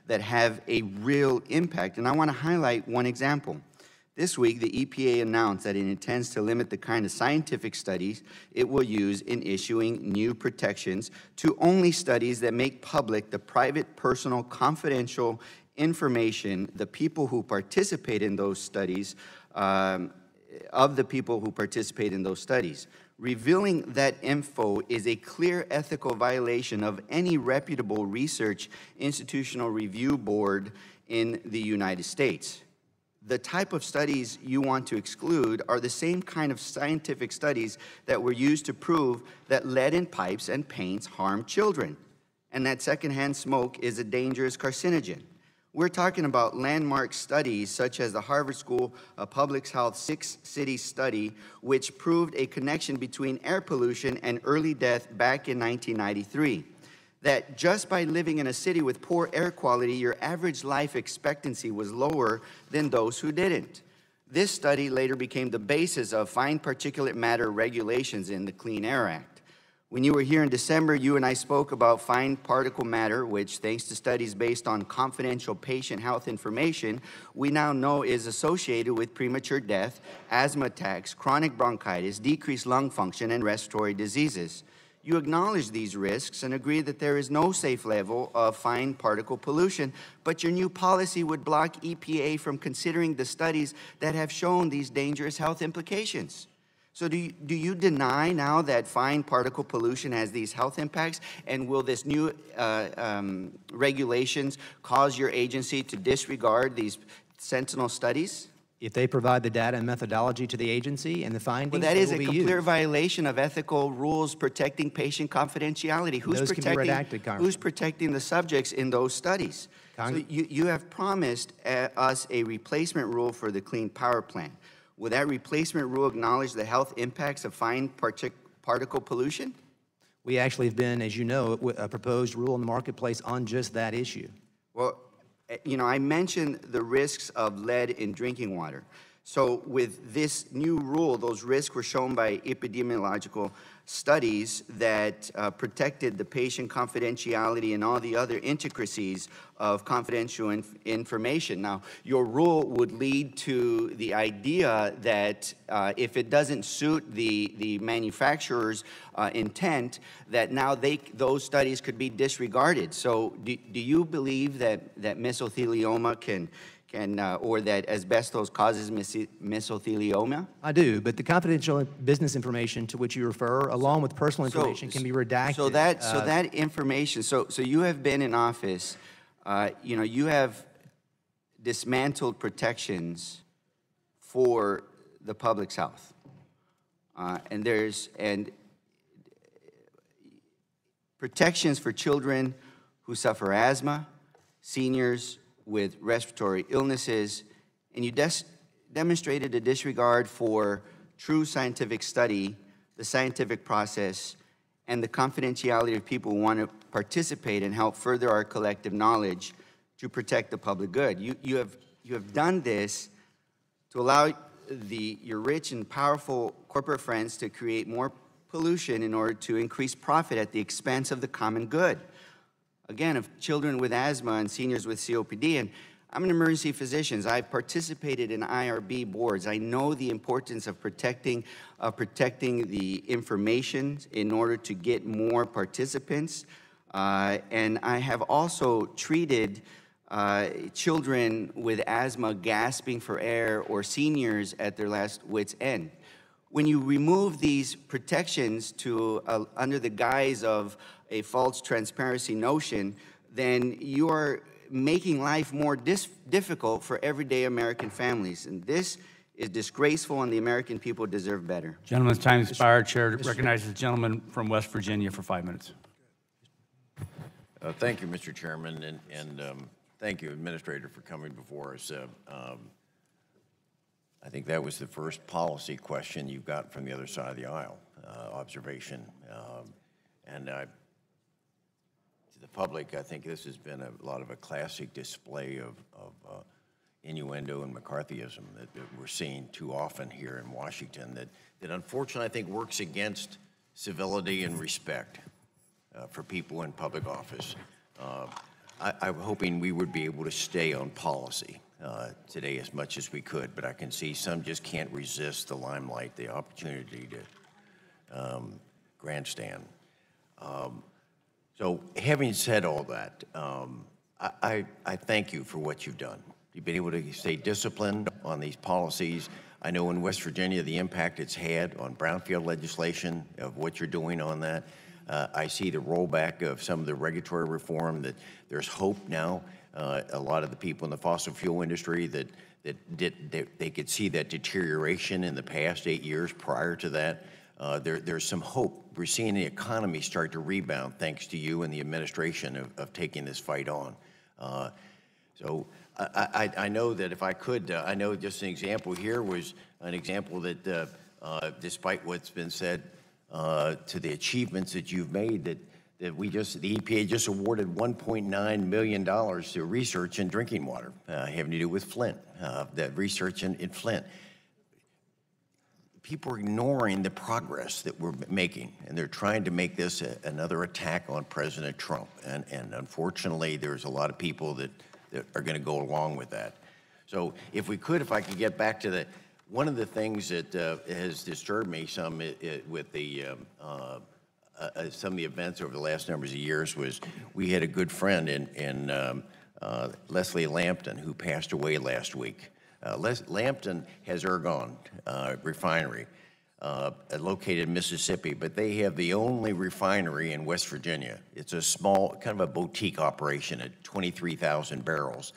that have a real impact. And I want to highlight one example. This week, the EPA announced that it intends to limit the kind of scientific studies it will use in issuing new protections to only studies that make public the private, personal, confidential information the people who participate in those studies, of the people who participate in those studies. Revealing that info is a clear ethical violation of any reputable research institutional review board in the United States. The type of studies you want to exclude are the same kind of scientific studies that were used to prove that lead in pipes and paints harm children, and that secondhand smoke is a dangerous carcinogen. We're talking about landmark studies such as the Harvard School of Public Health 6-city study, which proved a connection between air pollution and early death back in 1993. That just by living in a city with poor air quality, your average life expectancy was lower than those who didn't. This study later became the basis of fine particulate matter regulations in the Clean Air Act. When you were here in December, you and I spoke about fine particle matter, which, thanks to studies based on confidential patient health information, we now know is associated with premature death, asthma attacks, chronic bronchitis, decreased lung function, and respiratory diseases. You acknowledge these risks and agree that there is no safe level of fine particle pollution, but your new policy would block EPA from considering the studies that have shown these dangerous health implications. So do you deny now that fine particle pollution has these health impacts, and will this new regulations cause your agency to disregard these sentinel studies? If they provide the data and methodology to the agency and the findings, well, that is a clear used. Violation of ethical rules protecting patient confidentiality. Who's protecting the subjects in those studies? So you have promised us a replacement rule for the Clean Power Plan. Will that replacement rule acknowledge the health impacts of fine particle pollution? We actually have been, as you know, a proposed rule in the marketplace on just that issue. Well, you know, I mentioned the risks of lead in drinking water. So with this new rule, those risks were shown by epidemiological studies that protected the patient confidentiality and all the other intricacies of confidential information. Now, your rule would lead to the idea that if it doesn't suit the manufacturer's intent, that now those studies could be disregarded. So do you believe that mesothelioma can or that asbestos causes mesothelioma? I do, but the confidential business information to which you refer, along with personal information, can be redacted. So that information. So you have been in office. You know, you have dismantled protections for the public's health, and protections for children who suffer asthma, seniors with respiratory illnesses, and you demonstrated a disregard for true scientific study, the scientific process, and the confidentiality of people who want to participate and help further our collective knowledge to protect the public good. You have done this to allow your rich and powerful corporate friends to create more pollution in order to increase profit at the expense of the common good. Again, of children with asthma and seniors with COPD. And I'm an emergency physician. I've participated in IRB boards. I know the importance of protecting the information in order to get more participants. And I have also treated children with asthma gasping for air or seniors at their last wit's end. When you remove these protections to under the guise of a false transparency notion, then you are making life more difficult for everyday American families. And this is disgraceful, and the American people deserve better. Gentleman's time expired. Chair recognizes the gentleman from West Virginia for 5 minutes. Thank you, Mr. Chairman, and thank you, Administrator, for coming before us. I think that was the first policy question you got from the other side of the aisle, observation. And to the public, I think this has been a lot of a classic display of innuendo and McCarthyism that we're seeing too often here in Washington that unfortunately I think works against civility and respect for people in public office. I'm hoping we would be able to stay on policy today as much as we could, but I can see some just can't resist the limelight, the opportunity to grandstand. So having said all that, I thank you for what you've done. You've been able to stay disciplined on these policies. I know in West Virginia the impact it's had on brownfield legislation, of what you're doing on that. I see the rollback of some of the regulatory reform, that there's hope now. A lot of the people in the fossil fuel industry that they could see that deterioration in the past 8 years prior to that. There's some hope. We're seeing the economy start to rebound thanks to you and the administration of taking this fight on. So I know that if I could, I know just an example here was an example that despite what's been said to the achievements that you've made, that the EPA just awarded $1.9 million to research in drinking water having to do with Flint, that research in Flint. People are ignoring the progress that we're making, and they're trying to make this another attack on President Trump. And unfortunately, there's a lot of people that are going to go along with that. So if I could get back to one of the things that has disturbed me some with the some of the events over the last numbers of years was we had a good friend in Leslie Lampton, who passed away last week. Lampton has Ergon refinery located in Mississippi, but they have the only refinery in West Virginia. It's a small, kind of a boutique operation at 23,000 barrels.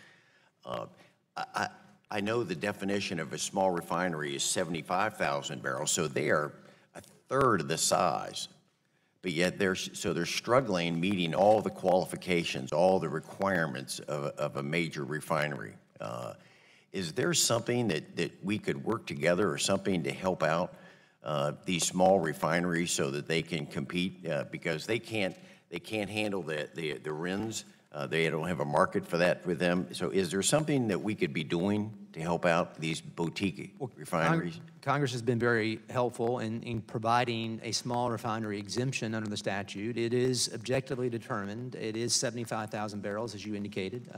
I know the definition of a small refinery is 75,000 barrels, so they are a third of the size. But yet they're struggling meeting all the qualifications, all the requirements of a major refinery. Is there something that we could work together, or something to help out these small refineries so that they can compete? Because they can't handle the RINs. They don't have a market for that with them. So is there something that we could be doing to help out these boutique refineries? Congress has been very helpful in providing a small refinery exemption under the statute. It is objectively determined. It is 75,000 barrels, as you indicated,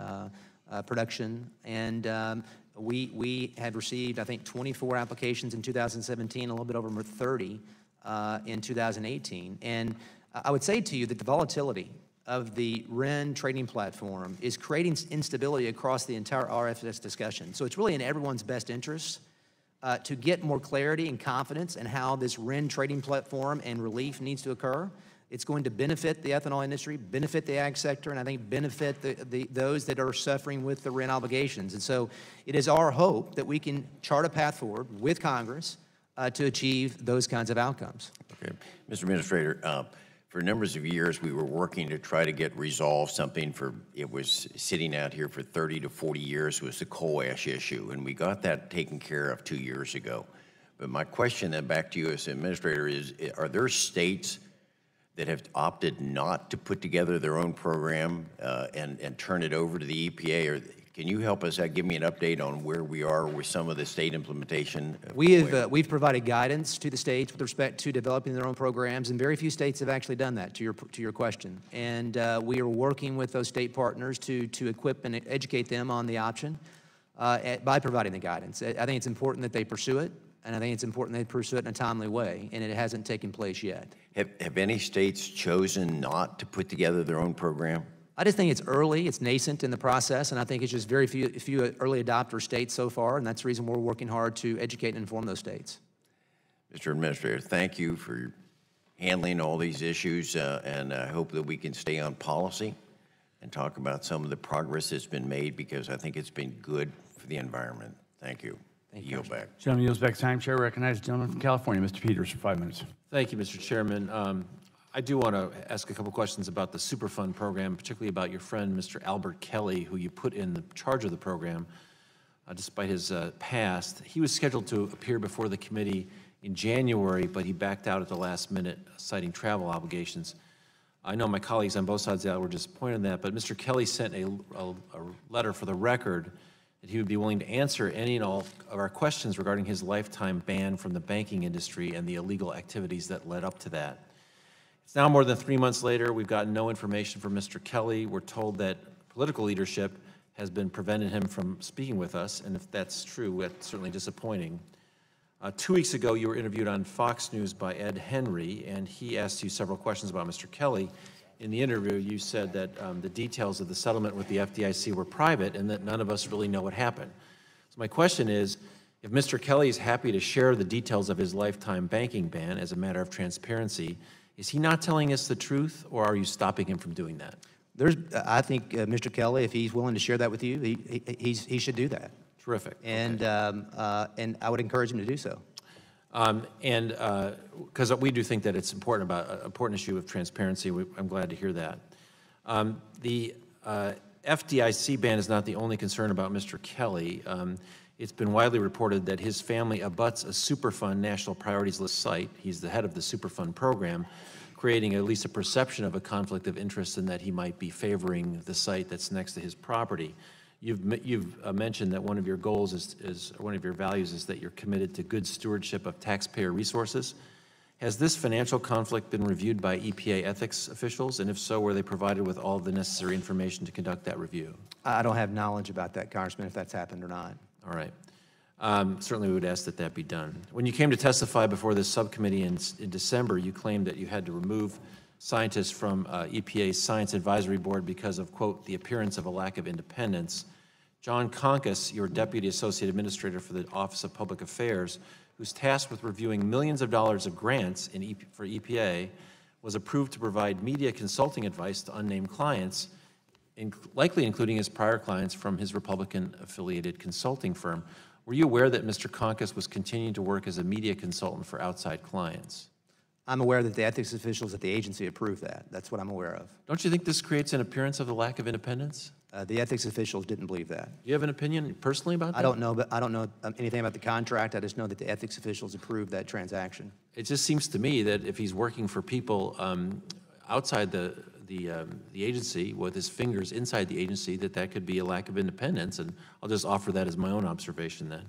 production. And we had received, I think, 24 applications in 2017, a little bit over 30 in 2018. And I would say to you that the volatility of the RIN trading platform is creating instability across the entire RFS discussion. So it's really in everyone's best interest to get more clarity and confidence in how this RIN trading platform and relief needs to occur. It's going to benefit the ethanol industry, benefit the ag sector, and I think benefit those that are suffering with the RIN obligations. And so it is our hope that we can chart a path forward with Congress to achieve those kinds of outcomes. Okay. Mr. Administrator, for numbers of years, we were working to try to get resolved something it was sitting out here for 30 to 40 years, was the coal ash issue, and we got that taken care of 2 years ago. But my question then back to you as Administrator is, are there states that have opted not to put together their own program and turn it over to the EPA? Or can you help us give me an update on where we are with some of the state implementation? We've provided guidance to the states with respect to developing their own programs, and very few states have actually done that, to your question. And we are working with those state partners to equip and educate them on the option by providing the guidance. I think it's important that they pursue it, and I think it's important they pursue it in a timely way, and it hasn't taken place yet. Have any states chosen not to put together their own program? I just think it's early, it's nascent in the process, and I think it's just very few early adopter states so far, and that's the reason we're working hard to educate and inform those states. Mr. Administrator, thank you for handling all these issues, and I hope that we can stay on policy and talk about some of the progress that's been made, because I think it's been good for the environment. Thank you. Yield back. Gentleman yields back time. Chair recognizes the gentleman from California, Mr. Peters, for 5 minutes. Thank you, Mr. Chairman. I do want to ask a couple questions about the Superfund program, particularly about your friend, Mr. Albert Kelly, who you put in the charge of the program, despite his past. He was scheduled to appear before the committee in January, but he backed out at the last minute, citing travel obligations. I know my colleagues on both sides of the aisle were disappointed in that, but Mr. Kelly sent a letter for the record that he would be willing to answer any and all of our questions regarding his lifetime ban from the banking industry and the illegal activities that led up to that. It's now more than 3 months later. We've gotten no information from Mr. Kelly. We're told that political leadership has been preventing him from speaking with us, and if that's true, that's certainly disappointing. 2 weeks ago, you were interviewed on Fox News by Ed Henry, and he asked you several questions about Mr. Kelly. In the interview, you said that the details of the settlement with the FDIC were private and that none of us really know what happened. So my question is, if Mr. Kelly is happy to share the details of his lifetime banking ban as a matter of transparency, is he not telling us the truth, or are you stopping him from doing that? I think Mr. Kelly, if he's willing to share that with you, he should do that. Terrific. And, okay. And I would encourage him to do so. Because we do think that it's important issue of transparency. I'm glad to hear that. The FDIC ban is not the only concern about Mr. Kelly. It's been widely reported that his family abuts a Superfund National Priorities List site. He's the head of the Superfund program, creating at least a perception of a conflict of interest in that he might be favoring the site that's next to his property. You've mentioned that one of your goals is one of your values is that you're committed to good stewardship of taxpayer resources. Has this financial conflict been reviewed by EPA ethics officials? And if so, were they provided with all the necessary information to conduct that review? I don't have knowledge about that, Congressman, if that's happened or not. All right. Certainly we would ask that that be done. When you came to testify before this subcommittee in December, you claimed that you had to remove scientists from EPA's Science Advisory Board because of, quote, the appearance of a lack of independence. John Conkus, your Deputy Associate Administrator for the Office of Public Affairs, who's tasked with reviewing millions of dollars of grants for EPA, was approved to provide media consulting advice to unnamed clients, likely including his prior clients from his Republican-affiliated consulting firm. Were you aware that Mr. Conkus was continuing to work as a media consultant for outside clients? I'm aware that the ethics officials at the agency approved that. That's what I'm aware of. Don't you think this creates an appearance of the lack of independence? The ethics officials didn't believe that. Do you have an opinion personally about that? I don't know, but I don't know anything about the contract. I just know that the ethics officials approved that transaction. It just seems to me that if he's working for people outside the agency with his fingers inside the agency, that could be a lack of independence, and I'll just offer that as my own observation then.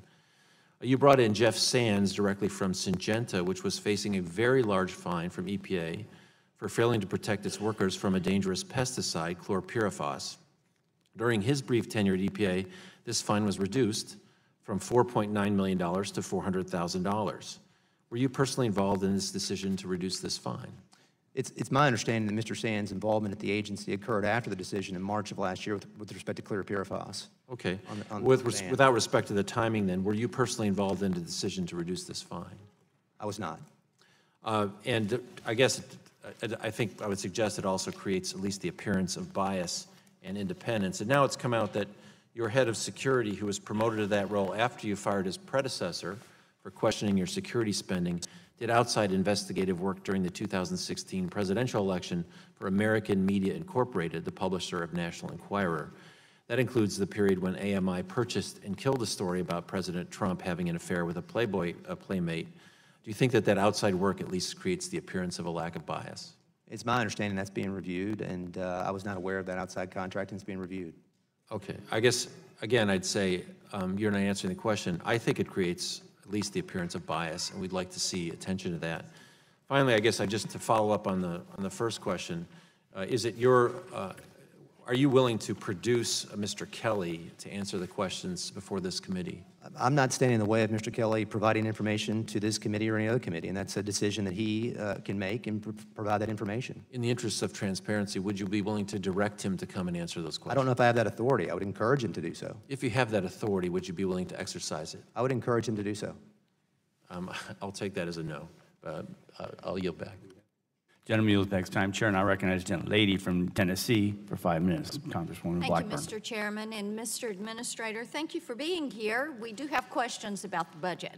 You brought in Jeff Sands directly from Syngenta, which was facing a very large fine from EPA for failing to protect its workers from a dangerous pesticide, chlorpyrifos. During his brief tenure at EPA, this fine was reduced from $4.9 million to $400,000. Were you personally involved in this decision to reduce this fine? It's my understanding that Mr. Sands' involvement at the agency occurred after the decision in March of last year with respect to chlorpyrifos. Okay. Without respect to the timing then, were you personally involved in the decision to reduce this fine? I was not. And I guess, I think I would suggest it also creates at least the appearance of bias and independence. And now it's come out that your head of security, who was promoted to that role after you fired his predecessor for questioning your security spending, did outside investigative work during the 2016 presidential election for American Media Incorporated, the publisher of National Enquirer. That includes the period when AMI purchased and killed a story about President Trump having an affair with a playmate. Do you think that outside work at least creates the appearance of a lack of bias? It's my understanding that's being reviewed, and I was not aware of that outside contract, and it's being reviewed. Okay. I guess, again, I'd say you're not answering the question. I think it creates at least the appearance of bias, and we'd like to see attention to that. Finally, I guess just to follow up on the first question, is it are you willing to produce Mr. Kelly to answer the questions before this committee? I'm not standing in the way of Mr. Kelly providing information to this committee or any other committee, and that's a decision that he can make and provide that information. In the interest of transparency, would you be willing to direct him to come and answer those questions? I don't know if I have that authority. I would encourage him to do so. If you have that authority, would you be willing to exercise it? I would encourage him to do so. I'll take that as a no. I'll yield back. Gentleman yields back time. Chair, and I recognize the lady from Tennessee for 5 minutes, Congresswoman Blackburn. Thank you, Mr. Chairman and Mr. Administrator. Thank you for being here. We do have questions about the budget,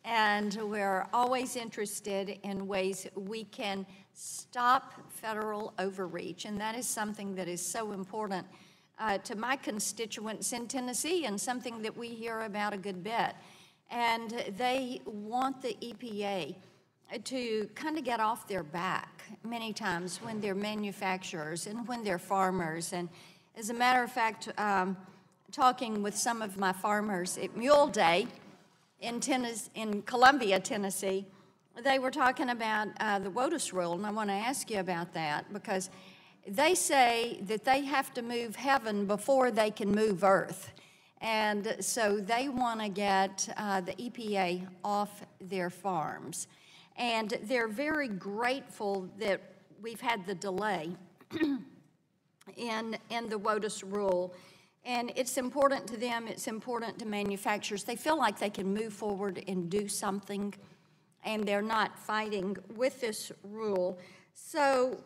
and we're always interested in ways we can stop federal overreach, and that is something that is so important to my constituents in Tennessee and something that we hear about a good bit. And they want the EPA to kind of get off their back many times when they're manufacturers and when they're farmers. And as a matter of fact, talking with some of my farmers at Mule Day in Columbia, Tennessee, they were talking about the WOTUS rule, and I want to ask you about that because They say that they have to move heaven before they can move earth. And so they want to get the EPA off their farms. And they're very grateful that we've had the delay in the WOTUS rule. And it's important to them, it's important to manufacturers. They feel like they can move forward and do something, and they're not fighting with this rule. So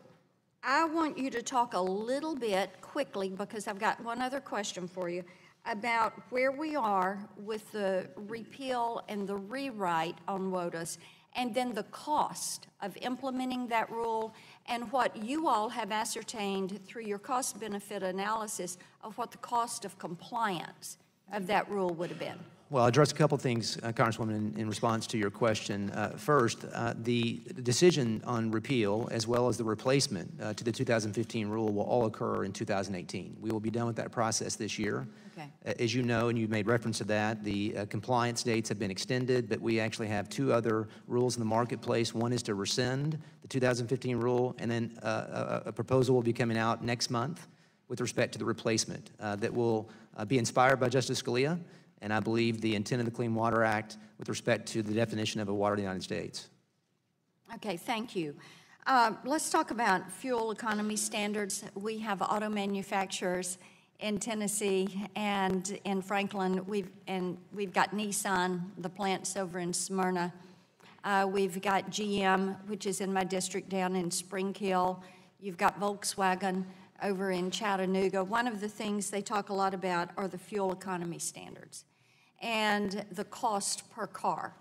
I want you to talk a little bit quickly, because I've got one other question for you, about where we are with the repeal and the rewrite on WOTUS, and then the cost of implementing that rule, and what you all have ascertained through your cost-benefit analysis of what the cost of compliance of that rule would have been. Well, I'll address a couple things, Congresswoman, in response to your question. First, the decision on repeal, as well as the replacement to the 2015 rule, will all occur in 2018. We will be done with that process this year. Okay. As you know, and you made reference to that, the compliance dates have been extended, but we actually have two other rules in the marketplace. One is to rescind the 2015 rule, and then a proposal will be coming out next month with respect to the replacement that will be inspired by Justice Scalia, and I believe the intent of the Clean Water Act with respect to the definition of a water in the United States. Okay, thank you. Let's talk about fuel economy standards. We have auto manufacturers in Tennessee and in Franklin. We've got Nissan, the plant's over in Smyrna. We've got GM, which is in my district down in Spring Hill. You've got Volkswagen over in Chattanooga. One of the things they talk a lot about are the fuel economy standards and the cost per car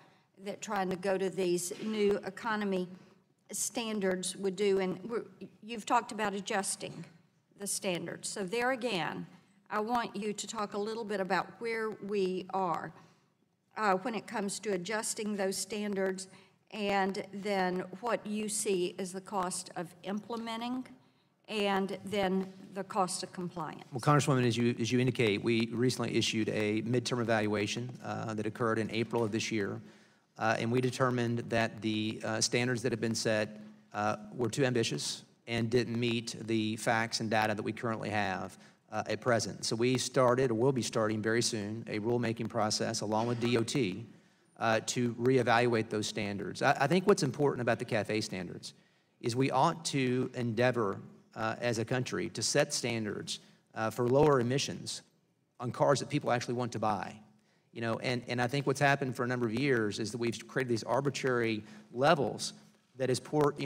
that trying to go to these new economy standards would do. And you've talked about adjusting the standards. So there again, I want you to talk a little bit about where we are when it comes to adjusting those standards, and then what you see as the cost of implementing, and then the cost of compliance. Well, Congresswoman, as you indicate, we recently issued a midterm evaluation that occurred in April of this year, and we determined that the standards that have been set were too ambitious and didn't meet the facts and data that we currently have at present. So we started, or will be starting very soon, a rulemaking process along with DOT to reevaluate those standards. I think what's important about the CAFE standards is we ought to endeavor as a country to set standards for lower emissions on cars that people actually want to buy. You know, and I think what's happened for a number of years is that we've created these arbitrary levels that has put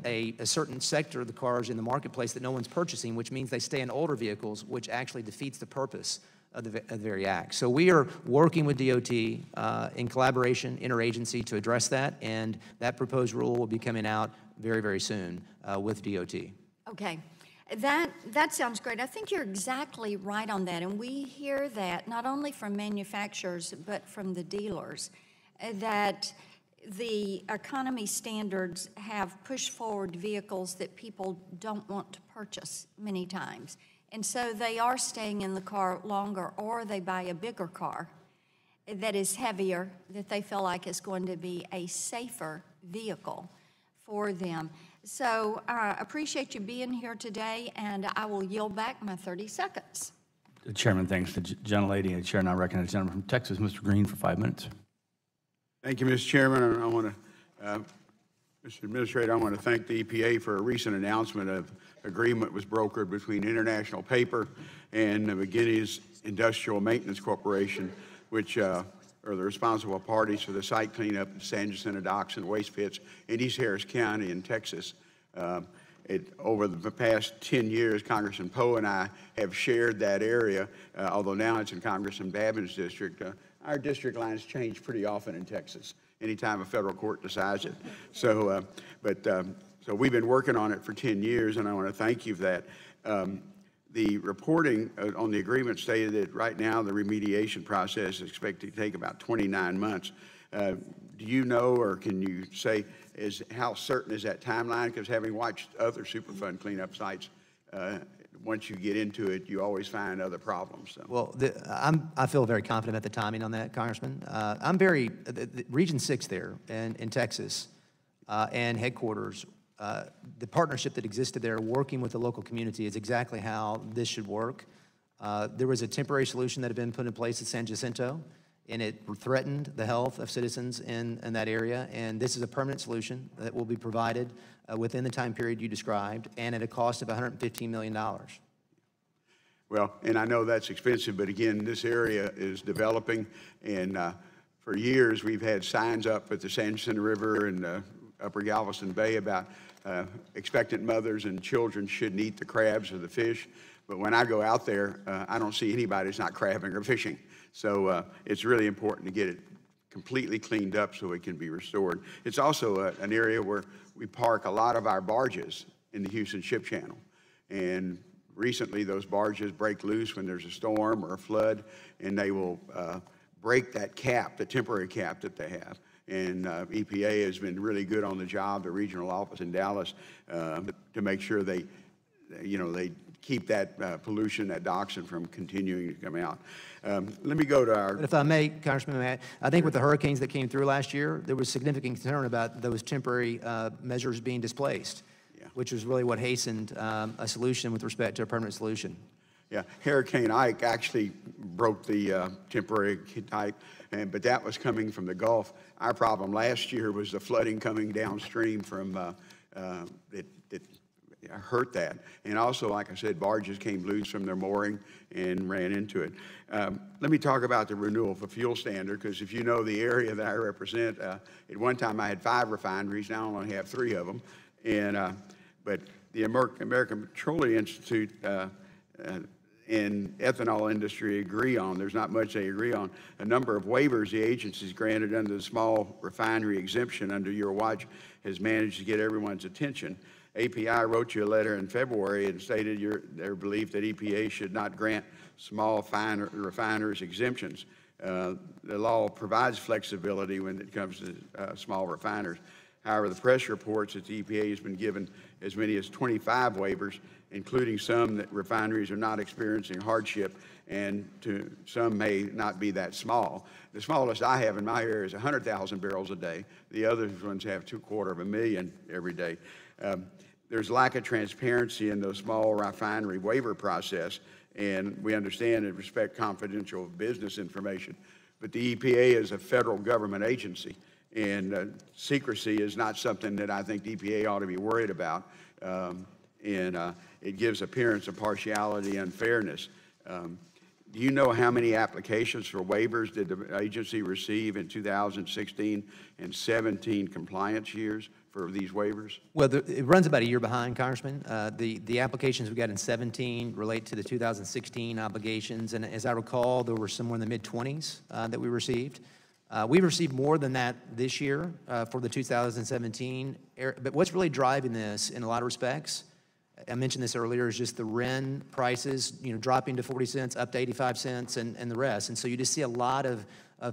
a certain sector of the cars in the marketplace that no one's purchasing, which means they stay in older vehicles, which actually defeats the purpose of the very act. So we are working with DOT in collaboration, interagency, to address that, and that proposed rule will be coming out very, very soon with DOT. Okay, that sounds great. I think you're exactly right on that, and we hear that not only from manufacturers but from the dealers, that the economy standards have pushed forward vehicles that people don't want to purchase many times. And so they are staying in the car longer, or they buy a bigger car that is heavier, that they feel like is going to be a safer vehicle for them. So I appreciate you being here today, and I will yield back my 30 seconds. Chairman, thanks to the gentlelady. Chair, now recognize the gentleman from Texas, Mr. Green, for 5 minutes. Thank you, Mr. Chairman. I want to, Mr. Administrator, I want to thank the EPA for a recent announcement of agreement was brokered between International Paper and the McGinney's Industrial Maintenance Corporation, which are the responsible parties for the site cleanup of San Jacinto docks and waste pits in East Harris County in Texas. Over the past 10 years, Congressman Poe and I have shared that area, although now it's in Congressman Babin's district. Our district lines change pretty often in Texas, anytime a federal court decides it. So, so we've been working on it for 10 years, and I want to thank you for that. The reporting on the agreement stated that right now the remediation process is expected to take about 29 months. Do you know, or can you say, how certain is that timeline? Because having watched other Superfund cleanup sites, once you get into it, you always find other problems. So. Well, I feel very confident about the timing on that, Congressman. Region 6 there in Texas and headquarters the partnership that existed there, working with the local community, is exactly how this should work. There was a temporary solution that had been put in place at San Jacinto, and it threatened the health of citizens in that area. And this is a permanent solution that will be provided within the time period you described, and at a cost of $115 million. Well, and I know that's expensive, but again, this area is developing, and for years we've had signs up at the San Jacinto River and Upper Galveston Bay about expectant mothers and children shouldn't eat the crabs or the fish. But when I go out there, I don't see anybody that's not crabbing or fishing. So it's really important to get it completely cleaned up so it can be restored. It's also an area where we park a lot of our barges in the Houston Ship Channel. And recently those barges break loose when there's a storm or a flood, and they will break that cap, the temporary cap that they have. And EPA has been really good on the job, the regional office in Dallas, to make sure they keep that pollution, that dioxin from continuing to come out. Let me go to our... But if I may, Congressman, I think with the hurricanes that came through last year, there was significant concern about those temporary measures being displaced, which was really what hastened a solution with respect to a permanent solution. Yeah, Hurricane Ike actually broke the temporary type, but that was coming from the Gulf. Our problem last year was the flooding coming downstream from it hurt that. And also, like I said, barges came loose from their mooring and ran into it. Let me talk about the renewable fuel standard, because if you know the area that I represent, at one time I had 5 refineries, now I only have 3 of them. And, but the American Petroleum Institute and ethanol industry agree on, there's not much they agree on, a number of waivers the agency's granted under the small refinery exemption under your watch has managed to get everyone's attention. API wrote you a letter in February and stated their belief that EPA should not grant small refiners exemptions. The law provides flexibility when it comes to small refiners. However, the press reports that the EPA has been given as many as 25 waivers, including some that refineries are not experiencing hardship, and some may not be that small. The smallest I have in my area is 100,000 barrels a day. The other ones have 250,000 every day. There's lack of transparency in the small refinery waiver process, and we understand and respect confidential business information. But the EPA is a federal government agency, and secrecy is not something that I think the EPA ought to be worried about. It gives appearance of partiality and fairness. Do you know how many applications for waivers did the agency receive in 2016 and 17 compliance years for these waivers? Well, it runs about a year behind, Congressman. The applications we got in 17 relate to the 2016 obligations, and as I recall, there were somewhere in the mid-20s that we received. We received more than that this year for the 2017. But what's really driving this, in a lot of respects, I mentioned this earlier, is just the RIN prices, dropping to 40 cents, up to 85 cents, and the rest. And so you just see a lot of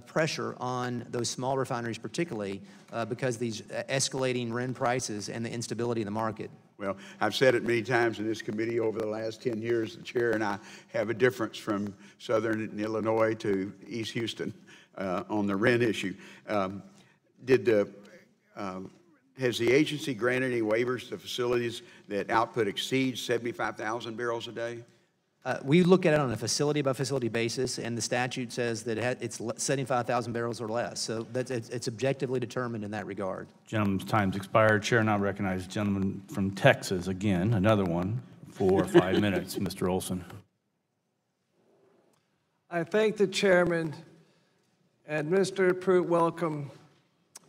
pressure on those small refineries, particularly because these escalating RIN prices and the instability in the market. Well, I've said it many times in this committee over the last 10 years, the chair and I have a difference from southern Illinois to East Houston on the RIN issue. Has the agency granted any waivers to facilities that output exceeds 75,000 barrels a day? We look at it on a facility-by-facility basis, and the statute says that it's 75,000 barrels or less. So it's objectively determined in that regard. Gentleman's time's expired. Chair now recognizes the gentleman from Texas again, another one, for 5 minutes. Mr. Olson. I thank the chairman, and Mr. Pruitt, welcome.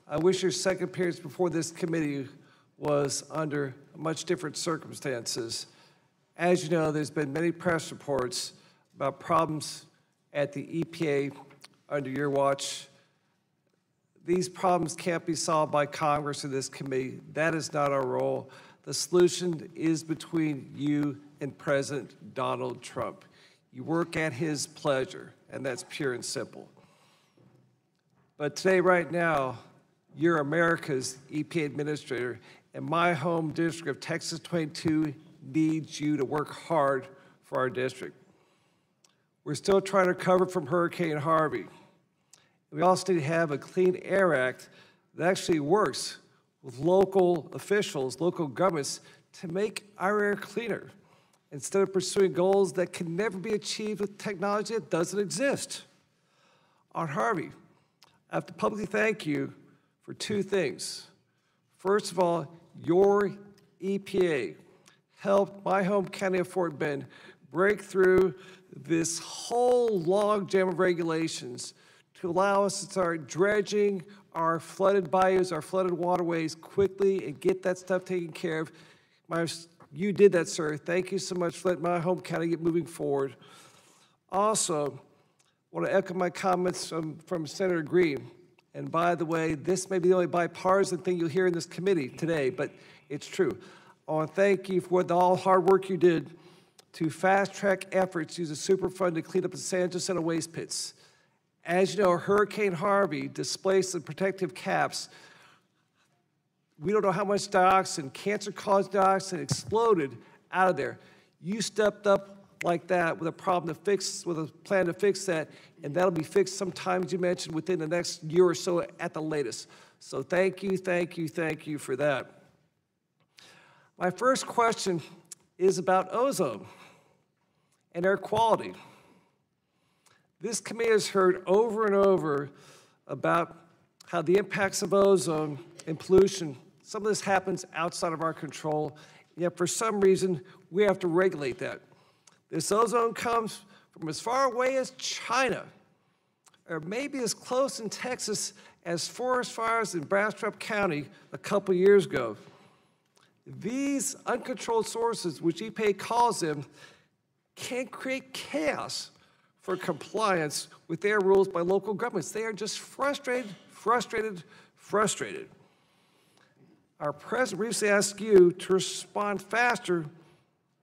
I wish your second appearance before this committee was under much different circumstances. As you know, there's been many press reports about problems at the EPA under your watch. These problems can't be solved by Congress or this committee. That is not our role. The solution is between you and President Donald Trump. You work at his pleasure, and that's pure and simple. But today, right now, you're America's EPA administrator, and my home district of Texas 22 needs you to work hard for our district. We're still trying to recover from Hurricane Harvey. We also need to have a Clean Air Act that actually works with local officials, local governments, to make our air cleaner instead of pursuing goals that can never be achieved with technology that doesn't exist. On Harvey, I have to publicly thank you for two things. First of all, your EPA helped my home county of Fort Bend break through this whole log jam of regulations to allow us to start dredging our flooded bayous, our flooded waterways quickly and get that stuff taken care of. You did that, sir. Thank you so much for letting my home county get moving forward. Also, I want to echo my comments from Senator Green. And by the way, this may be the only bipartisan thing you'll hear in this committee today, but it's true. I want to thank you for all the hard work you did to fast-track efforts to use the Superfund to clean up the San Jacinto waste pits. As you know, Hurricane Harvey displaced the protective caps. We don't know how much dioxin, cancer-caused dioxin, exploded out of there. You stepped up like that with a problem to fix, with a plan to fix that, and that'll be fixed sometime, as you mentioned, within the next year or so at the latest. So thank you, thank you, thank you for that. My first question is about ozone and air quality. This committee has heard over and over about how the impacts of ozone and pollution, some of this happens outside of our control, yet for some reason we have to regulate that. This ozone comes from as far away as China, or maybe as close in Texas as forest fires in Bastrop County a couple years ago. These uncontrolled sources, which EPA calls them, can create chaos for compliance with their rules by local governments. They are just frustrated, frustrated, frustrated. Our president recently asked you to respond faster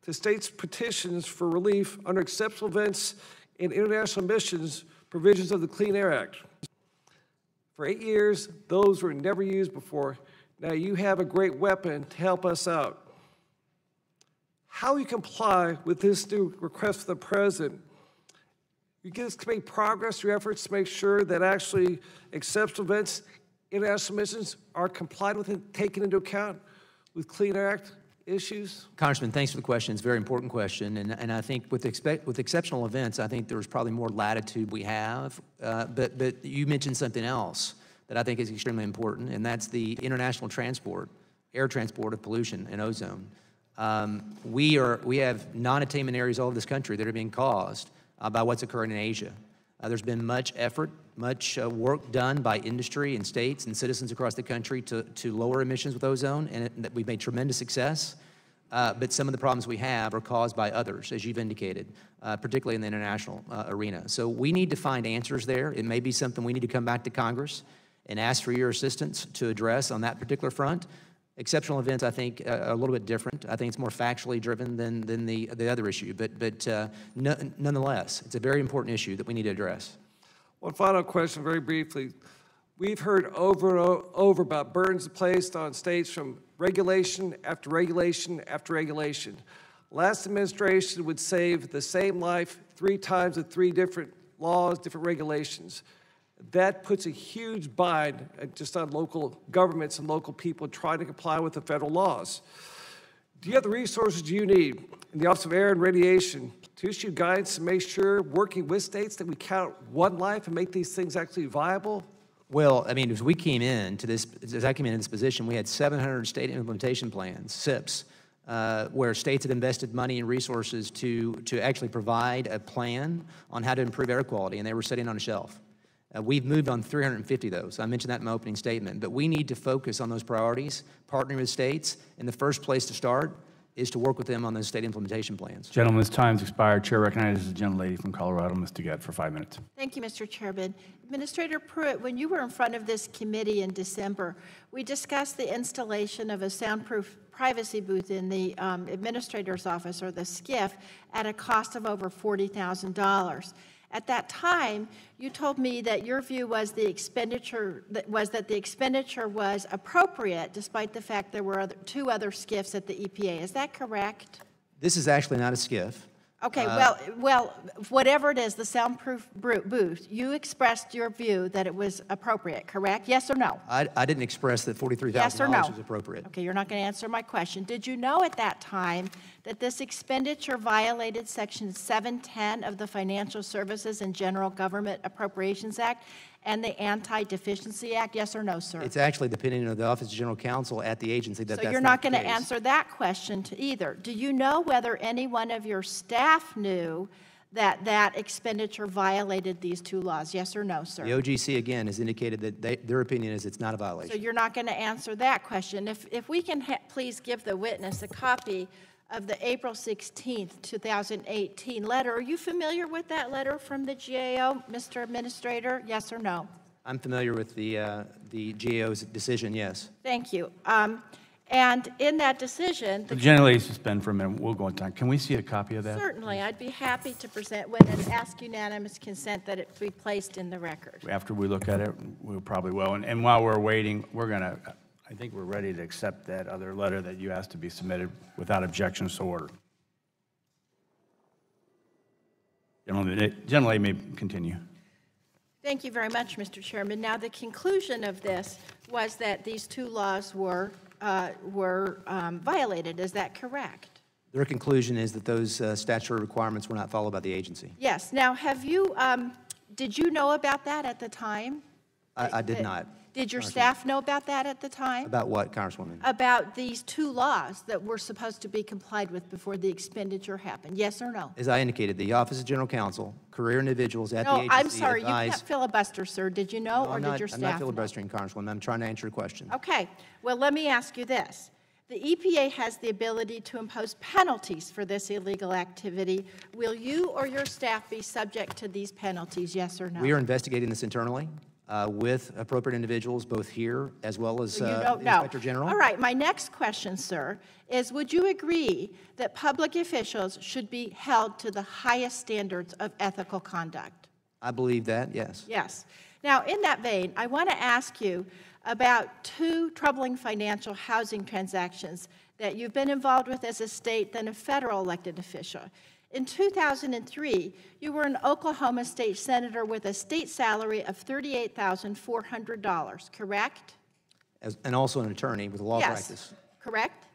to states' petitions for relief under exceptional events and international emissions provisions of the Clean Air Act. For 8 years, those were never used before. Now you have a great weapon to help us out. How you comply with this new request from the president? You get us to make progress through efforts to make sure that actually exceptional events, international emissions are complied with and taken into account with Clean Air Act issues? Congressman, thanks for the question. It's a very important question. And I think with exceptional events, I think there's probably more latitude we have. But you mentioned something else that I think is extremely important, and that's the international transport, air transport of pollution and ozone. We have non-attainment areas all over this country that are being caused by what's occurring in Asia. There's been much effort, much work done by industry and states and citizens across the country to lower emissions with ozone, and we've made tremendous success. But some of the problems we have are caused by others, as you've indicated, particularly in the international arena. So we need to find answers there. It may be something we need to come back to Congress and ask for your assistance to address on that particular front. Exceptional events, I think, are a little bit different. I think it's more factually driven than the other issue. But nonetheless, it's a very important issue that we need to address. One final question, very briefly. We've heard over and over about burdens placed on states from regulation after regulation after regulation. Last administration would save the same life 3 times with 3 different laws, different regulations. That puts a huge bind just on local governments and local people trying to comply with the federal laws. Do you have the resources you need in the Office of Air and Radiation to issue guidance to make sure, working with states, that we count one life and make these things actually viable? Well, I mean, as I came into this position, we had 700 state implementation plans, SIPs, where states had invested money and resources to actually provide a plan on how to improve air quality, and they were sitting on a shelf. We've moved on 350 of those. I mentioned that in my opening statement. But we need to focus on those priorities, partnering with states, and the first place to start is to work with them on those state implementation plans. Gentleman's time's expired. Chair recognizes the gentlelady from Colorado, Ms. Duguette, for 5 minutes. Thank you, Mr. Chairman. Administrator Pruitt, when you were in front of this committee in December, we discussed the installation of a soundproof privacy booth in the administrator's office, or the SCIF, at a cost of over $40,000. At that time, you told me that your view was that the expenditure was appropriate, despite the fact there were 2 other SCIFs at the EPA. Is that correct? This is actually not a SCIF. Okay, well, whatever it is, the soundproof booth, you expressed your view that it was appropriate, correct? Yes or no? I didn't express that $43,000 Yes or no? was appropriate. Okay, you're not going to answer my question. Did you know at that time that this expenditure violated Section 710 of the Financial Services and General Government Appropriations Act and the Anti-Deficiency Act? Yes or no, sir? It's actually depending on the Office of General Counsel at the agency that So that's you're not the going to case. answer that question to either. Do you know whether any one of your staff knew that that expenditure violated these two laws? Yes or no, sir? The OGC, again, has indicated that their opinion is it's not a So violation. you're not going to answer that question. If we can please give the witness a copy of the April 16th, 2018 letter. Are you familiar with that letter from the GAO, Mr. Administrator? Yes or no? I'm familiar with the GAO's decision, yes. Thank you. And in that decision, Generally, suspend for a minute. We'll go on time. Can we see a copy of that? certainly, I'd be happy to present witness, ask unanimous consent that it be placed in the record. After we look at it, we probably will. And while we're waiting, I think we're ready to accept that other letter that you asked to be submitted without objections to order. Generally, may continue. Thank you very much, Mr. Chairman. Now, the conclusion of this was that these two laws were violated. Is that correct? Their conclusion is that those statutory requirements were not followed by the agency. Yes. Now, did you know about that at the time? I did not. Did your staff know about that at the time? About what, Congresswoman? About these two laws that were supposed to be complied with before the expenditure happened. Yes or no? As I indicated, the Office of General Counsel, career individuals at the No, agency I'm sorry. You advise- can't filibuster, sir. Did you know, No, or did your I'm staff not know? filibustering, Congresswoman. I'm trying to answer your question. Okay. Well, let me ask you this. The EPA has the ability to impose penalties for this illegal activity. Will you or your staff be subject to these penalties, yes or no? We are investigating this internally with appropriate individuals, both here as well as So you the don't know. Inspector General. All right. My next question, sir, is would you agree that public officials should be held to the highest standards of ethical conduct? I believe that, yes. Yes. Now, in that vein, I want to ask you about two troubling financial housing transactions that you've been involved with as a state and a federal elected official. In 2003, you were an Oklahoma state senator with a state salary of $38,400, correct? And also an attorney with a law practice. Yes, correct?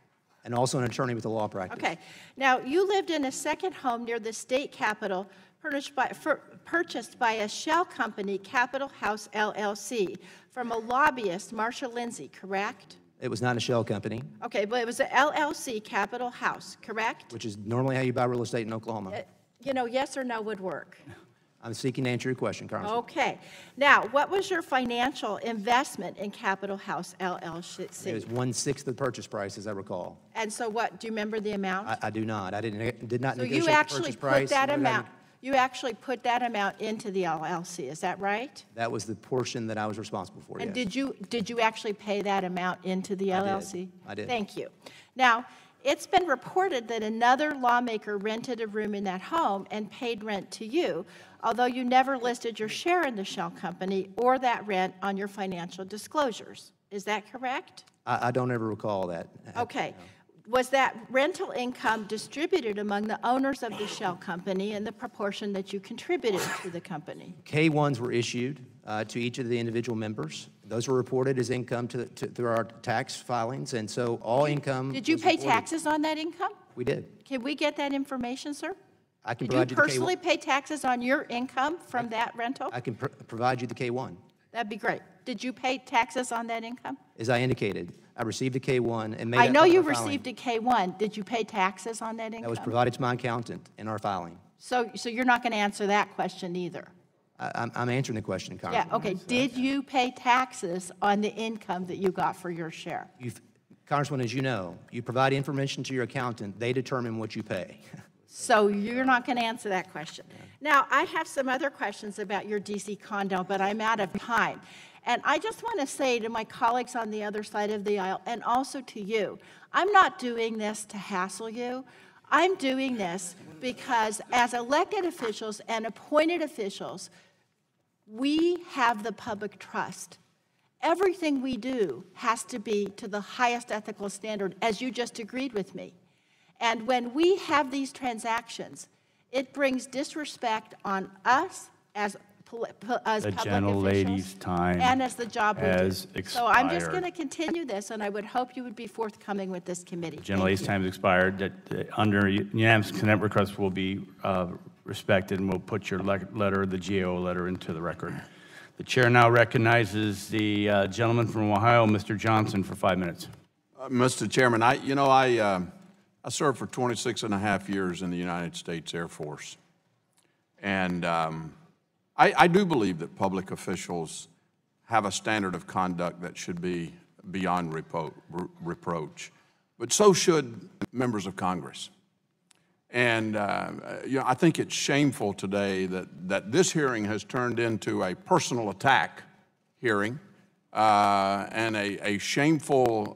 And also an attorney with a law practice. Okay. Now, you lived in a second home near the state capitol purchased by a shell company, Capitol House LLC, from a lobbyist, Marsha Lindsay, correct? It was not a shell company, Okay, but it was a LLC, Capitol House, correct? which is normally how you buy real estate in Oklahoma. You know, yes or no would work. I'm seeking to answer your question, Congressman. Okay. Now, what was your financial investment in Capitol House LLC? It was 1/6 of the purchase price, as I recall. And so what, do you remember the amount? I do not. I did not So negotiate you the actually purchase put price. that nor did I amount, you actually put that amount into the LLC, is that right? That was the portion that I was responsible for, And yes. did you actually pay that amount into the I did. LLC? I did. Thank you. Now, it's been reported that another lawmaker rented a room in that home and paid rent to you, although you never listed your share in the shell company or that rent on your financial disclosures. Is that correct? I don't ever recall that. Okay. Was that rental income distributed among the owners of the shell company in the proportion that you contributed to the company? K-1s were issued to each of the individual members. Those were reported as income through our tax filings, and so all income Did you was pay reported. taxes on that income? We did. Can we get that information, sir? I can Did you provide you the K-1. personally pay taxes on your income from that rental? I can provide you the K-1. That'd be great. Did you pay taxes on that income? As I indicated, I received a K-1 and made I that know part of you our filing. received a K-1. Did you pay taxes on that That income? was provided to my accountant in our filing. So you're not going to answer that question either? I'm answering the question, Yeah, Congressman. okay. Did you pay taxes on the income that you got for your share? Congressman, as you know, you provide information to your accountant, they determine what you pay. So you're not going to answer that question. Now, I have some other questions about your DC condo, but I'm out of time. And I just want to say to my colleagues on the other side of the aisle, and also to you, I'm not doing this to hassle you. I'm doing this because as elected officials and appointed officials, we have the public trust. Everything we do has to be to the highest ethical standard, as you just agreed with me. And when we have these transactions, it brings disrespect on us as The public gentlelady's officials time and as the job we do. has So I'm just expired. going to continue this, and I would hope you would be forthcoming with this committee. Thank Gentlelady's you. time has expired. That under unanimous consent request will be respected, and we'll put your letter, the GAO letter, into the record. The chair now recognizes the gentleman from Ohio, Mr. Johnson, for 5 minutes. Mr. Chairman, I served for 26 and a half years in the United States Air Force. And I do believe that public officials have a standard of conduct that should be beyond reproach. But so should members of Congress. And I think it's shameful today that this hearing has turned into a personal attack hearing and a shameful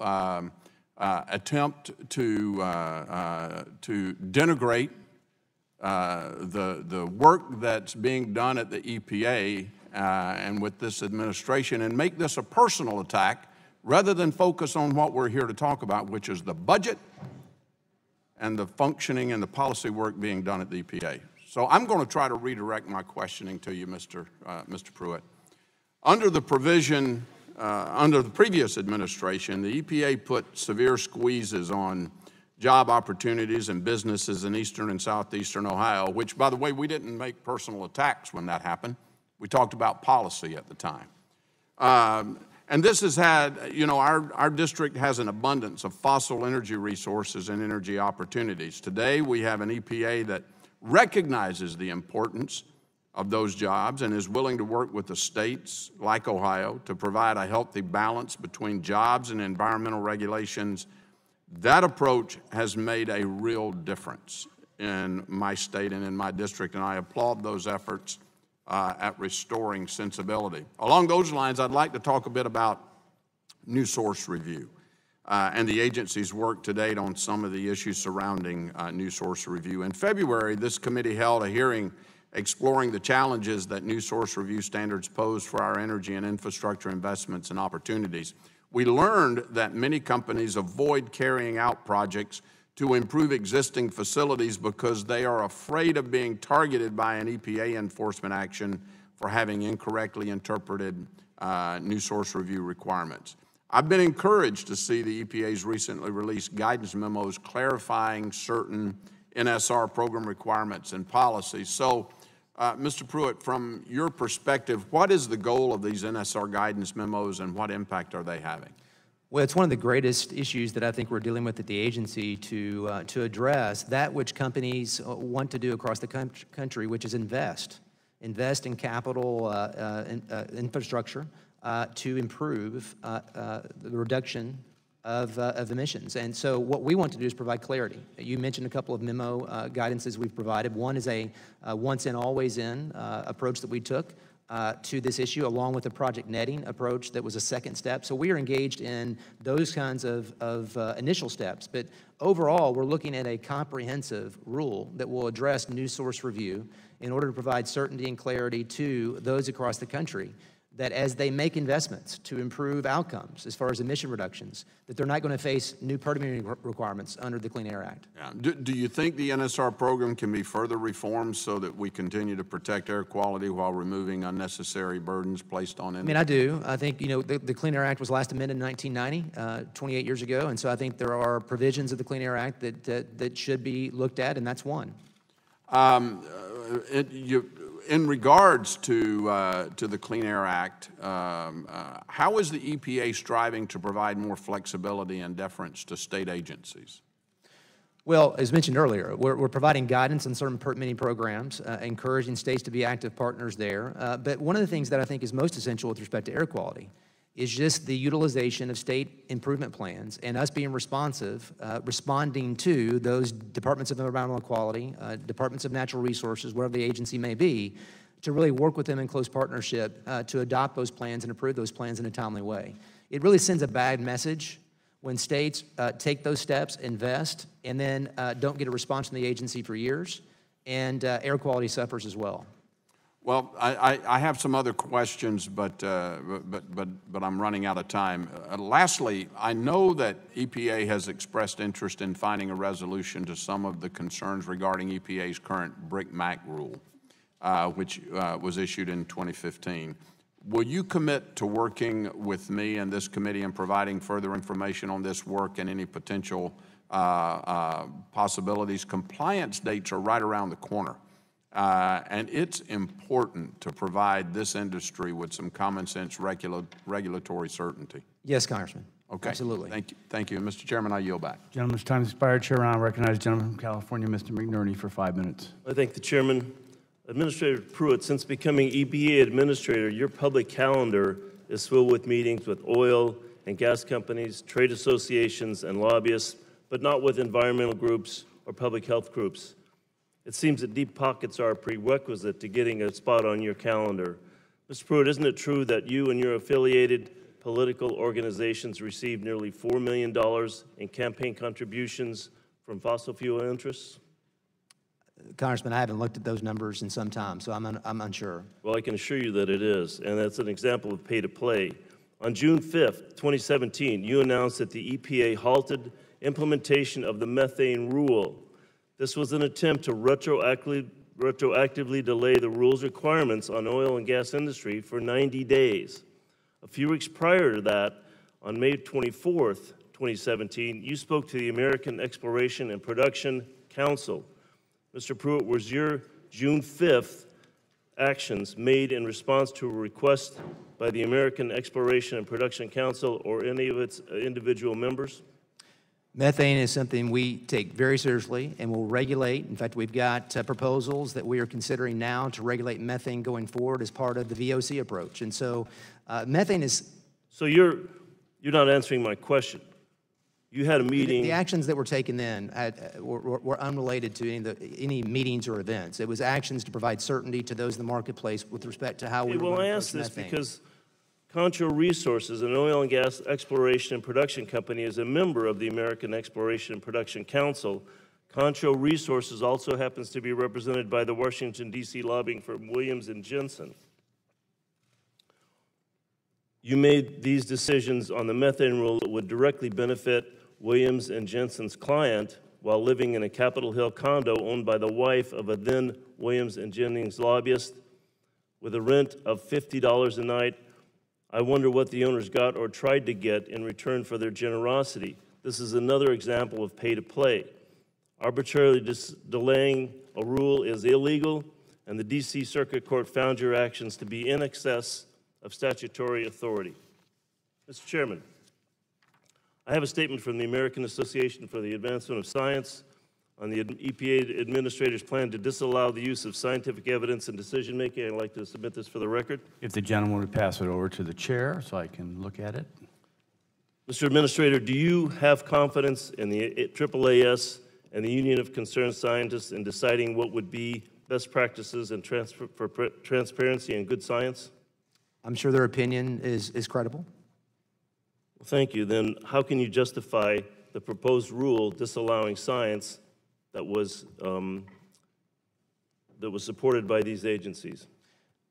attempt to denigrate the work that's being done at the EPA and with this administration, and make this a personal attack rather than focus on what we're here to talk about, which is the budget and the functioning and the policy work being done at the EPA. So I'm going to try to redirect my questioning to you, Mr. Pruitt. Under the provision, under the previous administration, the EPA put severe squeezes on job opportunities and businesses in eastern and southeastern Ohio, which, by the way, we didn't make personal attacks when that happened. We talked about policy at the time. And this has had, our district has an abundance of fossil energy resources and energy opportunities. Today, we have an EPA that recognizes the importance of those jobs and is willing to work with the states like Ohio to provide a healthy balance between jobs and environmental regulations. That approach has made a real difference in my state and in my district, and I applaud those efforts at restoring sensibility. Along those lines, I'd like to talk a bit about new source review and the agency's work to date on some of the issues surrounding new source review. In February, this committee held a hearing exploring the challenges that new source review standards pose for our energy and infrastructure investments and opportunities. We learned that many companies avoid carrying out projects to improve existing facilities because they are afraid of being targeted by an EPA enforcement action for having incorrectly interpreted new source review requirements. I've been encouraged to see the EPA's recently released guidance memos clarifying certain NSR program requirements and policies. So, Mr. Pruitt, from your perspective, what is the goal of these NSR guidance memos and what impact are they having? Well, it's one of the greatest issues that I think we're dealing with at the agency to address that which companies want to do across the country, which is invest in capital infrastructure to improve the reduction of emissions. And so what we want to do is provide clarity. You mentioned a couple of memo guidances we've provided. One is a once in, always in approach that we took to this issue, along with a project netting approach that was a second step. So we are engaged in those kinds of initial steps. But overall, we're looking at a comprehensive rule that will address new source review in order to provide certainty and clarity to those across the country that as they make investments to improve outcomes as far as emission reductions, that they're not going to face new permitting requirements under the Clean Air Act. Yeah. Do you think the NSR program can be further reformed so that we continue to protect air quality while removing unnecessary burdens placed on industry? I mean, I do. I think, the Clean Air Act was last amended in 1990, 28 years ago, and so I think there are provisions of the Clean Air Act that should be looked at, and that's one. In regards to the Clean Air Act, how is the EPA striving to provide more flexibility and deference to state agencies? Well, as mentioned earlier, we're providing guidance on certain permitting programs, encouraging states to be active partners there. But one of the things that I think is most essential with respect to air quality is just the utilization of state improvement plans and us being responsive, responding to those departments of environmental quality, departments of natural resources, wherever the agency may be, to really work with them in close partnership to adopt those plans and approve those plans in a timely way. It really sends a bad message when states take those steps, invest, and then don't get a response from the agency for years, and air quality suffers as well. Well, I have some other questions, but I'm running out of time. Lastly, I know that EPA has expressed interest in finding a resolution to some of the concerns regarding EPA's current BRIC-MAC rule, which was issued in 2015. Will you commit to working with me and this committee and providing further information on this work and any potential possibilities? Compliance dates are right around the corner. And it's important to provide this industry with some common sense regulatory certainty. Yes, Congressman. Okay. Absolutely. Thank you. Thank you. Mr. Chairman, I yield back. Gentleman's time expired. Chair, I recognize the gentleman from California, Mr. McNerney, for 5 minutes. I thank the chairman. Administrator Pruitt, since becoming EPA administrator, your public calendar is filled with meetings with oil and gas companies, trade associations, and lobbyists, but not with environmental groups or public health groups. It seems that deep pockets are a prerequisite to getting a spot on your calendar. Mr. Pruitt, isn't it true that you and your affiliated political organizations received nearly $4 million in campaign contributions from fossil fuel interests? Congressman, I haven't looked at those numbers in some time, so I'm unsure. Well, I can assure you that it is, and that's an example of pay to play. On June 5th, 2017, you announced that the EPA halted implementation of the methane rule. This was an attempt to retroactively delay the rule's requirements on oil and gas industry for 90 days. A few weeks prior to that, on May 24th, 2017, you spoke to the American Exploration and Production Council. Mr. Pruitt, was your June 5th actions made in response to a request by the American Exploration and Production Council or any of its individual members? Methane is something we take very seriously and will regulate. In fact, we've got proposals that we are considering now to regulate methane going forward as part of the VOC approach. And so methane is... So you're not answering my question. You had a meeting... The actions that were taken then were unrelated to any meetings or events. It was actions to provide certainty to those in the marketplace with respect to how we were going to approach ask this methane. because Concho Resources, an oil and gas exploration and production company, is a member of the American Exploration and Production Council. Concho Resources also happens to be represented by the Washington, D.C. lobbying firm Williams & Jensen. You made these decisions on the methane rule that would directly benefit Williams & Jensen's client while living in a Capitol Hill condo owned by the wife of a then Williams & Jennings lobbyist with a rent of $50 a night. I wonder what the owners got or tried to get in return for their generosity. This is another example of pay to play. Arbitrarily delaying a rule is illegal, and the D.C. Circuit Court found your actions to be in excess of statutory authority. Mr. Chairman, I have a statement from the American Association for the Advancement of Science on the EPA administrator's plan to disallow the use of scientific evidence in decision-making. I'd like to submit this for the record. If the gentleman would pass it over to the chair so I can look at it. Mr. Administrator, do you have confidence in the AAAS and the Union of Concerned Scientists in deciding what would be best practices and for transparency and good science? I'm sure their opinion is credible. Well, thank you. Then how can you justify the proposed rule disallowing science that was supported by these agencies?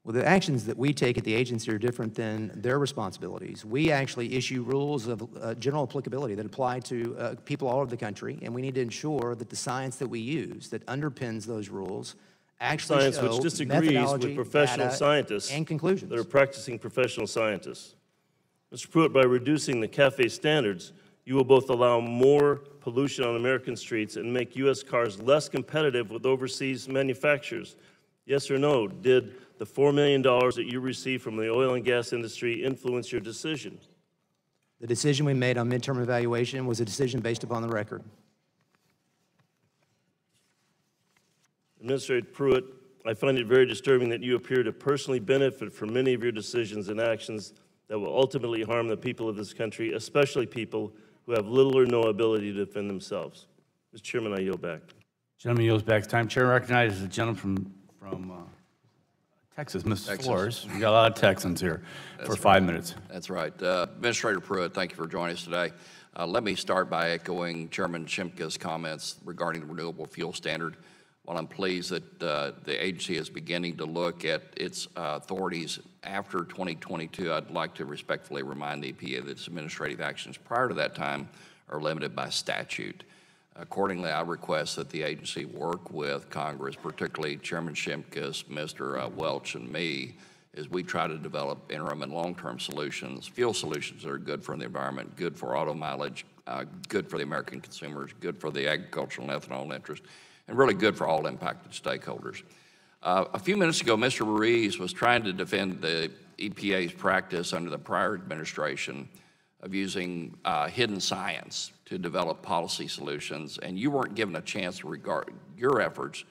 Well, the actions that we take at the agency are different than their responsibilities. We actually issue rules of general applicability that apply to people all over the country, and we need to ensure that the science that we use that underpins those rules actually science show which disagrees with professional scientists and conclusions that are practicing professional scientists. Mr. Pruitt, by reducing the CAFE standards, you will both allow more pollution on American streets and make U.S. cars less competitive with overseas manufacturers. Yes or no, did the $4 million that you received from the oil and gas industry influence your decision? The decision we made on midterm evaluation was a decision based upon the record. Administrator Pruitt, I find it very disturbing that you appear to personally benefit from many of your decisions and actions that will ultimately harm the people of this country, especially people who have little or no ability to defend themselves. Mr. Chairman, I yield back. Gentleman yields back his time. Chair recognizes the gentleman from Texas, Mr. Flores. We got a lot of Texans here for 5 minutes. That's right. Administrator Pruitt, thank you for joining us today. Let me start by echoing Chairman Shimka's comments regarding the renewable fuel standard. while I'm pleased that the agency is beginning to look at its authorities after 2022, I'd like to respectfully remind the EPA that its administrative actions prior to that time are limited by statute. Accordingly, I request that the agency work with Congress, particularly Chairman Shimkus, Mr. Welch, and me, as we try to develop interim and long-term solutions, fuel solutions that are good for the environment, good for auto mileage, good for the American consumers, good for the agricultural and ethanol interest, and really good for all impacted stakeholders. A few minutes ago, Mr. Ruiz was trying to defend the EPA's practice under the prior administration of using hidden science to develop policy solutions, and you weren't given a chance to regard your efforts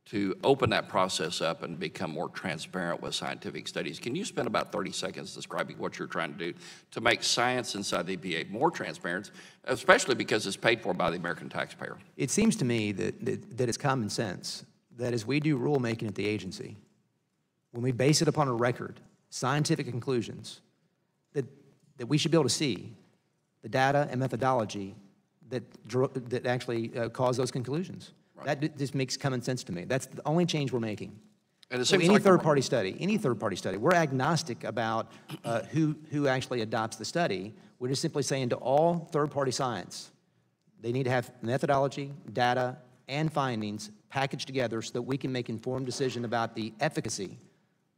to open that process up and become more transparent with scientific studies. Can you spend about 30 seconds describing what you're trying to do to make science inside the EPA more transparent, especially because it's paid for by the American taxpayer? It seems to me that it's common sense that as we do rulemaking at the agency, when we base it upon a record, scientific conclusions, that we should be able to see the data and methodology that actually cause those conclusions. Right. That just makes common sense to me. That's the only change we're making. And it seems so any third-party study, we're agnostic about who actually adopts the study. We're just simply saying to all third-party science, they need to have methodology, data, and findings packaged together so that we can make informed decision about the efficacy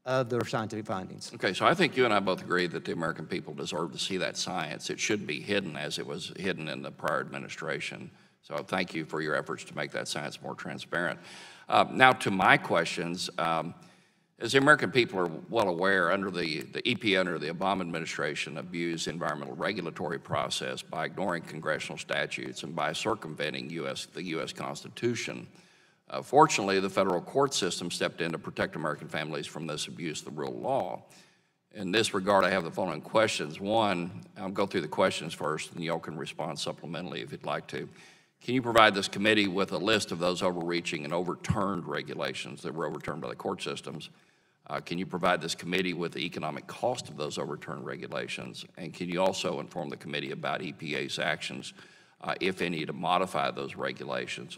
of their scientific findings. Okay, so I think you and I both agree that the American people deserve to see that science. It shouldn't be hidden as it was hidden in the prior administration. So thank you for your efforts to make that science more transparent. Now to my questions. As the American people are well aware, under the EPA under the Obama administration abused the environmental regulatory process by ignoring congressional statutes and by circumventing the U.S. Constitution. Fortunately, the federal court system stepped in to protect American families from this abuse of the rule of law. In this regard, I have the following questions. One, I'll go through the questions first, and y'all can respond supplementally if you'd like to. Can you provide this committee with a list of those overreaching and overturned regulations that were overturned by the court systems? Can you provide this committee with the economic cost of those overturned regulations? And can you also inform the committee about EPA's actions, if any, to modify those regulations,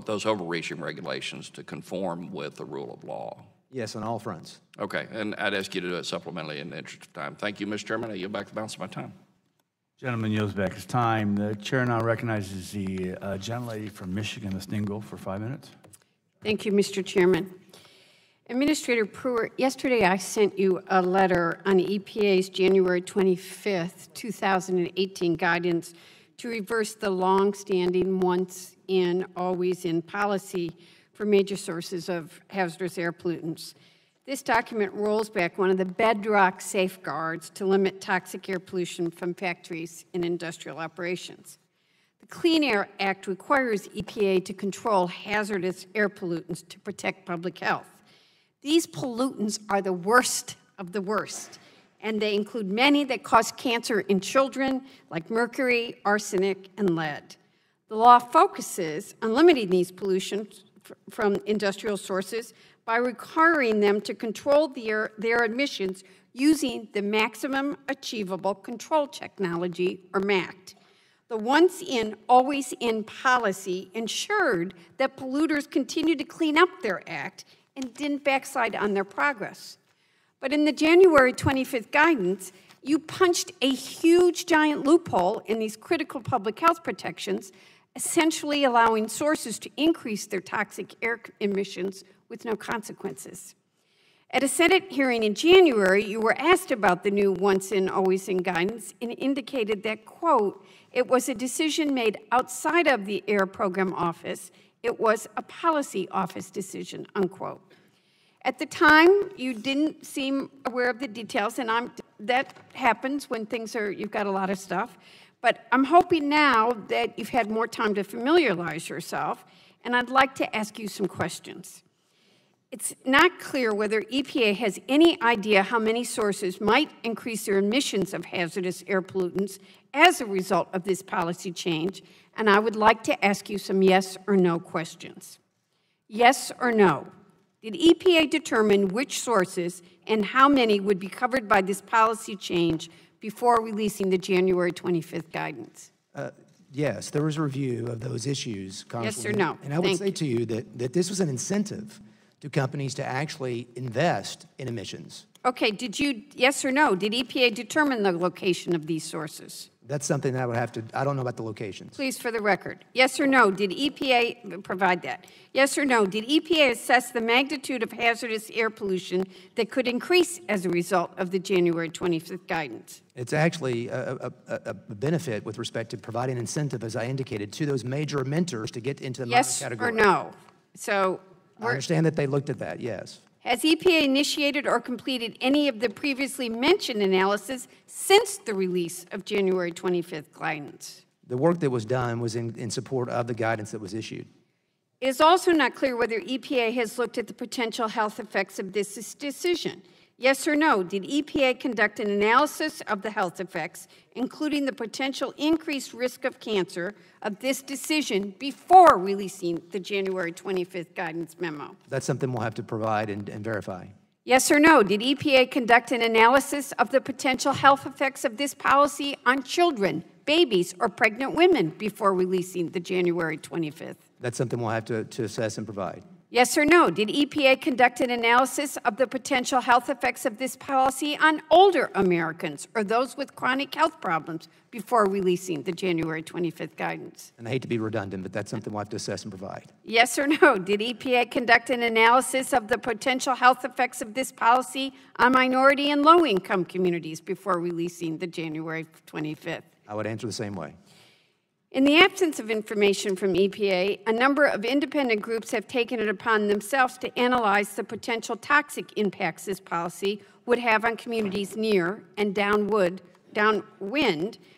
those overreaching regulations to conform with the rule of law? Yes, on all fronts. Okay, and I'd ask you to do it supplementally in the interest of time. Thank you, Mr. Chairman. I yield back the balance of my time. Gentleman yields back his time. The chair now recognizes the gentlelady from Michigan, Ms. Dingell, for 5 minutes. Thank you, Mr. Chairman. Administrator Pruitt, yesterday I sent you a letter on EPA's January 25th, 2018 guidance to reverse the long-standing once-in, always-in policy for major sources of hazardous air pollutants. This document rolls back one of the bedrock safeguards to limit toxic air pollution from factories and industrial operations. The Clean Air Act requires EPA to control hazardous air pollutants to protect public health. These pollutants are the worst of the worst, and they include many that cause cancer in children, like mercury, arsenic, and lead. The law focuses on limiting these pollutions from industrial sources by requiring them to control their emissions using the Maximum Achievable Control Technology, or MACT. The once-in, always-in policy ensured that polluters continued to clean up their act and didn't backslide on their progress. But in the January 25th guidance, you punched a huge giant loophole in these critical public health protections, essentially allowing sources to increase their toxic air emissions with no consequences. At a Senate hearing in January, you were asked about the new once-in, always-in guidance and indicated that, quote, it was a decision made outside of the Air Program Office. It was a policy office decision, unquote. At the time, you didn't seem aware of the details, and that happens when you've got a lot of stuff. But I'm hoping now that you've had more time to familiarize yourself, and I'd like to ask you some questions. It's not clear whether EPA has any idea how many sources might increase their emissions of hazardous air pollutants as a result of this policy change, and I would like to ask you some yes or no questions. Yes or no? Did EPA determine which sources and how many would be covered by this policy change before releasing the January 25th guidance? Yes, there was a review of those issues, Congresswoman. Yes or no? And I would Thank say to you that this was an incentive to companies to actually invest in emissions. Okay, did you, yes or no, did EPA determine the location of these sources? That's something that I would have to, I don't know about the locations. Please, for the record. Yes or no, did EPA provide that? Yes or no, did EPA assess the magnitude of hazardous air pollution that could increase as a result of the January 25th guidance? It's actually a benefit with respect to providing incentive, as I indicated, to those major emitters to get into the minor Yes category. or no? So, I understand that they looked at that, yes. has EPA initiated or completed any of the previously mentioned analysis since the release of January 25th guidance? The work that was done was in support of the guidance that was issued. It is also not clear whether EPA has looked at the potential health effects of this decision. Yes or no, did EPA conduct an analysis of the health effects, including the potential increased risk of cancer, of this decision before releasing the January 25th guidance memo? That's something we'll have to provide and verify. Yes or no, did EPA conduct an analysis of the potential health effects of this policy on children, babies, or pregnant women before releasing the January 25th? That's something we'll have to assess and provide. Yes or no, did EPA conduct an analysis of the potential health effects of this policy on older Americans or those with chronic health problems before releasing the January 25th guidance? And I hate to be redundant, but that's something we'll have to assess and provide. Yes or no, did EPA conduct an analysis of the potential health effects of this policy on minority and low-income communities before releasing the January 25th? I would answer the same way. In the absence of information from EPA, a number of independent groups have taken it upon themselves to analyze the potential toxic impacts this policy would have on communities near and downwind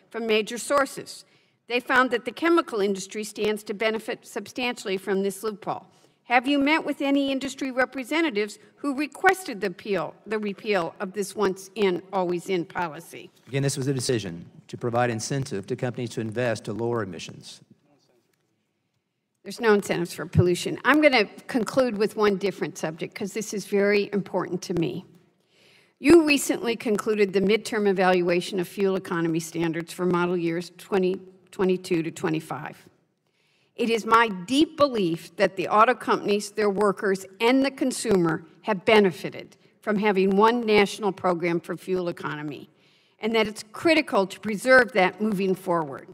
from major sources. They found that the chemical industry stands to benefit substantially from this loophole. Have you met with any industry representatives who requested the repeal of this once-in, always-in policy? Again, this was a decision to provide incentive to companies to invest to lower emissions. There's no incentives for pollution. I'm going to conclude with one different subject because this is very important to me. You recently concluded the midterm evaluation of fuel economy standards for model years 2022 to 25. It is my deep belief that the auto companies, their workers, and the consumer have benefited from having one national program for fuel economy, and that it's critical to preserve that moving forward.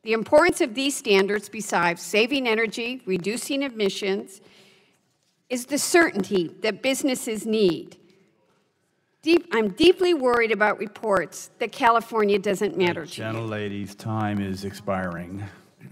The importance of these standards, besides saving energy, reducing emissions, is the certainty that businesses need. I'm deeply worried about reports that California doesn't matter to you. Gentlelady's time is expiring.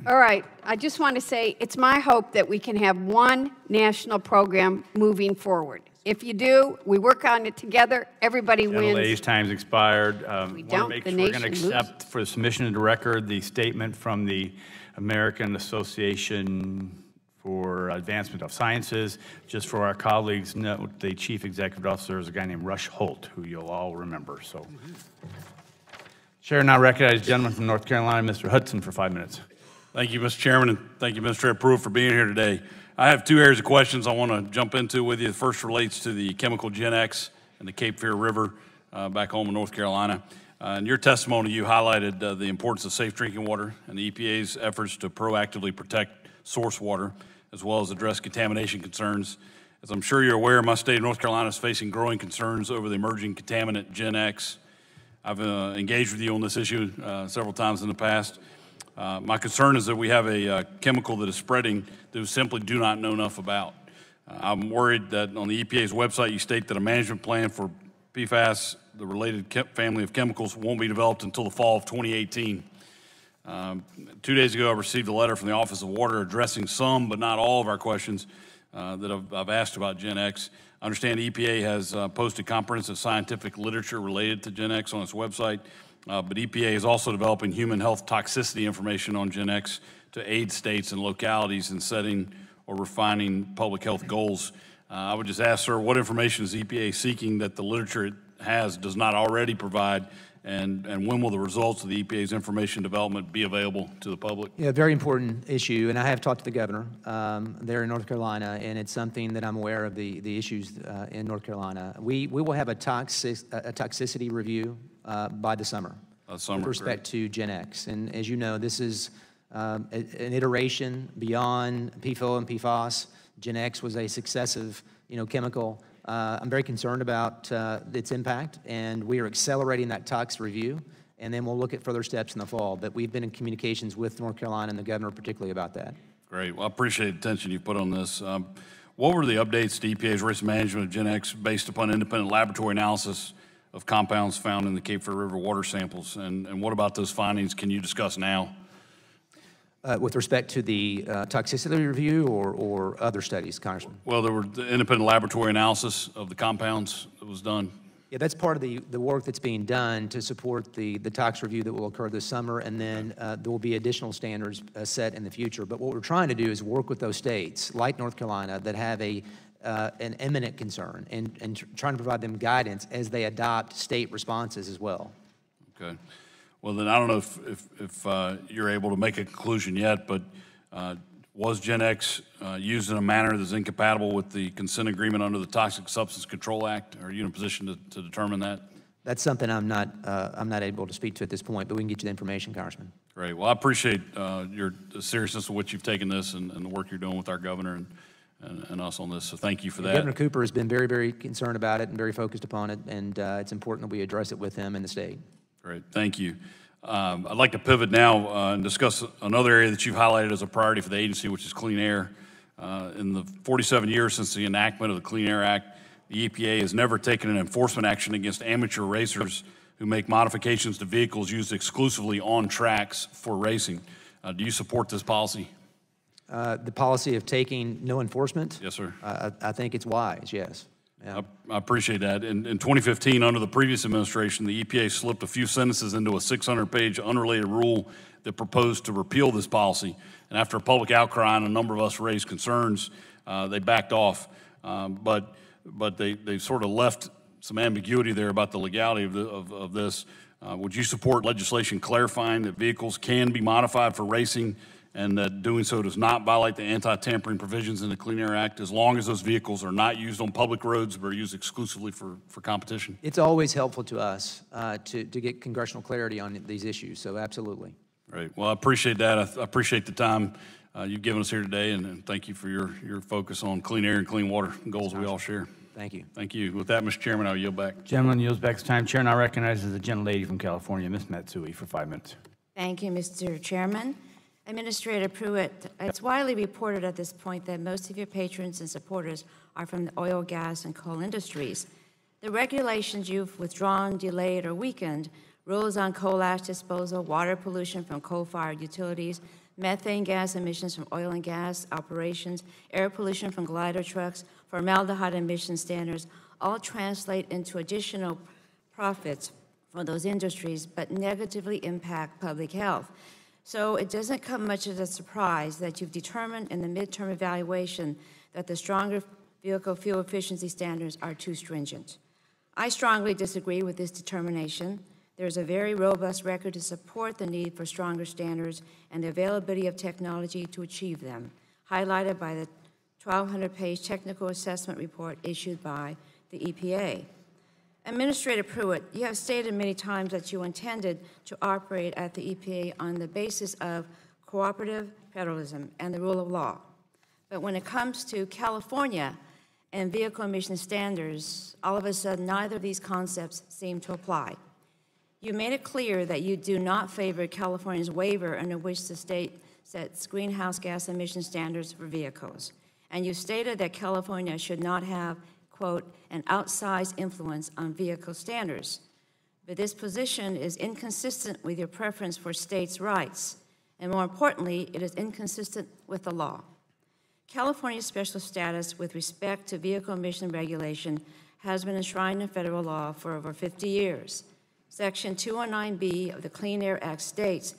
All right, I just want to say it's my hope that we can have one national program moving forward. If you do, we work on it together, everybody wins. Gentlelady's time's expired. We Want don't, to make the sure we're going to nation accept for submission into record the statement from the American Association for Advancement of Sciences. Just for our colleagues, note the chief executive officer is a guy named Rush Holt, who you'll all remember. So, Chair now recognizes the gentleman from North Carolina, Mr. Hudson, for 5 minutes. Thank you, Mr. Chairman, and thank you, Administrator Pruitt, for being here today. I have two areas of questions I want to jump into with you. The first relates to the chemical Gen X and the Cape Fear River back home in North Carolina. In your testimony, you highlighted the importance of safe drinking water and the EPA's efforts to proactively protect source water, as well as address contamination concerns. As I'm sure you're aware, my state of North Carolina is facing growing concerns over the emerging contaminant Gen X. I've engaged with you on this issue several times in the past. My concern is that we have a chemical that is spreading that we simply do not know enough about. I'm worried that on the EPA's website you state that a management plan for PFAS, the related family of chemicals, won't be developed until the fall of 2018. 2 days ago I received a letter from the Office of Water addressing some but not all of our questions that I've asked about Gen X. I understand EPA has posted comprehensive scientific literature related to Gen X on its website. But EPA is also developing human health toxicity information on Gen X to aid states and localities in setting or refining public health goals. I would just ask, sir, what information is EPA seeking that the literature it has does not already provide, and when will the results of the EPA's information development be available to the public? Yeah, very important issue, and I have talked to the governor there in North Carolina, and it's something that I'm aware of the issues in North Carolina. We will have a toxicity review by the summer. summer. With respect to Gen X. And as you know, this is an iteration beyond PFOA and PFOS. Gen X was a successive, chemical. I'm very concerned about its impact, and we are accelerating that tox review, and then we'll look at further steps in the fall. But we've been in communications with North Carolina and the governor particularly about that. Great. Well, I appreciate the attention you've put on this. What were the updates to EPA's risk management of Gen X based upon independent laboratory analysis of compounds found in the Cape Fear River water samples? And what about those findings can you discuss now? With respect to the toxicity review or other studies, Congressman? Well, there were the independent laboratory analysis of the compounds that was done. Yeah, that's part of the work that's being done to support the tox review that will occur this summer, and then there will be additional standards set in the future. But what we're trying to do is work with those states, like North Carolina, that have an imminent concern, and trying to provide them guidance as they adopt state responses as well. Okay. Well, then I don't know if you're able to make a conclusion yet, but was Gen X used in a manner that's incompatible with the consent agreement under the Toxic Substance Control Act? Are you in a position to determine that? That's something I'm not able to speak to at this point, but we can get you the information, Congressman. Great. Well, I appreciate the seriousness of which you've taken this and the work you're doing with our governor and us on this. So thank you for that. Governor Cooper has been very, very concerned about it and very focused upon it, and it's important that we address it with him and the state. Great. Thank you. I'd like to pivot now and discuss another area that you've highlighted as a priority for the agency, which is clean air. In the 47 years since the enactment of the Clean Air Act, the EPA has never taken an enforcement action against amateur racers who make modifications to vehicles used exclusively on tracks for racing. Do you support this policy? The policy of taking no enforcement? Yes, sir. I think it's wise, yes. Yeah. I appreciate that. In 2015, under the previous administration, the EPA slipped a few sentences into a 600-page unrelated rule that proposed to repeal this policy. And after a public outcry and a number of us raised concerns, they backed off. But they sort of left some ambiguity there about the legality of this. Would you support legislation clarifying that vehicles can be modified for racing and that doing so does not violate the anti-tampering provisions in the Clean Air Act, as long as those vehicles are not used on public roads but are used exclusively for competition? It's always helpful to us to get congressional clarity on these issues, so absolutely. Right. Well, I appreciate that. I appreciate the time you've given us here today, and thank you for your focus on clean air and clean water goals we all share. Thank you. Thank you. With that, Mr. Chairman, I'll yield back. Gentleman yields back his time. Chair now recognizes the gentlelady from California, Ms. Matsui, for 5 minutes. Thank you, Mr. Chairman. Administrator Pruitt, it's widely reported at this point that most of your patrons and supporters are from the oil, gas, and coal industries. The regulations you've withdrawn, delayed, or weakened, rules on coal ash disposal, water pollution from coal-fired utilities, methane gas emissions from oil and gas operations, air pollution from glider trucks, formaldehyde emission standards, all translate into additional profits for those industries, but negatively impact public health. So it doesn't come much as a surprise that you've determined in the midterm evaluation that the stronger vehicle fuel efficiency standards are too stringent. I strongly disagree with this determination. There's a very robust record to support the need for stronger standards and the availability of technology to achieve them, highlighted by the 1,200-page technical assessment report issued by the EPA. Administrator Pruitt, you have stated many times that you intended to operate at the EPA on the basis of cooperative federalism and the rule of law. But when it comes to California and vehicle emission standards, all of a sudden neither of these concepts seem to apply. You made it clear that you do not favor California's waiver under which the state sets greenhouse gas emission standards for vehicles. And you stated that California should not have, quote, an outsized influence on vehicle standards. But this position is inconsistent with your preference for states' rights, and more importantly, it is inconsistent with the law. California's special status with respect to vehicle emission regulation has been enshrined in federal law for over 50 years. Section 209B of the Clean Air Act states,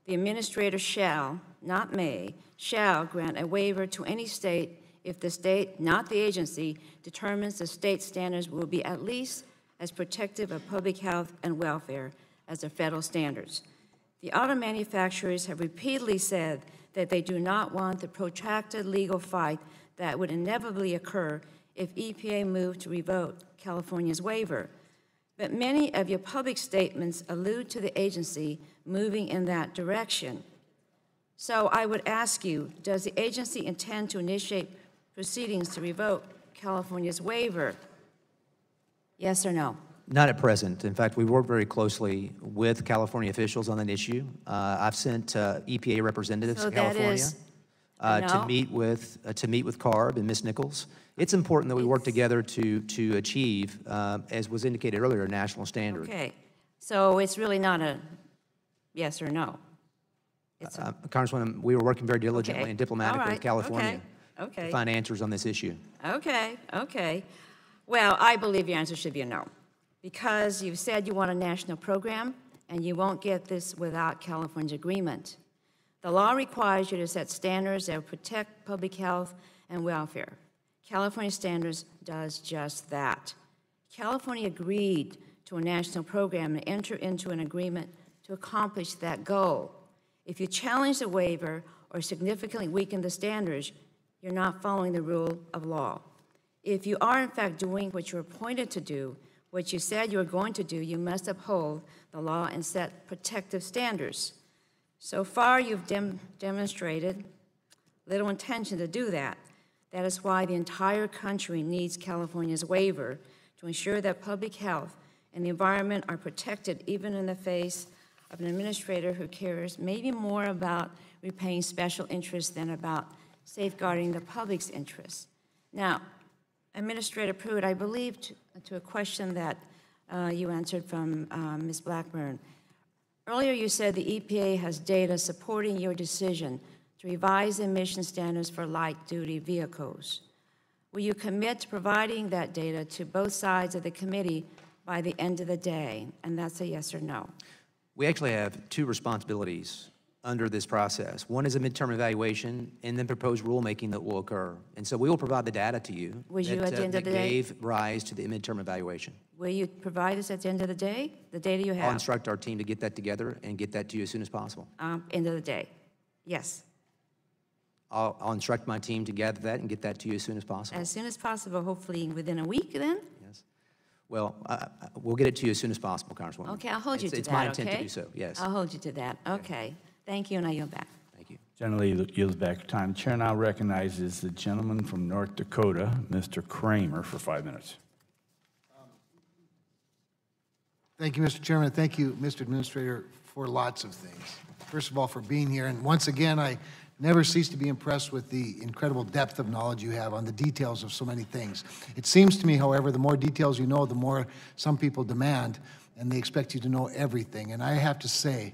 the administrator shall, not may, shall grant a waiver to any state if the state, not the agency, determines the state standards will be at least as protective of public health and welfare as the federal standards. The auto manufacturers have repeatedly said that they do not want the protracted legal fight that would inevitably occur if EPA moved to revoke California's waiver. but many of your public statements allude to the agency moving in that direction. So I would ask you, does the agency intend to initiate proceedings to revoke California's waiver? Yes or no? Not at present. In fact, we work very closely with California officials on that issue. I've sent EPA representatives to California to meet with CARB and Ms. Nichols. It's important that we work together to achieve, as was indicated earlier, a national standard. Okay, so it's really not a yes or no. It's Congresswoman, we were working very diligently and diplomatically with California to find answers on this issue. Okay. Well, I believe your answer should be a no, because you've said you want a national program, and you won't get this without California's agreement. The law requires you to set standards that protect public health and welfare. California Standards does just that. California agreed to a national program and enter into an agreement to accomplish that goal. If you challenge the waiver or significantly weaken the standards, you're not following the rule of law. If you are in fact doing what you're appointed to do, what you said you were going to do, you must uphold the law and set protective standards. So far, you've demonstrated little intention to do that. That is why the entire country needs California's waiver to ensure that public health and the environment are protected, even in the face of an administrator who cares maybe more about repaying special interests than about safeguarding the public's interests. Now, Administrator Pruitt, I believe to a question that you answered from Ms. Blackburn. Earlier you said the EPA has data supporting your decision to revise emission standards for light-duty vehicles. Will you commit to providing that data to both sides of the committee by the end of the day? And that's a yes or no. We actually have two responsibilities under this process. One is a midterm evaluation and then proposed rulemaking that will occur. And so we will provide the data to you Will you at the end of the day? Gave rise to the midterm evaluation. Will you provide us at the end of the day, the data you have? I'll instruct our team to get that together and get that to you as soon as possible. End of the day, yes. I'll instruct my team to gather that and get that to you as soon as possible. As soon as possible, hopefully within a week then? Yes. Well, we'll get it to you as soon as possible, Congresswoman. Okay, I'll hold you to that, It's my intent to do so, yes. I'll hold you to that, okay. Thank you, and I yield back. Thank you. Generally yields back time. Chair now recognizes the gentleman from North Dakota, Mr. Kramer, for 5 minutes. Thank you, Mr. Chairman. Thank you, Mr. Administrator, for lots of things. First of all, for being here. And once again, I never cease to be impressed with the incredible depth of knowledge you have on the details of so many things. It seems to me, however, the more details you know, the more some people demand, and they expect you to know everything. And I have to say,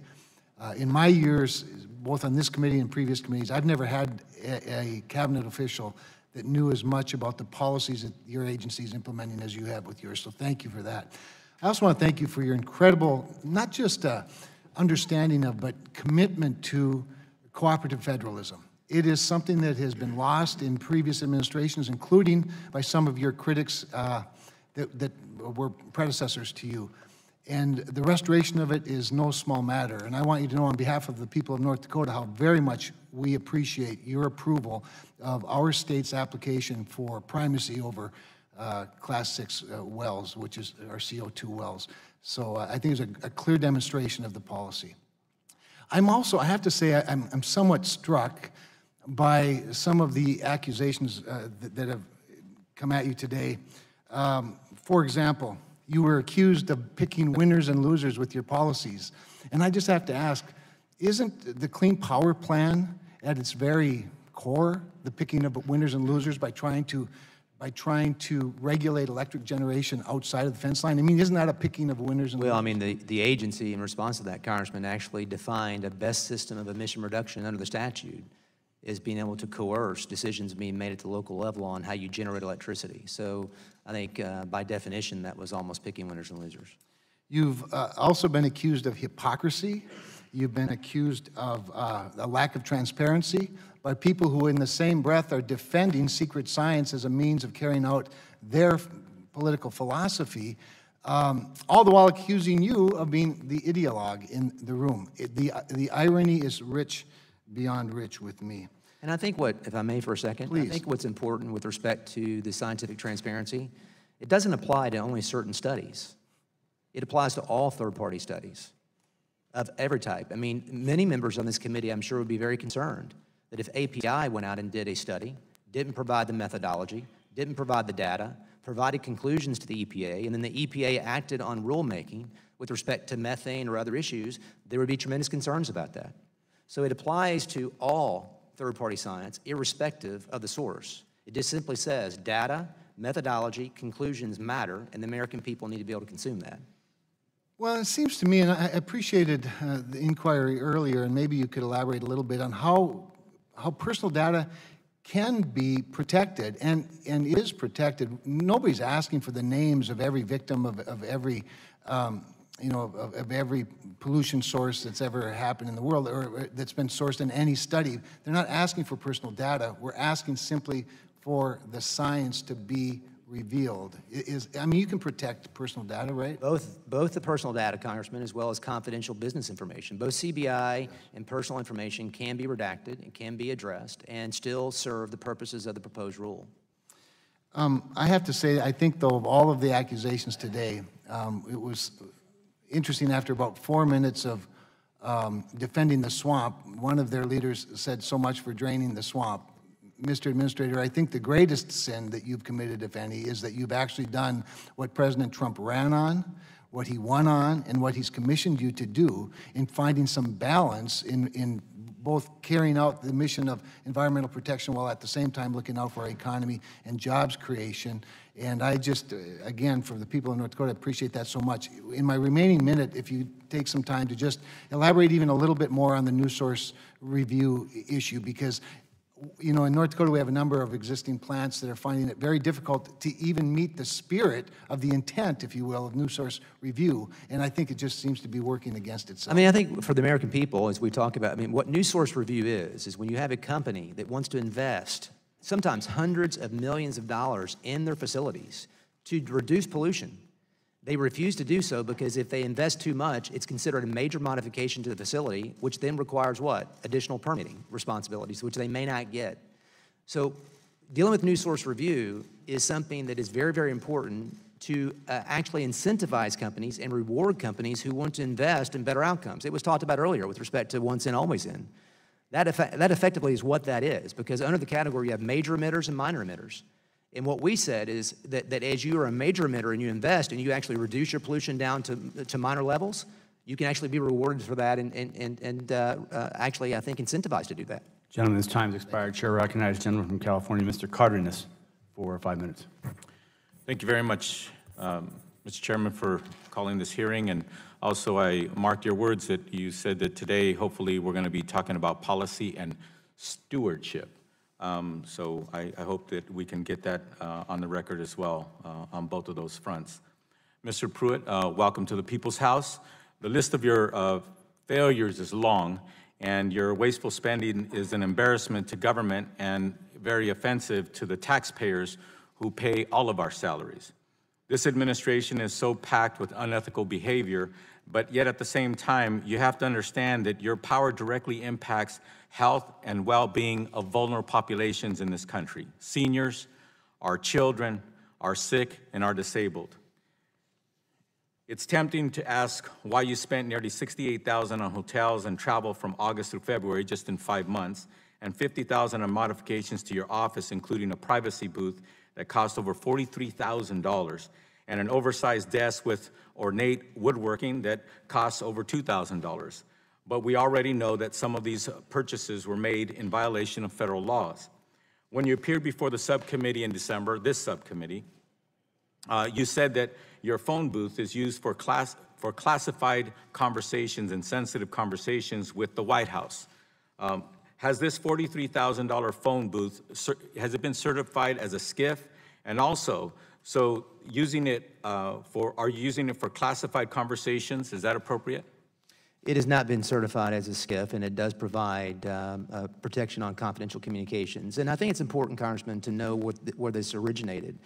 in my years, both on this committee and previous committees, I've never had a cabinet official that knew as much about the policies that your agency is implementing as you have with yours. So thank you for that. I also want to thank you for your incredible, not just understanding of, but commitment to cooperative federalism. It is something that has been lost in previous administrations, including by some of your critics that were predecessors to you. And the restoration of it is no small matter. And I want you to know on behalf of the people of North Dakota how very much we appreciate your approval of our state's application for primacy over Class 6 wells, which is our CO2 wells. So I think it's a clear demonstration of the policy. I'm also, I have to say, I'm somewhat struck by some of the accusations that have come at you today. For example, you were accused of picking winners and losers with your policies. And I just have to ask, isn't the Clean Power Plan at its very core the picking of winners and losers by trying to regulate electric generation outside of the fence line? I mean, isn't that a picking of winners and losers? Well, I mean, the agency, in response to that, Congressman, actually defined a best system of emission reduction under the statute is being able to coerce decisions being made at the local level on how you generate electricity. So I think by definition, that was almost picking winners and losers. You've also been accused of hypocrisy. You've been accused of a lack of transparency by people who in the same breath are defending secret science as a means of carrying out their political philosophy, all the while accusing you of being the ideologue in the room. The irony is rich beyond rich with me. And I think if I may for a second, Please. I think what's important with respect to the scientific transparency, it doesn't apply to only certain studies. It applies to all third-party studies of every type. I mean, many members on this committee, I'm sure, would be very concerned that if API went out and did a study, didn't provide the methodology, didn't provide the data, provided conclusions to the EPA, and then the EPA acted on rulemaking with respect to methane or other issues, there would be tremendous concerns about that. So it applies to all third-party science, irrespective of the source. It just simply says data, methodology, conclusions matter, and the American people need to be able to consume that. Well, it seems to me, and I appreciated the inquiry earlier, and maybe you could elaborate a little bit on how personal data can be protected and is protected. Nobody's asking for the names of every victim of every, of every pollution source that's ever happened in the world or that's been sourced in any study. They're not asking for personal data. We're asking simply for the science to be revealed. I mean, you can protect personal data, right? Both the personal data, Congressman, as well as confidential business information. Both CBI and personal information can be redacted and can be addressed and still serve the purposes of the proposed rule. I have to say, I think, though, of all of the accusations today, it was interesting after about 4 minutes of defending the swamp, one of their leaders said so much for draining the swamp. Mr. Administrator, I think the greatest sin that you've committed, if any, is that you've actually done what President Trump ran on, what he won on, and what he's commissioned you to do in finding some balance in both carrying out the mission of environmental protection while at the same time looking out for our economy and jobs creation. And I just, again, for the people of North Dakota, appreciate that so much. In my remaining minute, if you take some time to just elaborate even a little bit more on the new source review issue, because in North Dakota, we have a number of existing plants that are finding it very difficult to even meet the spirit of the intent, if you will, of new source review. And I think it just seems to be working against itself. I mean, I think for the American people, as we talk about, I mean, what new source review is when you have a company that wants to invest sometimes hundreds of millions of dollars in their facilities to reduce pollution. They refuse to do so because if they invest too much, it's considered a major modification to the facility, which then requires what? Additional permitting responsibilities, which they may not get. So dealing with new source review is something that is very, very important to actually incentivize companies and reward companies who want to invest in better outcomes. It was talked about earlier with respect to once in, always in. That effectively is what that is, because under the category you have major emitters and minor emitters. And what we said is that as you are a major emitter and you invest and you actually reduce your pollution down to minor levels, you can actually be rewarded for that and actually, I think, incentivized to do that. Gentlemen, this time's expired. Chair recognizes gentleman from California, Mr. Cardenas, for 5 minutes. Thank you very much, Mr. Chairman, for calling this hearing. And also, I marked your words that you said that today, hopefully, we're going to be talking about policy and stewardship. So I hope that we can get that on the record as well on both of those fronts. Mr. Pruitt, welcome to the People's House. The list of your failures is long, and your wasteful spending is an embarrassment to government and very offensive to the taxpayers who pay all of our salaries. This administration is so packed with unethical behavior, but yet at the same time, you have to understand that your power directly impacts health and well-being of vulnerable populations in this country. Seniors, our children, our sick, and our disabled. It's tempting to ask why you spent nearly $68,000 on hotels and travel from August through February just in 5 months, and $50,000 on modifications to your office, including a privacy booth that cost over $43,000, and an oversized desk with ornate woodworking that costs over $2,000. But we already know that some of these purchases were made in violation of federal laws. When you appeared before the subcommittee in December, this subcommittee, you said that your phone booth is used for classified conversations and sensitive conversations with the White House. Has this $43,000 phone booth, has it been certified as a SCIF? And also, so using it are you using it for classified conversations? Is that appropriate? It has not been certified as a SCIF, and it does provide protection on confidential communications. And I think it's important, Congressman, to know where this originated.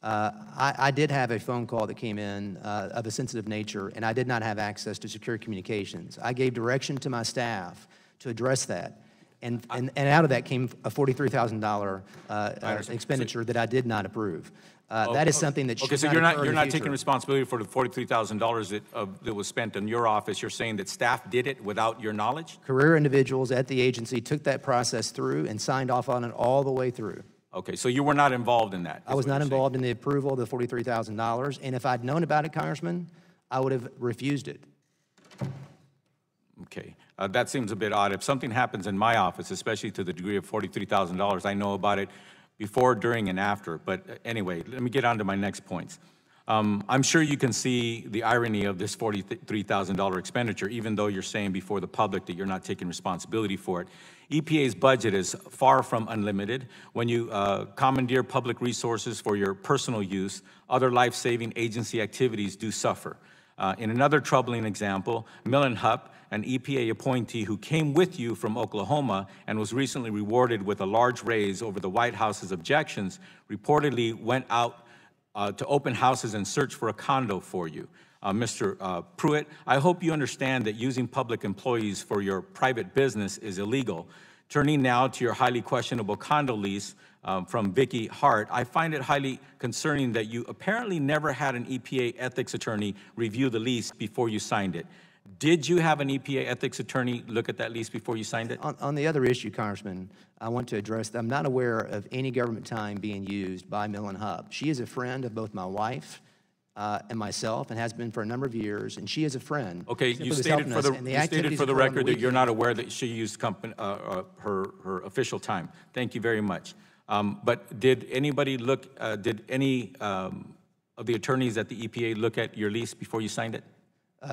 I did have a phone call that came in of a sensitive nature, and I did not have access to secure communications. I gave direction to my staff to address that. And out of that came a $43,000 expenditure that I did not approve. That is something that should Okay, so not you're occur not, in you're the not future. taking responsibility for the $43,000 that was spent in your office. You're saying that staff did it without your knowledge? Career individuals at the agency took that process through and signed off on it all the way through. Okay, so you were not involved in that? I was not involved in the approval of the $43,000, and if I'd known about it, Congressman, I would have refused it. Okay, that seems a bit odd. If something happens in my office, especially to the degree of $43,000, I know about it before, during, and after. But anyway, let me get on to my next points. I'm sure you can see the irony of this $43,000 expenditure, even though you're saying before the public that you're not taking responsibility for it. EPA's budget is far from unlimited. When you commandeer public resources for your personal use, other life-saving agency activities do suffer. In another troubling example, Millen Hupp, an EPA appointee who came with you from Oklahoma and was recently rewarded with a large raise over the White House's objections, reportedly went out to open houses and search for a condo for you. Mr. Pruitt, I hope you understand that using public employees for your private business is illegal. Turning now to your highly questionable condo lease from Vicky Hart, I find it highly concerning that you apparently never had an EPA ethics attorney review the lease before you signed it. Did you have an EPA ethics attorney look at that lease before you signed it? On the other issue, Congressman, I want to address that I'm not aware of any government time being used by Millen Hupp. She is a friend of both my wife and myself, and has been for a number of years, and she is a friend. Okay, you stated for the record that you're not aware that she used her official time. Thank you very much. But did anybody look, did any of the attorneys at the EPA look at your lease before you signed it?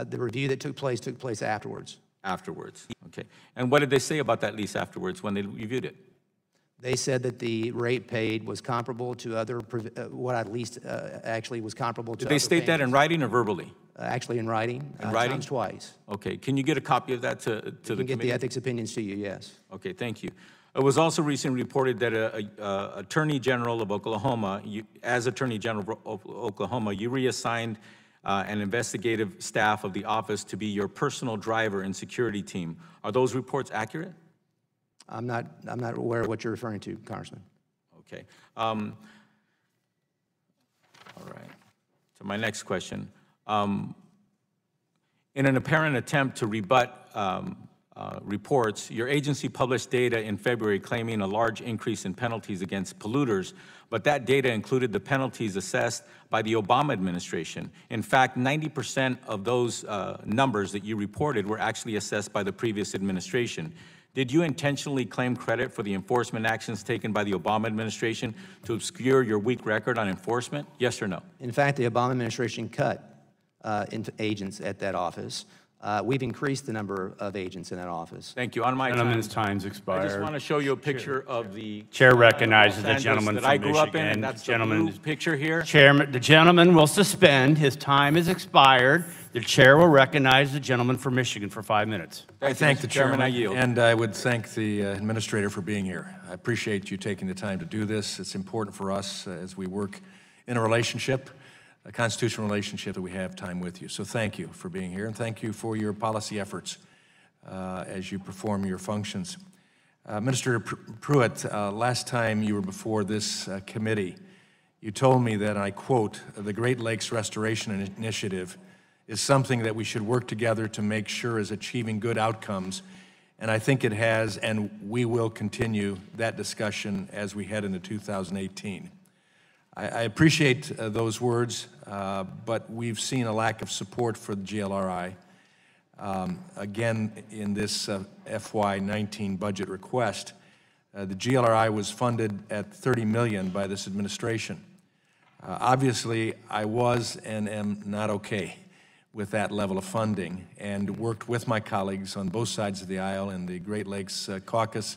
The review that took place afterwards. Afterwards, okay. And what did they say about that lease afterwards when they reviewed it? They said that the rate paid was comparable to other, what at least actually was comparable to Did they state that in writing or verbally? Actually in writing. In writing? Times twice. Okay, can you get a copy of that to the committee? We can get the ethics opinions to you, yes. Okay, thank you. It was also recently reported that Attorney General of Oklahoma, as Attorney General of Oklahoma, you reassigned an investigative staff of the office to be your personal driver and security team. Are those reports accurate? I'm not aware of what you're referring to, Congressman. Okay. All right. So my next question. In an apparent attempt to rebut reports, your agency published data in February claiming a large increase in penalties against polluters, but that data included the penalties assessed by the Obama administration. In fact, 90% of those numbers that you reported were actually assessed by the previous administration. Did you intentionally claim credit for the enforcement actions taken by the Obama administration to obscure your weak record on enforcement? Yes or no? In fact, the Obama administration cut agents at that office. We've increased the number of agents in that office. Thank you. On my Gentleman's time's expired. I just want to show you a picture of the Chair recognizes Los the gentleman Angeles from that I grew up in, Michigan. and that's the blue picture here. Chairman, the gentleman will suspend. His time is expired. The chair will recognize the gentleman from Michigan for 5 minutes. I thank the chairman, I yield. and I would thank the administrator for being here. I appreciate you taking the time to do this. It's important for us as we work in a relationship, a constitutional relationship, that we have time with you. So thank you for being here, and thank you for your policy efforts as you perform your functions. Minister Pruitt, last time you were before this committee, you told me that, and I quote, the Great Lakes Restoration Initiative is something that we should work together to make sure is achieving good outcomes. And I think it has, and we will continue that discussion as we head into 2018. I appreciate those words, but we've seen a lack of support for the GLRI. Again, in this FY19 budget request, the GLRI was funded at $30 million by this administration. Obviously, I was and am not okay with that level of funding, and worked with my colleagues on both sides of the aisle in the Great Lakes Caucus,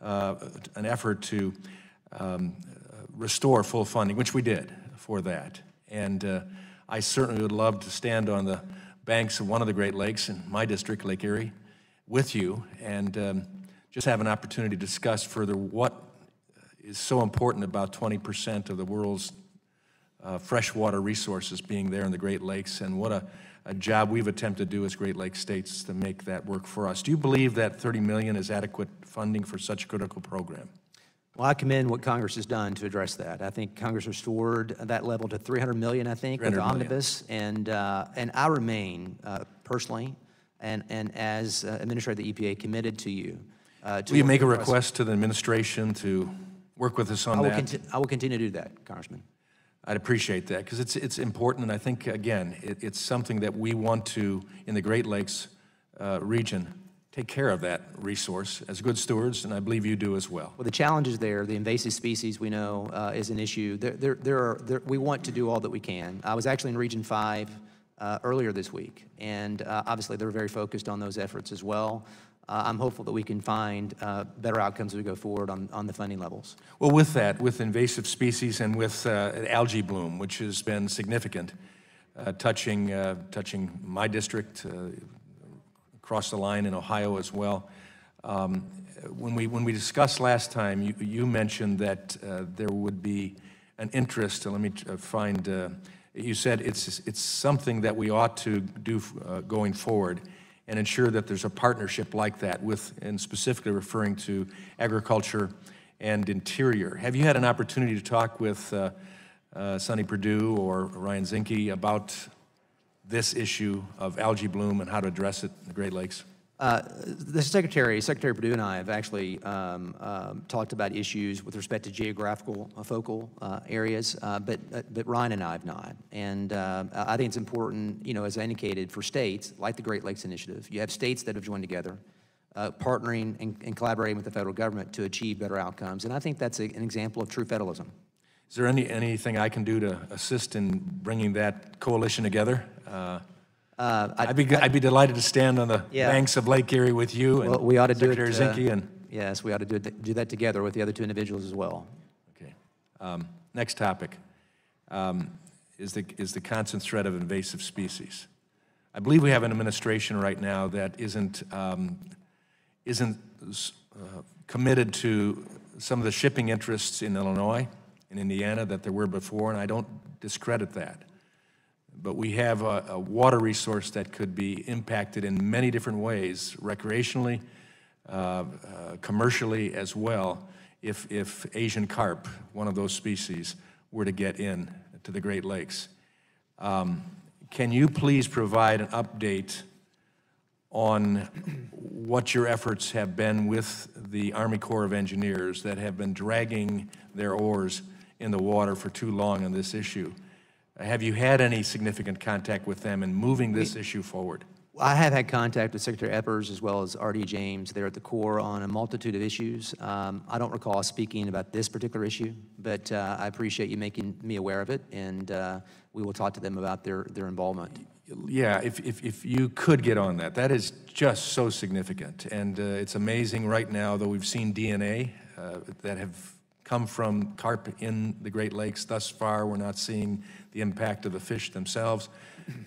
an effort to restore full funding, which we did for that. And I certainly would love to stand on the banks of one of the Great Lakes in my district, Lake Erie, with you, and just have an opportunity to discuss further what is so important about 20% of the world's freshwater resources being there in the Great Lakes, and what a job we've attempted to do as Great Lakes states to make that work for us. Do you believe that $30 million is adequate funding for such a critical program? Well, I commend what Congress has done to address that. I think Congress restored that level to $300 million, I think, with the omnibus, and I remain personally and as administrator of the EPA committed to you. Will you make a request to the administration to work with us on that? I will continue to do that, Congressman. I'd appreciate that, because it's important, and I think, again, it's something that we want to, in the Great Lakes region, take care of that resource as good stewards, and I believe you do as well. Well, the challenge is there. The invasive species, we know, is an issue. We want to do all that we can. I was actually in Region 5 earlier this week, and obviously they're very focused on those efforts as well. I'm hopeful that we can find better outcomes as we go forward on the funding levels. Well, with that, with invasive species and with algae bloom, which has been significant, touching my district, across the line in Ohio as well. When we discussed last time, you mentioned that there would be an interest. Let me find. You said it's something that we ought to do going forward, and ensure that there's a partnership like that and specifically referring to agriculture and interior. Have you had an opportunity to talk with Sonny Perdue or Ryan Zinke about this issue of algae bloom and how to address it in the Great Lakes? Secretary Perdue and I have actually talked about issues with respect to geographical focal areas, but Ryan and I have not. And I think it's important, as I indicated, for states like the Great Lakes Initiative. You have states that have joined together, partnering and collaborating with the federal government to achieve better outcomes. And I think that's an example of true federalism. Is there anything I can do to assist in bringing that coalition together? I'd be delighted to stand on the banks of Lake Erie with you and we ought to Secretary do it, Zinke. And yes, we ought to do that together with the other two individuals as well. Okay. Next topic is the constant threat of invasive species. I believe we have an administration right now that isn't committed to some of the shipping interests in Illinois and Indiana that there were before, and I don't discredit that. But we have a water resource that could be impacted in many different ways, recreationally, commercially as well, if Asian carp, one of those species, were to get in to the Great Lakes. Can you please provide an update on what your efforts have been with the Army Corps of Engineers that have been dragging their oars in the water for too long on this issue? Have you had any significant contact with them in moving this issue forward? I have had contact with Secretary Eppers as well as R.D. James there at the Corps on a multitude of issues. I don't recall speaking about this particular issue, but I appreciate you making me aware of it, and we will talk to them about their involvement. Yeah, if you could get on that. That is just so significant, and it's amazing right now, though we've seen DNA that have come from carp in the Great Lakes thus far. We're not seeing the impact of the fish themselves.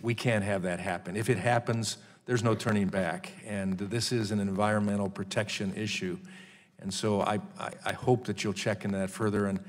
We can't have that happen. If it happens, there's no turning back, and this is an environmental protection issue. And so I hope that you'll check into that further, and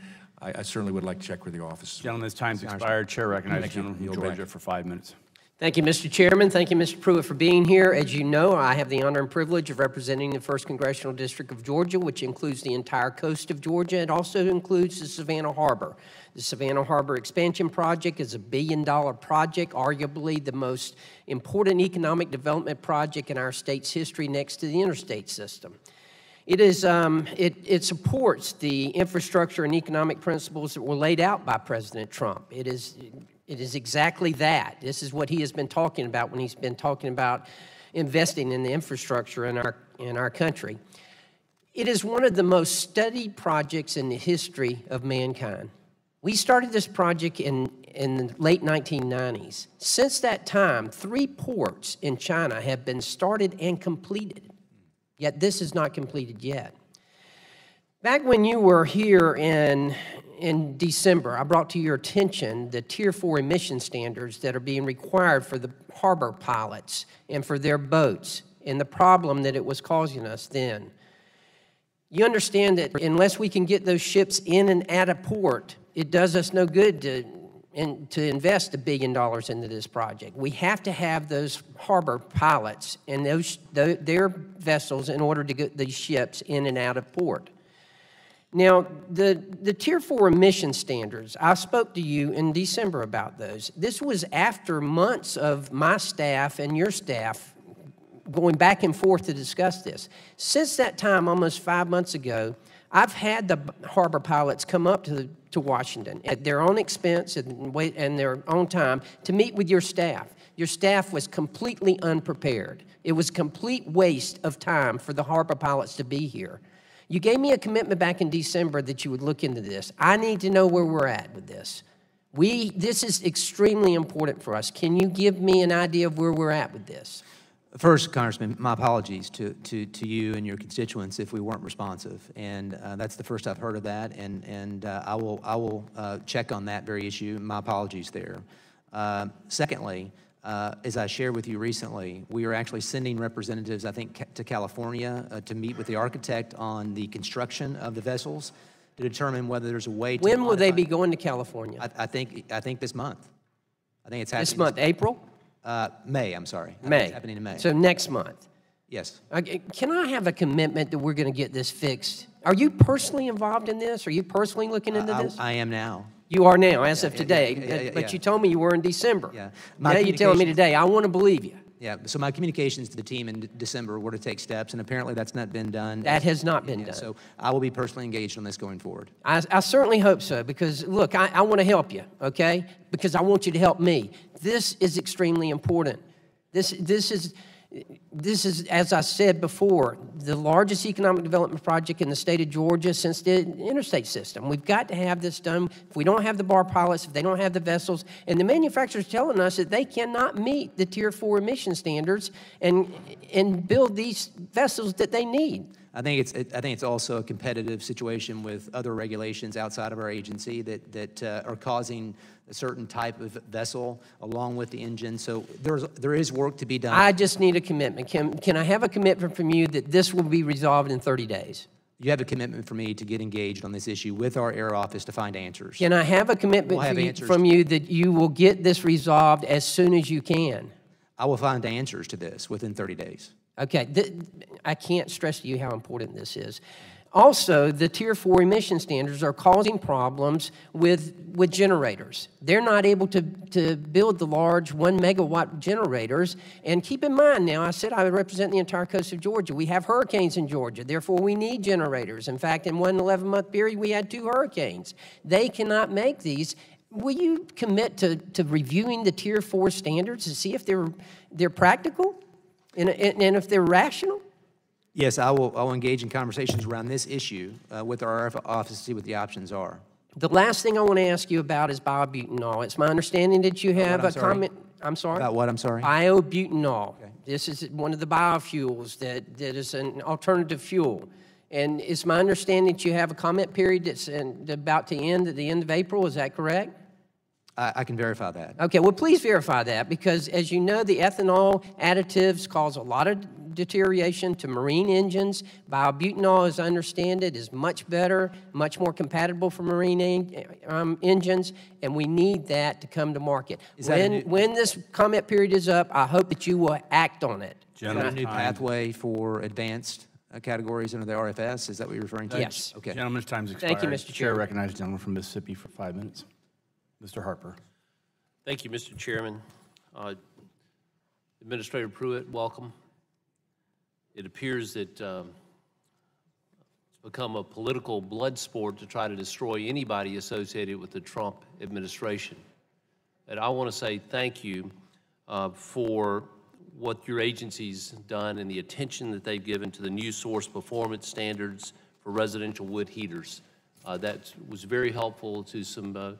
I certainly would like to check with your office. Gentlemen, this time's expired. Chair recognizes Gentleman Georgia for 5 minutes. Thank you, Mr. Chairman. Thank you, Mr. Pruitt, for being here. As you know, I have the honor and privilege of representing the 1st Congressional District of Georgia, which includes the entire coast of Georgia. It also includes the Savannah Harbor. The Savannah Harbor Expansion Project is a $1 billion project, arguably the most important economic development project in our state's history next to the interstate system. It supports the infrastructure and economic principles that were laid out by President Trump. It is exactly that. This is what he has been talking about when he's been talking about investing in the infrastructure in our country. It is one of the most studied projects in the history of mankind. We started this project in the late 1990s. Since that time, 3 ports in China have been started and completed, yet this is not completed yet. Back when you were here in December, I brought to your attention the Tier 4 emission standards that are being required for the harbor pilots and for their boats, and the problem that it was causing us then. You understand that unless we can get those ships in and out of port, it does us no good to invest $1 billion into this project. We have to have those harbor pilots and their vessels in order to get these ships in and out of port. Now, the Tier 4 emission standards, I spoke to you in December about those. This was after months of my staff and your staff going back and forth to discuss this. Since that time, almost 5 months ago, I've had the harbor pilots come up to Washington at their own expense and their own time to meet with your staff. Your staff was completely unprepared. It was a complete waste of time for the harbor pilots to be here. You gave me a commitment back in December that you would look into this. I need to know where we're at with this. This is extremely important for us. Can you give me an idea of where we're at with this? First, Congressman, my apologies to you and your constituents if we weren't responsive, and that's the first I've heard of that, and I will check on that very issue. My apologies there. Secondly, as I shared with you recently, we are actually sending representatives, I think, to California to meet with the architect on the construction of the vessels to determine whether there's a way to When will they be going to California? I think this month. I think it's happening this month, April? May, I'm sorry. May. It's happening in May. So next month. Yes. Can I have a commitment that we're going to get this fixed? Are you personally involved in this? Are you personally looking into this? I am now. You are now, as of today. But you told me you were in December. Yeah. Now you're telling me today. I want to believe you. Yeah. So my communications to the team in December were to take steps, and apparently that's not been done. That has not been done. So I will be personally engaged on this going forward. I certainly hope so, because, look, I want to help you, okay? Because I want you to help me. This is extremely important. This is, as I said before, the largest economic development project in the state of Georgia since the interstate system. We've got to have this done. If we don't have the bar pilots, if they don't have the vessels, and the manufacturers telling us that they cannot meet the Tier 4 emission standards and build these vessels that they need. I think it's also a competitive situation with other regulations outside of our agency that are causing a certain type of vessel along with the engine. So there is work to be done. I just need a commitment. Can I have a commitment from you that this will be resolved in 30 days? You have a commitment from me to get engaged on this issue with our Air Office to find answers. Can I have a commitment from you that you will get this resolved as soon as you can? I will find answers to this within 30 days. Okay, I can't stress to you how important this is. Also, the Tier 4 emission standards are causing problems with generators. They're not able to build the large 1 megawatt generators. And keep in mind now, I said I represent the entire coast of Georgia. We have hurricanes in Georgia. Therefore, we need generators. In fact, in one 11-month period, we had 2 hurricanes. They cannot make these. Will you commit to reviewing the Tier 4 standards to see if they're practical? And if they're rational? Yes, I will engage in conversations around this issue with our office to see what the options are. The last thing I want to ask you about is biobutanol. It's my understanding that you have a comment. I'm sorry? About what, I'm sorry? Biobutanol. Okay. This is one of the biofuels that is an alternative fuel. And it's my understanding that you have a comment period that's about to end at the end of April. Is that correct? I can verify that. Okay, well, please verify that, because as you know, the ethanol additives cause a lot of deterioration to marine engines. Biobutanol, as I understand it, is much better, much more compatible for marine engines, and we need that to come to market. When this comment period is up, I hope that you will act on it. Is that a new pathway for advanced categories under the RFS? Is that what you're referring to? Yes. Okay. Gentleman's time's expired. Thank you, Mr. Chair Chairman. recognizes the gentleman from Mississippi for 5 minutes. Mr. Harper. Thank you, Mr. Chairman. Administrator Pruitt, welcome. It appears that it's become a political blood sport to try to destroy anybody associated with the Trump administration. And I want to say thank you for what your agency's done and the attention that they've given to the new source performance standards for residential wood heaters. That was very helpful to some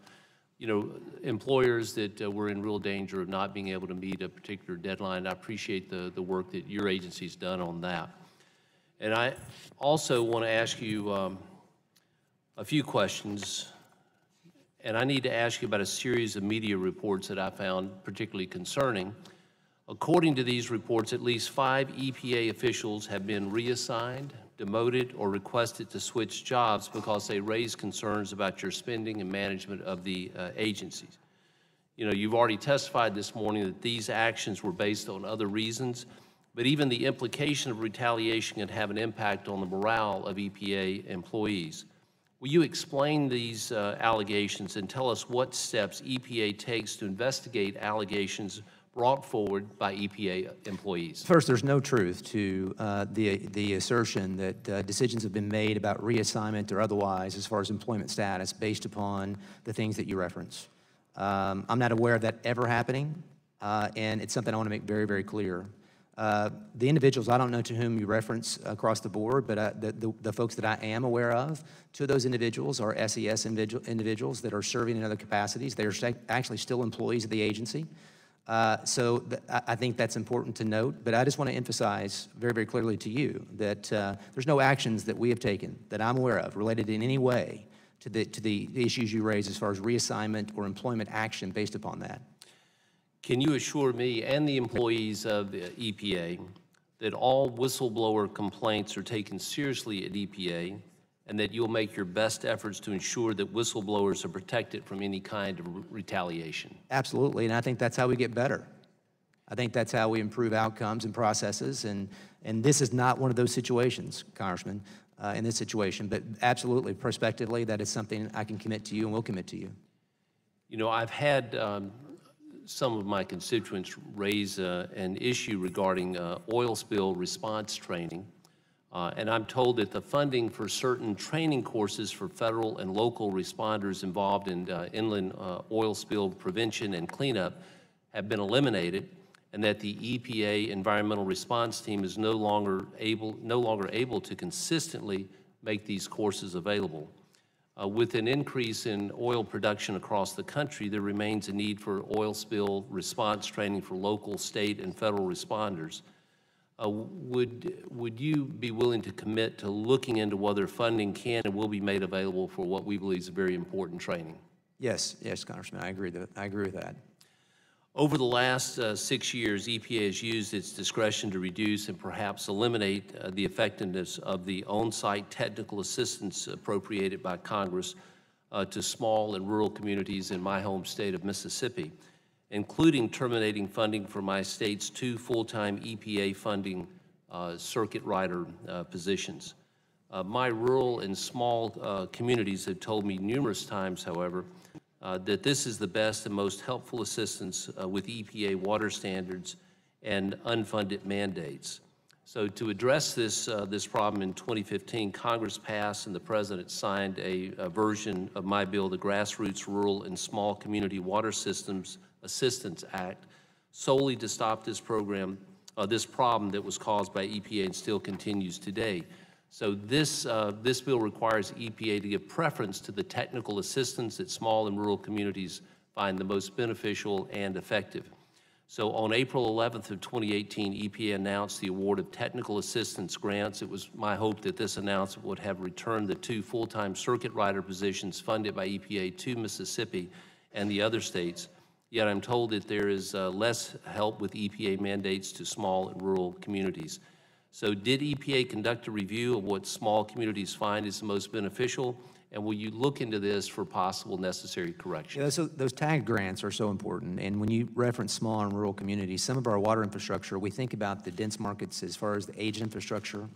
employers that were in real danger of not being able to meet a particular deadline. I appreciate the work that your agency's done on that. And I also want to ask you a few questions, and I need to ask you about a series of media reports that I found particularly concerning. According to these reports, at least 5 EPA officials have been reassigned, demoted, or requested to switch jobs because they raised concerns about your spending and management of the agencies. You've already testified this morning that these actions were based on other reasons, but even the implication of retaliation can have an impact on the morale of EPA employees. Will you explain these allegations and tell us what steps EPA takes to investigate allegations brought forward by EPA employees? First, there's no truth to the assertion that decisions have been made about reassignment or otherwise as far as employment status based upon the things that you reference. I'm not aware of that ever happening, and it's something I want to make very, very clear. The individuals, I don't know to whom you reference across the board, but the folks that I am aware of, two of those individuals are SES individuals that are serving in other capacities. They are actually still employees of the agency. So I think that's important to note, but I just want to emphasize very, very clearly to you that there's no actions that we have taken that I'm aware of related in any way to the issues you raise as far as reassignment or employment action based upon that. Can you assure me and the employees of the EPA that all whistleblower complaints are taken seriously at EPA and that you'll make your best efforts to ensure that whistleblowers are protected from any kind of retaliation? Absolutely, and I think that's how we get better. I think that's how we improve outcomes and processes, and this is not one of those situations, Congressman, in this situation, but absolutely, prospectively, that is something I can commit to you and will commit to you. You know, I've had some of my constituents raise an issue regarding oil spill response training. And I'm told that the funding for certain training courses for federal and local responders involved in inland oil spill prevention and cleanup have been eliminated, and that the EPA environmental response team is no longer able to consistently make these courses available. With an increase in oil production across the country, there remains a need for oil spill response training for local, state, and federal responders. Would you be willing to commit to looking into whether funding can and will be made available for what we believe is very important training? Yes, Congressman, I agree with that. Over the last 6 years, EPA has used its discretion to reduce and perhaps eliminate the effectiveness of the on-site technical assistance appropriated by Congress to small and rural communities in my home state of Mississippi, including terminating funding for my state's 2 full-time EPA funding circuit rider positions. My rural and small communities have told me numerous times, however, that this is the best and most helpful assistance with EPA water standards and unfunded mandates. So to address this problem in 2015, Congress passed and the President signed a version of my bill, the Grassroots Rural and Small Community Water Systems Assistance Act, solely to stop this problem that was caused by EPA and still continues today. So this bill requires EPA to give preference to the technical assistance that small and rural communities find the most beneficial and effective. So on April 11th of 2018, EPA announced the award of technical assistance grants. It was my hope that this announcement would have returned the 2 full-time circuit rider positions funded by EPA to Mississippi and the other states. Yet I'm told that there is less help with EPA mandates to small and rural communities. So did EPA conduct a review of what small communities find is the most beneficial, and will you look into this for possible necessary corrections? Yeah, so those TAG grants are so important, and when you reference small and rural communities, some of our water infrastructure, we think about the dense markets as far as the aged infrastructure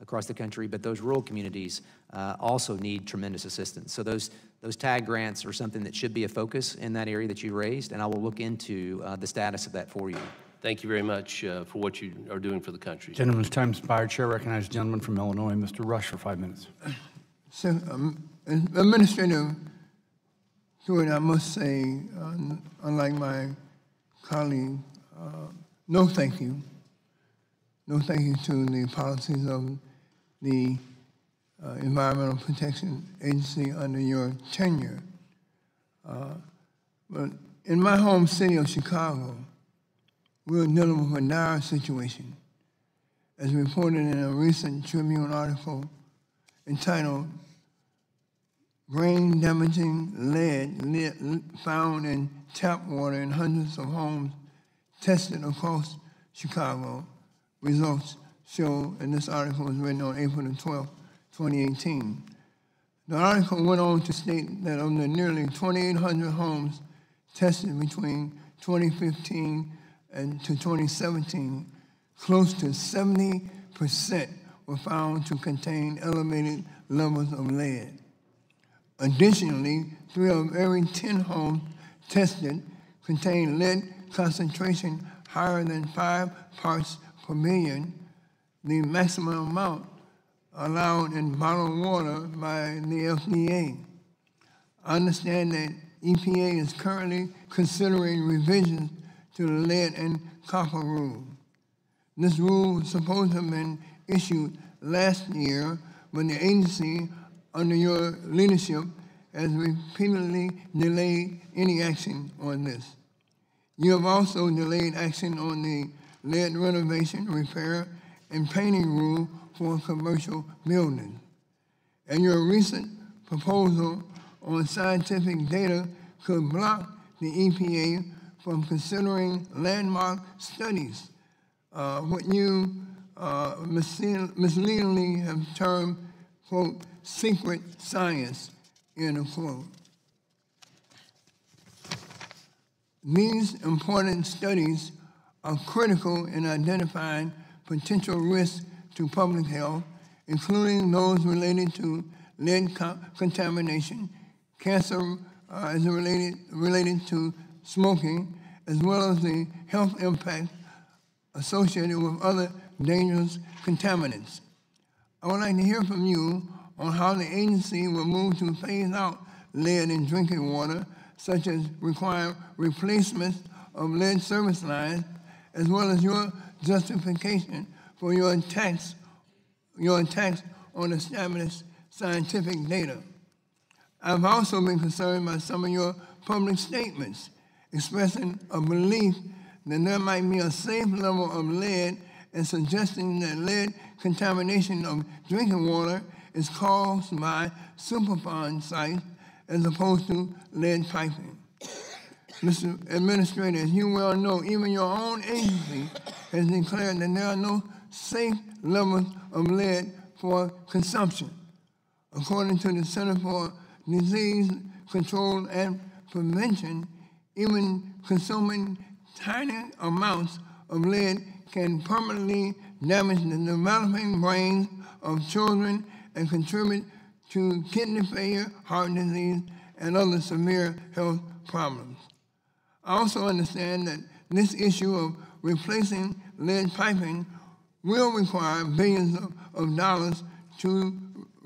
across the country, but those rural communities also need tremendous assistance. So those TAG grants are something that should be a focus in that area that you raised, and I will look into the status of that for you. Thank you very much for what you are doing for the country. Gentleman's time expired. Chair recognizes the gentleman from Illinois, Mr. Rush, for 5 minutes. So, Administrator Pruitt, I must say, unlike my colleague, no thank you. No thank you to the policies of the Environmental Protection Agency under your tenure. But in my home city of Chicago, we're dealing with a dire situation, as reported in a recent Tribune article entitled Brain-Damaging Lead Found in Tap Water in Hundreds of Homes Tested Across Chicago. Results show, and this article was written on April the 12th, 2018. The article went on to state that of the nearly 2,800 homes tested between 2015 and to 2017, close to 70% were found to contain elevated levels of lead. Additionally, 3 of every 10 homes tested contain lead concentration higher than 5 parts per million, the maximum amount allowed in bottled water by the FDA. I understand that EPA is currently considering revisions to the lead and copper rule. This rule was supposed to have been issued last year, but the agency, under your leadership, has repeatedly delayed any action on this. You have also delayed action on the lead renovation, repair, and painting rule for commercial buildings. And your recent proposal on scientific data could block the EPA from considering landmark studies, what you misleadingly have termed, quote, secret science, end of quote. These important studies are critical in identifying potential risks to public health, including those related to lead contamination, cancer as related to smoking, as well as the health impact associated with other dangerous contaminants. I would like to hear from you on how the agency will move to phase out lead in drinking water, such as require replacements of lead service lines, as well as your justification for your attacks on established scientific data. I've also been concerned by some of your public statements expressing a belief that there might be a safe level of lead and suggesting that lead contamination of drinking water is caused by Superfund sites as opposed to lead piping. Mr. Administrator, as you well know, even your own agency has declared that there are no safe levels of lead for consumption. According to the Center for Disease Control and Prevention, even consuming tiny amounts of lead can permanently damage the developing brains of children and contribute to kidney failure, heart disease, and other severe health problems. I also understand that this issue of replacing lead piping will require billions of dollars to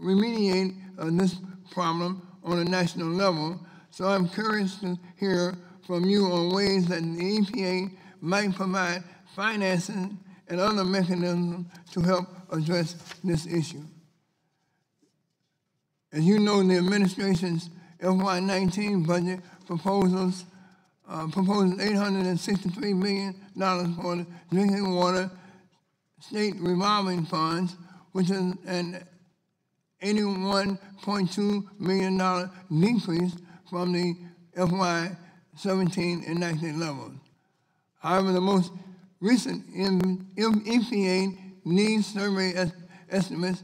remediate this problem on a national level, so I'm curious to hear from you on ways that the EPA might provide financing and other mechanisms to help address this issue. As you know, the administration's FY19 budget proposes $863 million for the drinking water state revolving funds, which is an $81.2 million decrease from the FY17 enacted levels. However, the most recent EPA needs survey estimates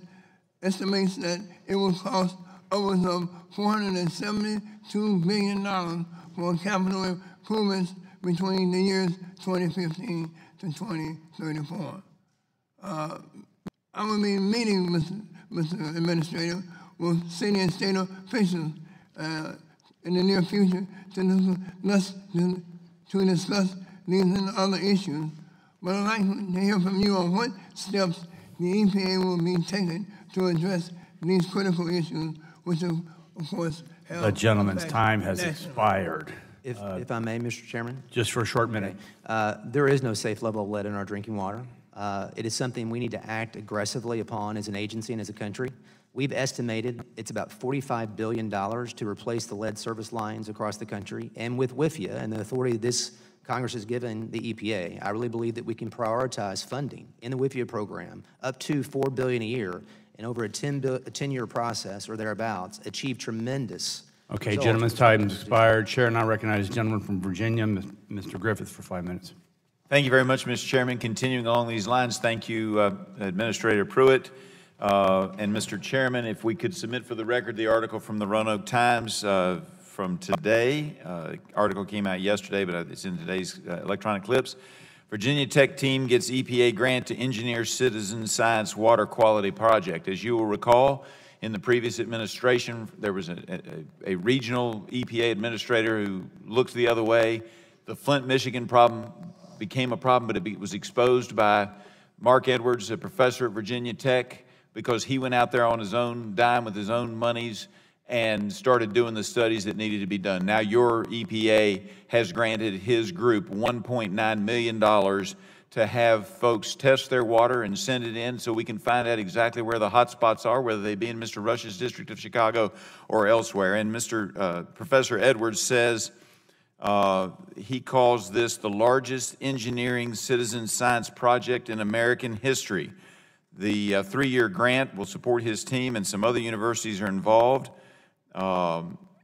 that it will cost upwards of $472 billion for capital improvements between the years 2015 to 2034. I will be meeting, Mr. Administrator, with city and state officials in the near future to discuss these and other issues. But I'd like to hear from you on what steps the EPA will be taking to address these critical issues, which of course have... The gentleman's time has expired. If I may, Mr. Chairman? Just for a short minute. There is no safe level of lead in our drinking water. It is something we need to act aggressively upon as an agency and as a country. We've estimated it's about $45 billion to replace the lead service lines across the country. And with WIFIA and the authority this Congress has given the EPA, I really believe that we can prioritize funding in the WIFIA program up to $4 billion a year, and over a 10-year process or thereabouts, achieve tremendous Okay, results. gentleman's time has expired. Chair now recognizes the gentleman from Virginia, Mr. Griffith, for 5 minutes. Thank you very much, Mr. Chairman. Continuing along these lines, thank you, Administrator Pruitt. And Mr. Chairman, if we could submit for the record the article from the Roanoke Times from today. Article came out yesterday, but it's in today's electronic clips. Virginia Tech team gets EPA grant to engineer citizen science water quality project. As you will recall, In the previous administration, there was a regional EPA administrator who looked the other way. The Flint, Michigan problem became a problem, but it was exposed by Mark Edwards, a professor at Virginia Tech, because he went out there on his own dime with his own monies and started doing the studies that needed to be done. Now your EPA has granted his group $1.9 million to have folks test their water and send it in so we can find out exactly where the hot spots are, whether they be in Mr. Rush's district of Chicago or elsewhere. And Professor Edwards says he calls this the largest engineering citizen science project in American history. The 3-year grant will support his team, and some other universities are involved.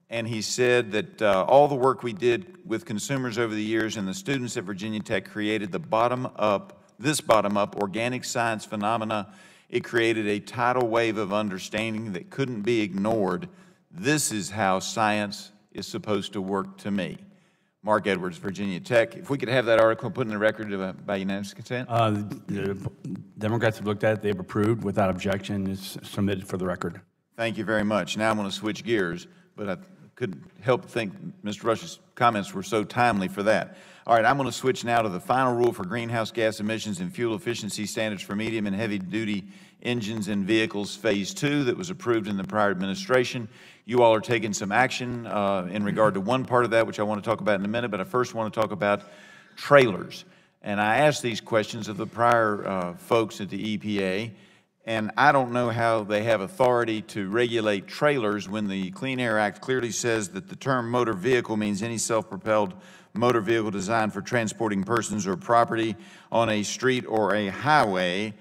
And he said that all the work we did with consumers over the years and the students at Virginia Tech created this bottom-up organic science phenomena. It created a tidal wave of understanding that couldn't be ignored. This is how science is supposed to work to me. Mark Edwards, Virginia Tech. If we could have that article put in the record by unanimous consent. The Democrats have looked at it. They've approved without objection. It's submitted for the record. Thank you very much. Now I'm going to switch gears, but I couldn't help think Mr. Rush's comments were so timely for that. All right, I'm going to switch now to the final rule for greenhouse gas emissions and fuel efficiency standards for medium and heavy-duty engines and vehicles, Phase 2, that was approved in the prior administration. You all are taking some action in regard to one part of that, which I want to talk about in a minute, but I first want to talk about trailers. And I asked these questions of the prior folks at the EPA, and I don't know how they have authority to regulate trailers when the Clean Air Act clearly says that the term motor vehicle means any self-propelled motor vehicle designed for transporting persons or property on a street or a highway,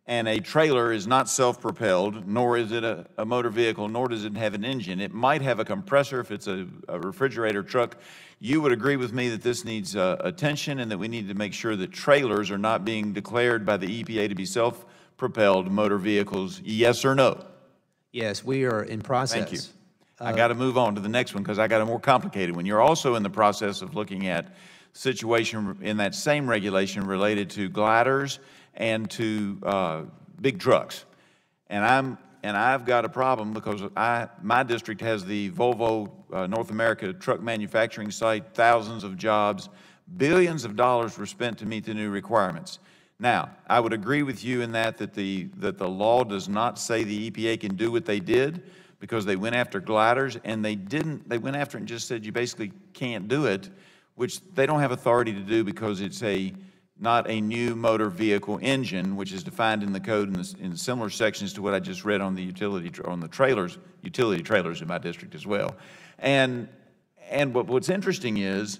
and a trailer is not self-propelled, nor is it a motor vehicle, nor does it have an engine. It might have a compressor if it's a refrigerator truck. You would agree with me that this needs attention and that we need to make sure that trailers are not being declared by the EPA to be self-propelled motor vehicles, yes or no? Yes, we are in process. Thank you. I got to move on to the next one because I got a more complicated one. You're also in the process of looking at situation in that same regulation related to gliders and to big trucks. And I've got a problem because my district has the Volvo North America truck manufacturing site, thousands of jobs, billions of dollars were spent to meet the new requirements. Now, I would agree with you in that the law does not say the EPA can do what they did, because they went after gliders, and they went after it and just said you basically can't do it, which they don't have authority to do because it's not a new motor vehicle engine, which is defined in the code in similar sections to what I just read on the utility trailers in my district as well. And what's interesting is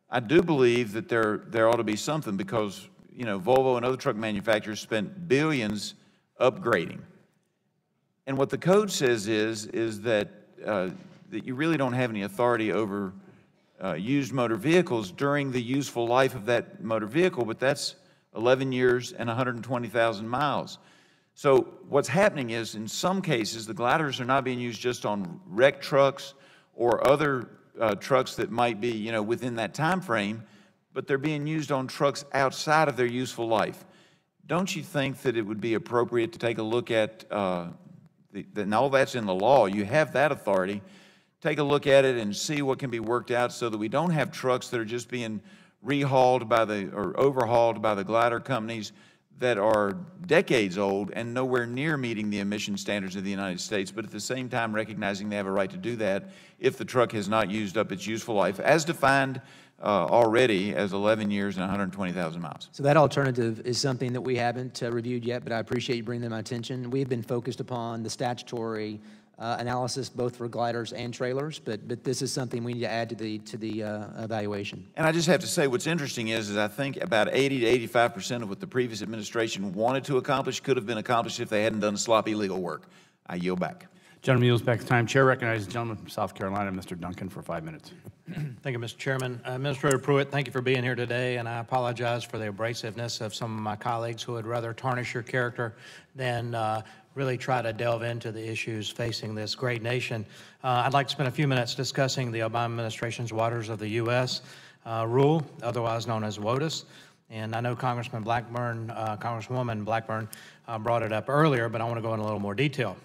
I do believe that there ought to be something because, you know, Volvo and other truck manufacturers spent billions upgrading. And what the code says is that you really don't have any authority over used motor vehicles during the useful life of that motor vehicle, but that's 11 years and 120,000 miles. So what's happening is, in some cases, the gliders are not being used just on wrecked trucks or other trucks that might be, you know, within that time frame, but they're being used on trucks outside of their useful life. Don't you think that it would be appropriate to take a look at and all that's in the law, you have that authority, take a look at it and see what can be worked out so that we don't have trucks that are just being rehauled or overhauled by the glider companies that are decades old and nowhere near meeting the emission standards of the United States, but at the same time recognizing they have a right to do that if the truck has not used up its useful life, as defined already as 11 years and 120,000 miles. So that alternative is something that we haven't reviewed yet, but I appreciate you bringing them to my attention. We've been focused upon the statutory analysis both for gliders and trailers, but this is something we need to add to the evaluation. And I just have to say what's interesting is I think about 80 to 85% of what the previous administration wanted to accomplish could have been accomplished if they hadn't done sloppy legal work. I yield back. Gentleman yields back the time. Chair recognizes the gentleman from South Carolina, Mr. Duncan, for 5 minutes. Thank you, Mr. Chairman. Administrator Pruitt, thank you for being here today, and I apologize for the abrasiveness of some of my colleagues who would rather tarnish your character than really try to delve into the issues facing this great nation. I'd like to spend a few minutes discussing the Obama administration's Waters of the U.S. Rule, otherwise known as WOTUS. And I know Congresswoman Blackburn brought it up earlier, but I want to go in a little more detail.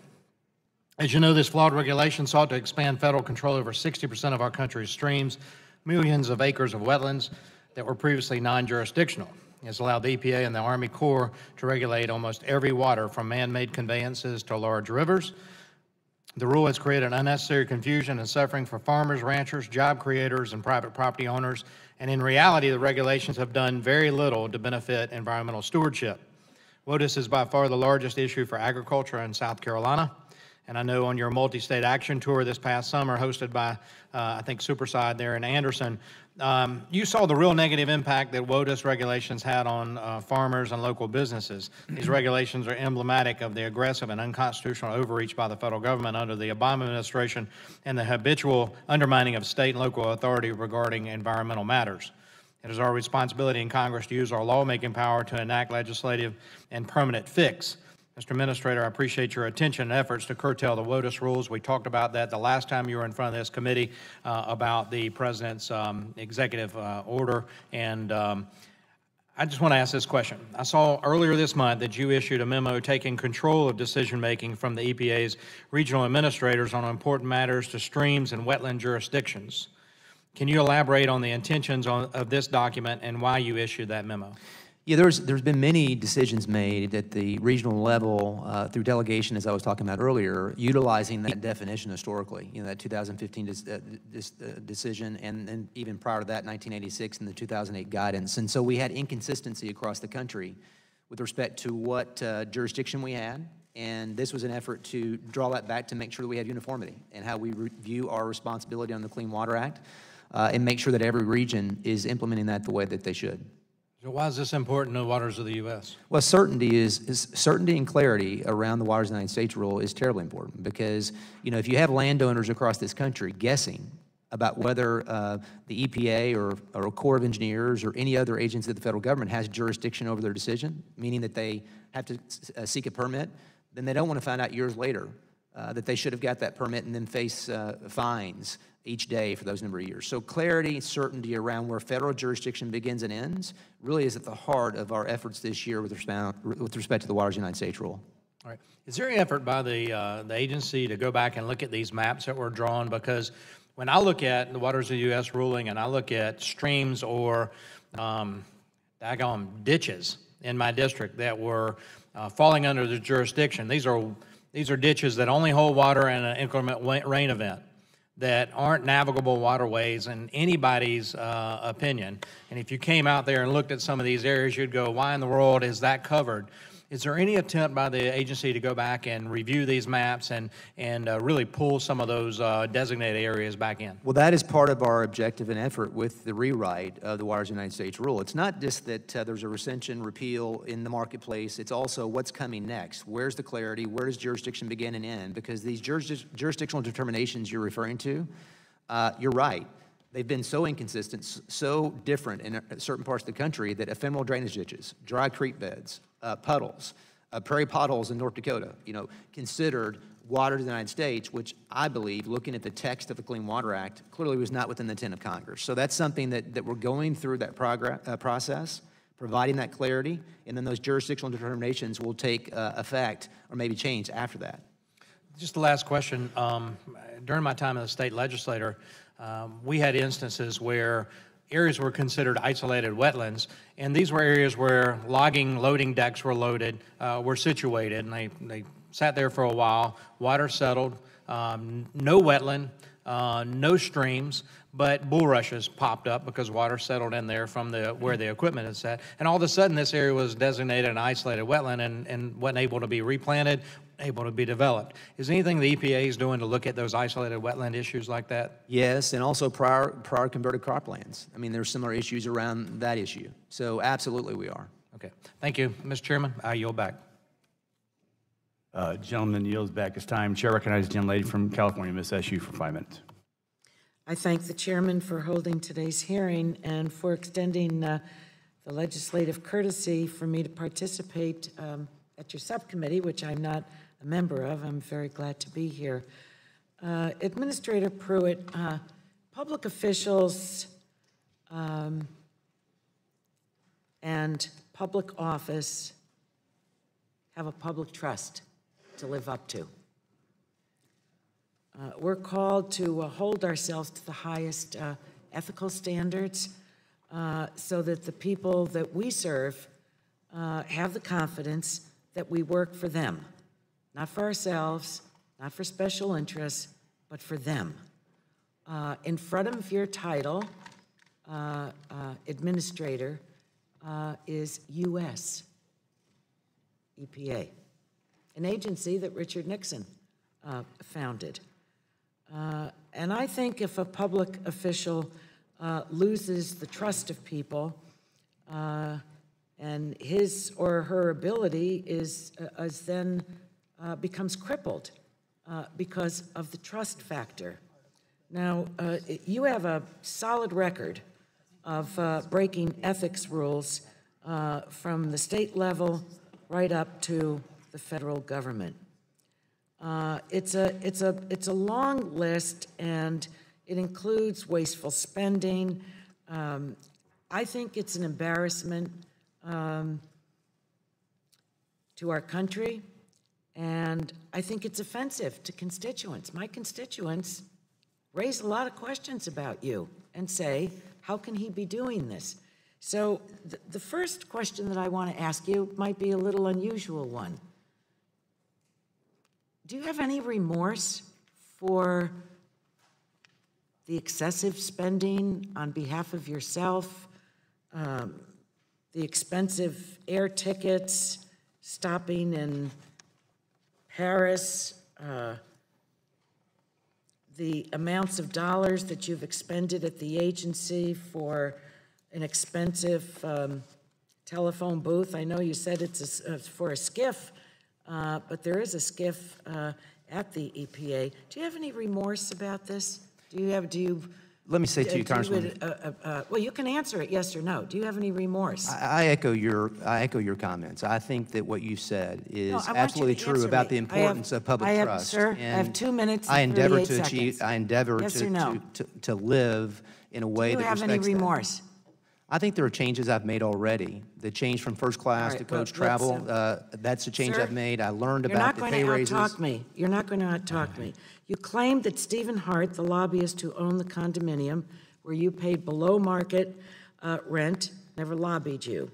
As you know, this flawed regulation sought to expand federal control over 60% of our country's streams, millions of acres of wetlands that were previously non-jurisdictional. It's allowed the EPA and the Army Corps to regulate almost every water from man-made conveyances to large rivers. The rule has created unnecessary confusion and suffering for farmers, ranchers, job creators, and private property owners. And in reality, the regulations have done very little to benefit environmental stewardship. WOTUS is by far the largest issue for agriculture in South Carolina. And I know on your multi-state action tour this past summer, hosted by, I think, Superfund there in Anderson, you saw the real negative impact that WOTUS regulations had on farmers and local businesses. These regulations are emblematic of the aggressive and unconstitutional overreach by the federal government under the Obama administration and the habitual undermining of state and local authority regarding environmental matters. It is our responsibility in Congress to use our lawmaking power to enact legislative and permanent fix. Mr. Administrator, I appreciate your attention and efforts to curtail the WOTUS rules. We talked about that the last time you were in front of this committee about the President's executive order. And I just want to ask this question. I saw earlier this month that you issued a memo taking control of decision-making from the EPA's regional administrators on important matters to streams and wetland jurisdictions. Can you elaborate on the intentions of this document and why you issued that memo? Yeah, there's been many decisions made at the regional level through delegation, as I was talking about earlier, utilizing that definition historically. You know, that 2015 decision, and even prior to that, 1986 and the 2008 guidance. And so we had inconsistency across the country with respect to what jurisdiction we had. And this was an effort to draw that back to make sure that we had uniformity and how we view our responsibility on the Clean Water Act and make sure that every region is implementing that the way that they should. So why is this important in the waters of the U.S.? Well, certainty and clarity around the Waters of the United States rule is terribly important because, you know, if you have landowners across this country guessing about whether the EPA or a Corps of Engineers or any other agency of the federal government has jurisdiction over their decision, meaning that they have to seek a permit, then they don't want to find out years later that they should have got that permit and then face fines each day for those number of years. So clarity, certainty around where federal jurisdiction begins and ends really is at the heart of our efforts this year with respect to the Waters of the United States rule. All right. Is there any effort by the agency to go back and look at these maps that were drawn? Because when I look at the Waters of the U.S. ruling and I look at streams or daggone ditches in my district that were falling under the jurisdiction, these are ditches that only hold water in an inclement rain event, that aren't navigable waterways in anybody's opinion. And if you came out there and looked at some of these areas, you'd go, why in the world is that covered? Is there any attempt by the agency to go back and review these maps and really pull some of those designated areas back in? Well, that is part of our objective and effort with the rewrite of the Waters of the United States rule. It's not just that there's a rescission repeal in the marketplace. It's also what's coming next. Where's the clarity? Where does jurisdiction begin and end? Because these jurisdictional determinations you're referring to, you're right. They've been so inconsistent, so different in certain parts of the country that ephemeral drainage ditches, dry creek beds, puddles, prairie potholes in North Dakota, you know, considered water to the United States, which I believe, looking at the text of the Clean Water Act, clearly was not within the intent of Congress. So that's something that we're going through that process, providing that clarity, and then those jurisdictional determinations will take effect or maybe change after that. Just the last question. During my time as a state legislator, we had instances where areas were considered isolated wetlands, and these were areas where loading decks were situated, and they sat there for a while, water settled, no wetland, no streams, but bulrushes popped up because water settled in there from where the equipment is set. And all of a sudden, this area was designated an isolated wetland and wasn't able to be replanted, able to be developed. Is there anything the EPA is doing to look at those isolated wetland issues like that? Yes, and also prior converted croplands. I mean, there's similar issues around that issue. So absolutely we are. Okay. Thank you, Mr. Chairman. I yield back. Gentleman yields back his time. Chair recognizes the gentlelady from California, Ms. Eshoo, for 5 minutes. I thank the chairman for holding today's hearing and for extending the legislative courtesy for me to participate at your subcommittee, which I'm not a member of. I'm very glad to be here. Administrator Pruitt, public officials and public office have a public trust to live up to. We're called to hold ourselves to the highest ethical standards so that the people that we serve have the confidence that we work for them, not for ourselves, not for special interests, but for them. In front of your title, administrator, is U.S. EPA, an agency that Richard Nixon founded. And I think if a public official loses the trust of people and his or her ability is then becomes crippled because of the trust factor. Now, you have a solid record of breaking ethics rules from the state level right up to the federal government. It's a long list, and it includes wasteful spending. I think it's an embarrassment to our country, and I think it's offensive to constituents. My constituents raise a lot of questions about you and say, how can he be doing this? So the first question that I want to ask you might be a little unusual one. Do you have any remorse for the excessive spending on behalf of yourself, the expensive air tickets, stopping in Paris, the amounts of dollars that you've expended at the agency for an expensive telephone booth? I know you said it's for a skiff, but there is a skiff at the EPA. Do you have any remorse about this? Let me say to you, Congresswoman. Well, you can answer it yes or no. Do you have any remorse? I echo your comments. I think that what you said is absolutely true about the importance of public trust. Sir, I have 2 minutes and I endeavor 38 to achieve. seconds. I endeavor Yes or no? to live in a way that respects that. Do you have any remorse? I think there are changes I've made already. The change from first class to coach travel, that's a change I've made. I learned about the pay raises. You're not going to out-talk me. You claimed that Stephen Hart, the lobbyist who owned the condominium where you paid below market rent, never lobbied you.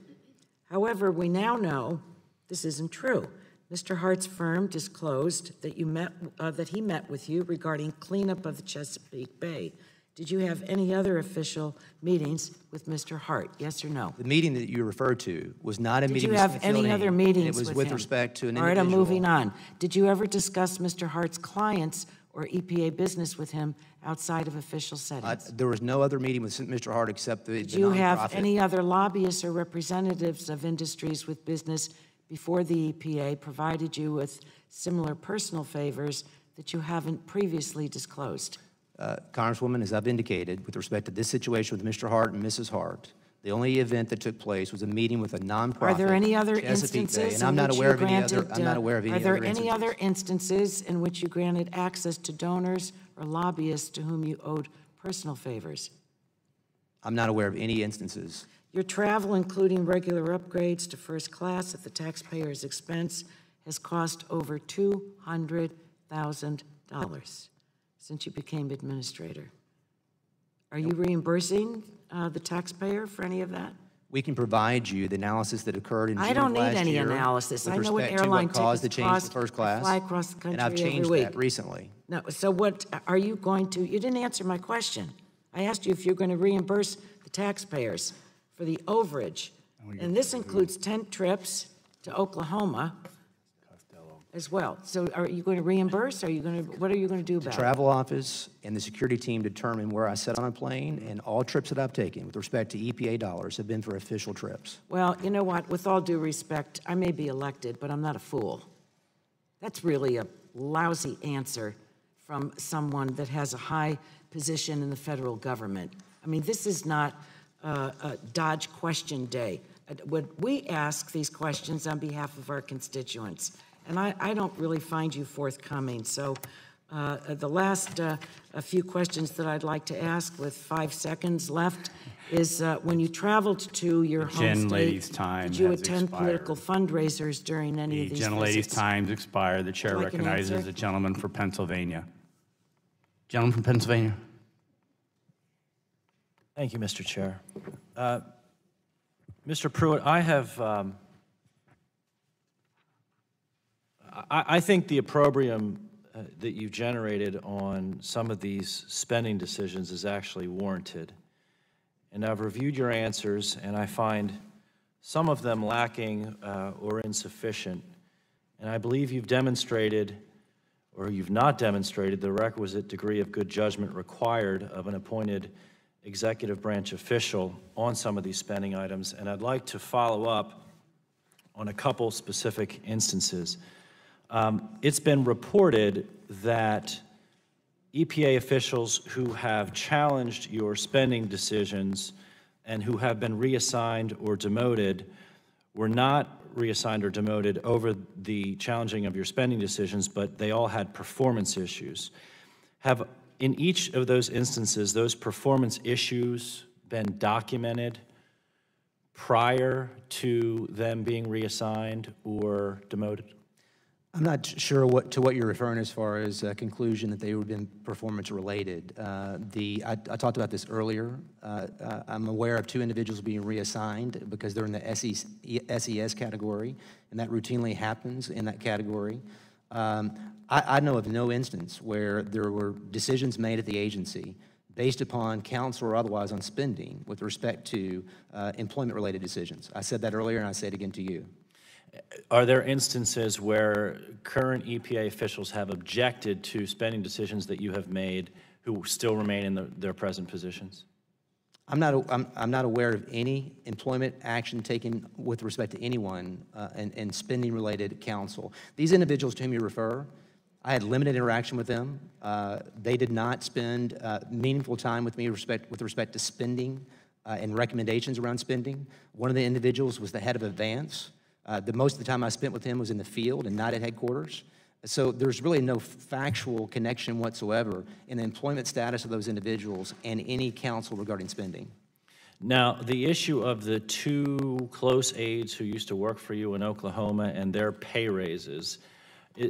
However, we now know this isn't true. Mr. Hart's firm disclosed that he met with you regarding cleanup of the Chesapeake Bay. Did you have any other official meetings with Mr. Hart, yes or no? The meeting that you referred to was not a meeting with Smithfield. Did you have any other meetings with him? It was with respect to an individual. All right, I'm moving on. Did you ever discuss Mr. Hart's clients or EPA business with him outside of official settings? There was no other meeting with Mr. Hart except the Did you have any other lobbyists or representatives of industries with business before the EPA provided you with similar personal favors that you haven't previously disclosed? Congresswoman, as I've indicated, with respect to this situation with Mr. Hart and Mrs. Hart, the only event that took place was a meeting with a nonprofit. Are there any other Chesapeake instances Bay, and I'm not aware of any other. I'm not aware of any other Are there any other instances in which you granted access to donors or lobbyists to whom you owed personal favors? I'm not aware of any instances. Your travel, including regular upgrades to first class at the taxpayer's expense, has cost over $200,000 since you became administrator. Are you reimbursing the taxpayer for any of that? We can provide you the analysis that occurred in June of last year. I don't need any analysis. I know what airline tickets caused the change to first class. Fly across the country and I've changed every week. that recently. No, so what are you going to? You didn't answer my question. I asked you if you're going to reimburse the taxpayers for the overage, and this includes tent trips to Oklahoma as well. So are you going to reimburse? Are you going to, what are you going to do about it? The travel office and the security team determine where I sit on a plane, and all trips that I've taken with respect to EPA dollars have been for official trips. Well, you know what? With all due respect, I may be elected, but I'm not a fool. That's really a lousy answer from someone that has a high position in the federal government. I mean, this is not a Dodge question day. We ask these questions on behalf of our constituents. And I don't really find you forthcoming. So the last a few questions that I'd like to ask with 5 seconds left is when you traveled to your home state, did you attend political fundraisers during any of these visits? The gentlelady's time's expired. The chair recognizes the gentleman for Pennsylvania. Gentleman from Pennsylvania. Thank you, Mr. Chair. Mr. Pruitt, I think the opprobrium that you've generated on some of these spending decisions is actually warranted. And I've reviewed your answers, and I find some of them lacking or insufficient. And I believe you've demonstrated, or you've not demonstrated, the requisite degree of good judgment required of an appointed executive branch official on some of these spending items. And I'd like to follow up on a couple specific instances. It's been reported that EPA officials who have challenged your spending decisions and who have been reassigned or demoted were not reassigned or demoted over the challenging of your spending decisions, but they all had performance issues. Have, in each of those instances, those performance issues been documented prior to them being reassigned or demoted? I'm not sure to what you're referring as far as a conclusion that they would have been performance related. I talked about this earlier. I'm aware of 2 individuals being reassigned because they're in the SES category, and that routinely happens in that category. I know of no instance where there were decisions made at the agency based upon counsel or otherwise on spending with respect to employment-related decisions. I said that earlier, and I say it again to you. Are there instances where current EPA officials have objected to spending decisions that you have made who still remain in their present positions? I'm not aware of any employment action taken with respect to anyone and spending-related counsel. These individuals to whom you refer, I had limited interaction with them. They did not spend meaningful time with me with respect to spending and recommendations around spending. One of the individuals was the head of Advance. Most of the time I spent with him was in the field and not at headquarters. So there's really no factual connection whatsoever in the employment status of those individuals and any counsel regarding spending. Now, the issue of the 2 close aides who used to work for you in Oklahoma and their pay raises,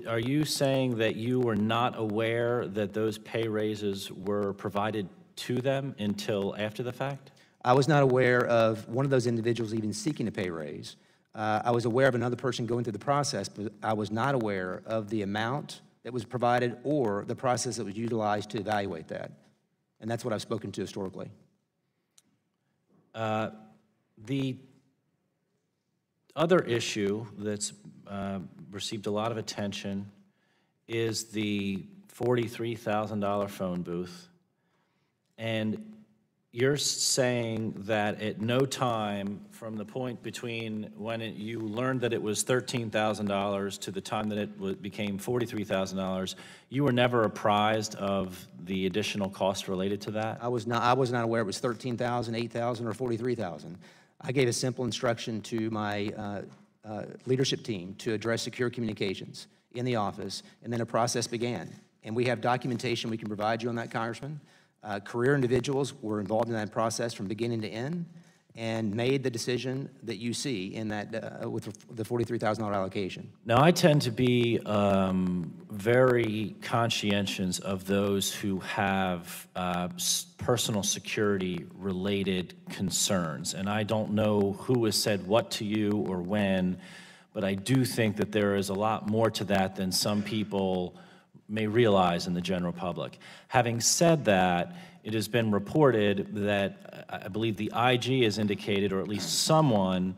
are you saying that you were not aware that those pay raises were provided to them until after the fact? I was not aware of one of those individuals even seeking a pay raise. I was aware of another person going through the process, but I was not aware of the amount that was provided or the process that was utilized to evaluate that. And that's what I've spoken to historically. The other issue that's received a lot of attention is the $43,000 phone booth. And you're saying that at no time from the point between when you learned that it was $13,000 to the time that it became $43,000, you were never apprised of the additional cost related to that? I was not aware it was $13,000, $8,000, or $43,000. I gave a simple instruction to my leadership team to address secure communications in the office, and then a process began. And we have documentation we can provide you on that, Congressman. Career individuals were involved in that process from beginning to end and made the decision that you see in that with the $43,000 allocation. Now, I tend to be very conscientious of those who have personal security related concerns. And I don't know who has said what to you or when, but I do think that there is a lot more to that than some people may realize in the general public. Having said that, it has been reported that I believe the IG has indicated, or at least someone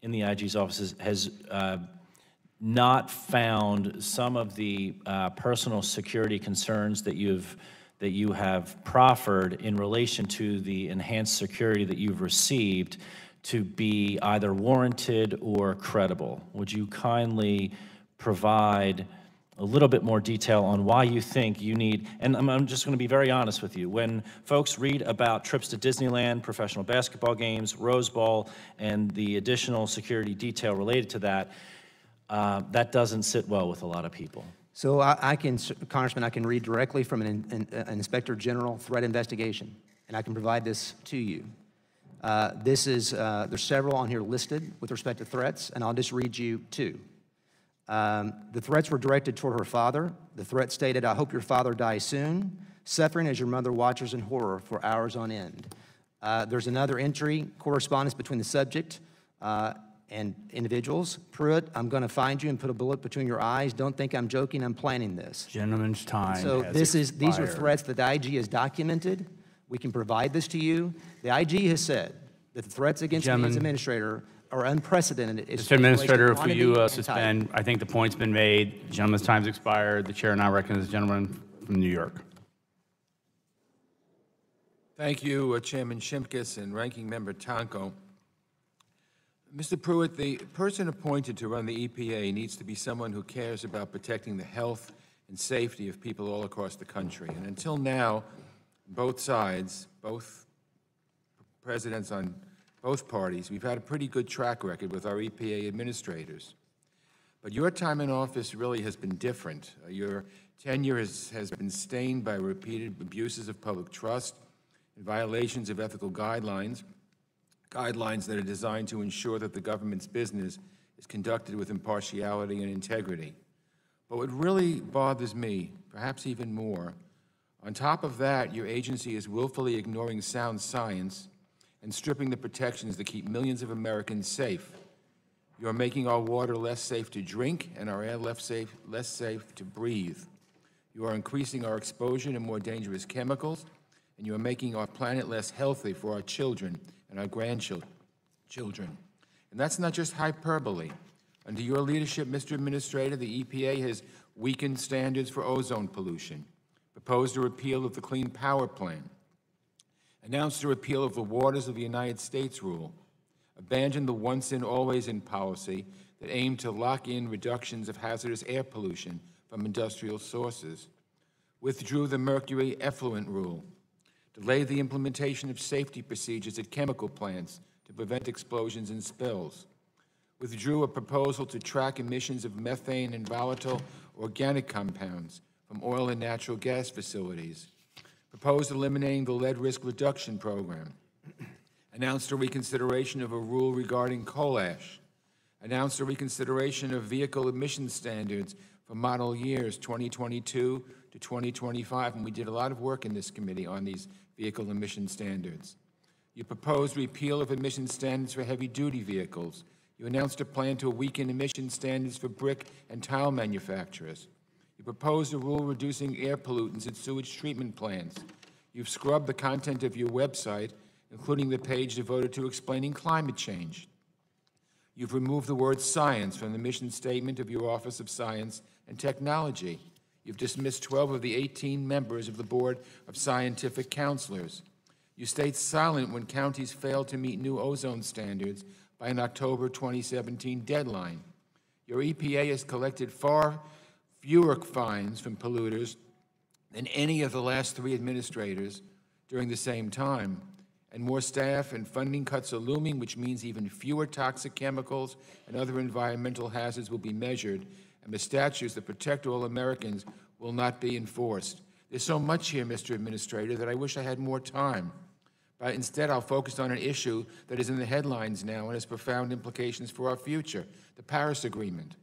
in the IG's offices has not found some of the personal security concerns that you have proffered in relation to the enhanced security that you've received to be either warranted or credible. Would you kindly provide a little bit more detail on why you think you need, and I'm just going to be very honest with you, when folks read about trips to Disneyland, professional basketball games, Rose Bowl, and the additional security detail related to that, that doesn't sit well with a lot of people. So Congressman, I can read directly from an Inspector General threat investigation, and I can provide this to you. There's several on here listed with respect to threats, and I'll just read you 2. The threats were directed toward her father. The threat stated, "I hope your father dies soon, suffering as your mother watches in horror for hours on end." There's another entry, correspondence between the subject and individuals. "Pruitt, I'm going to find you and put a bullet between your eyes. Don't think I'm joking. I'm planning this." Gentleman's time So has these are expired. threats that the IG has documented. We can provide this to you. The IG has said that the threats against me as administrator are unprecedented. Mr. Administrator, if you and suspend, I think the point's been made. Gentleman's time's expired. The chair now recognizes the gentleman from New York. Thank you, Chairman Shimkus and Ranking Member Tonko. Mr. Pruitt, the person appointed to run the EPA needs to be someone who cares about protecting the health and safety of people all across the country. And until now, both sides, both presidents on both parties, we've had a pretty good track record with our EPA administrators. But your time in office really has been different. Your tenure has been stained by repeated abuses of public trust and violations of ethical guidelines that are designed to ensure that the government's business is conducted with impartiality and integrity. But what really bothers me, perhaps even more, on top of that, your agency is willfully ignoring sound science and stripping the protections that keep millions of Americans safe. You are making our water less safe to drink and our air less safe to breathe. You are increasing our exposure to more dangerous chemicals, and you are making our planet less healthy for our children and our grandchildren. And that's not just hyperbole. Under your leadership, Mr. Administrator, the EPA has weakened standards for ozone pollution, proposed a repeal of the Clean Power Plan, announced a repeal of the Waters of the United States rule, abandoned the once-in, always-in policy that aimed to lock in reductions of hazardous air pollution from industrial sources, withdrew the mercury effluent rule, delayed the implementation of safety procedures at chemical plants to prevent explosions and spills, withdrew a proposal to track emissions of methane and volatile organic compounds from oil and natural gas facilities, proposed eliminating the lead risk reduction program, announced a reconsideration of a rule regarding coal ash, announced a reconsideration of vehicle emission standards for model years 2022 to 2025, and we did a lot of work in this committee on these vehicle emission standards. You proposed repeal of emission standards for heavy-duty vehicles. You announced a plan to weaken emission standards for brick and tile manufacturers. You proposed a rule reducing air pollutants at sewage treatment plants. You've scrubbed the content of your website, including the page devoted to explaining climate change. You've removed the word science from the mission statement of your Office of Science and Technology. You've dismissed 12 of the 18 members of the Board of Scientific Counselors. You stayed silent when counties failed to meet new ozone standards by an October 2017 deadline. Your EPA has collected far fewer fines from polluters than any of the last 3 administrators during the same time. And more staff and funding cuts are looming, which means even fewer toxic chemicals and other environmental hazards will be measured, and the statutes that protect all Americans will not be enforced. There's so much here, Mr. Administrator, that I wish I had more time. But instead, I'll focus on an issue that is in the headlines now and has profound implications for our future, the Paris Agreement.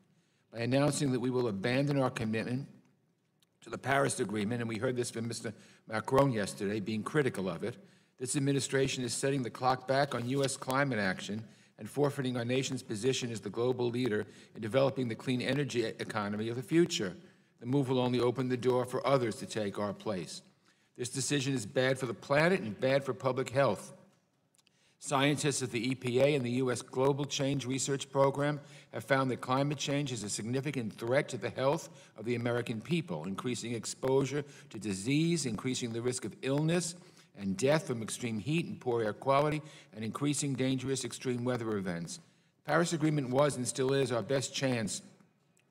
By announcing that we will abandon our commitment to the Paris Agreement, and we heard this from Mr. Macron yesterday, being critical of it, this administration is setting the clock back on U.S. climate action and forfeiting our nation's position as the global leader in developing the clean energy economy of the future. The move will only open the door for others to take our place. This decision is bad for the planet and bad for public health. Scientists at the EPA and the U.S. Global Change Research Program have found that climate change is a significant threat to the health of the American people, increasing exposure to disease, increasing the risk of illness and death from extreme heat and poor air quality, and increasing dangerous extreme weather events. The Paris Agreement was and still is our best chance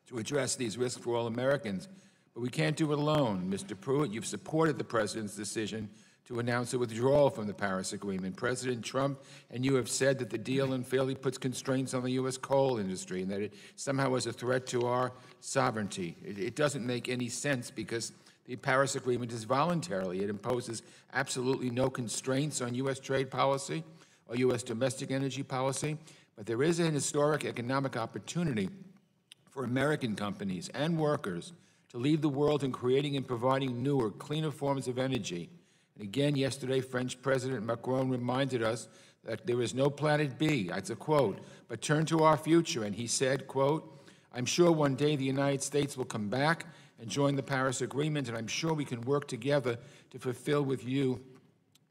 to address these risks for all Americans, but we can't do it alone. Mr. Pruitt, you've supported the President's decision to announce a withdrawal from the Paris Agreement. President Trump and you have said that the deal unfairly puts constraints on the U.S. coal industry and that it somehow is a threat to our sovereignty. It doesn't make any sense because the Paris Agreement is voluntary. It imposes absolutely no constraints on U.S. trade policy or U.S. domestic energy policy, but there is an historic economic opportunity for American companies and workers to lead the world in creating and providing newer, cleaner forms of energy. And again, yesterday, French President Macron reminded us that there is no planet B, that's a quote, but turn to our future. And he said, quote, I'm sure one day the United States will come back and join the Paris Agreement, and I'm sure we can work together to fulfill with you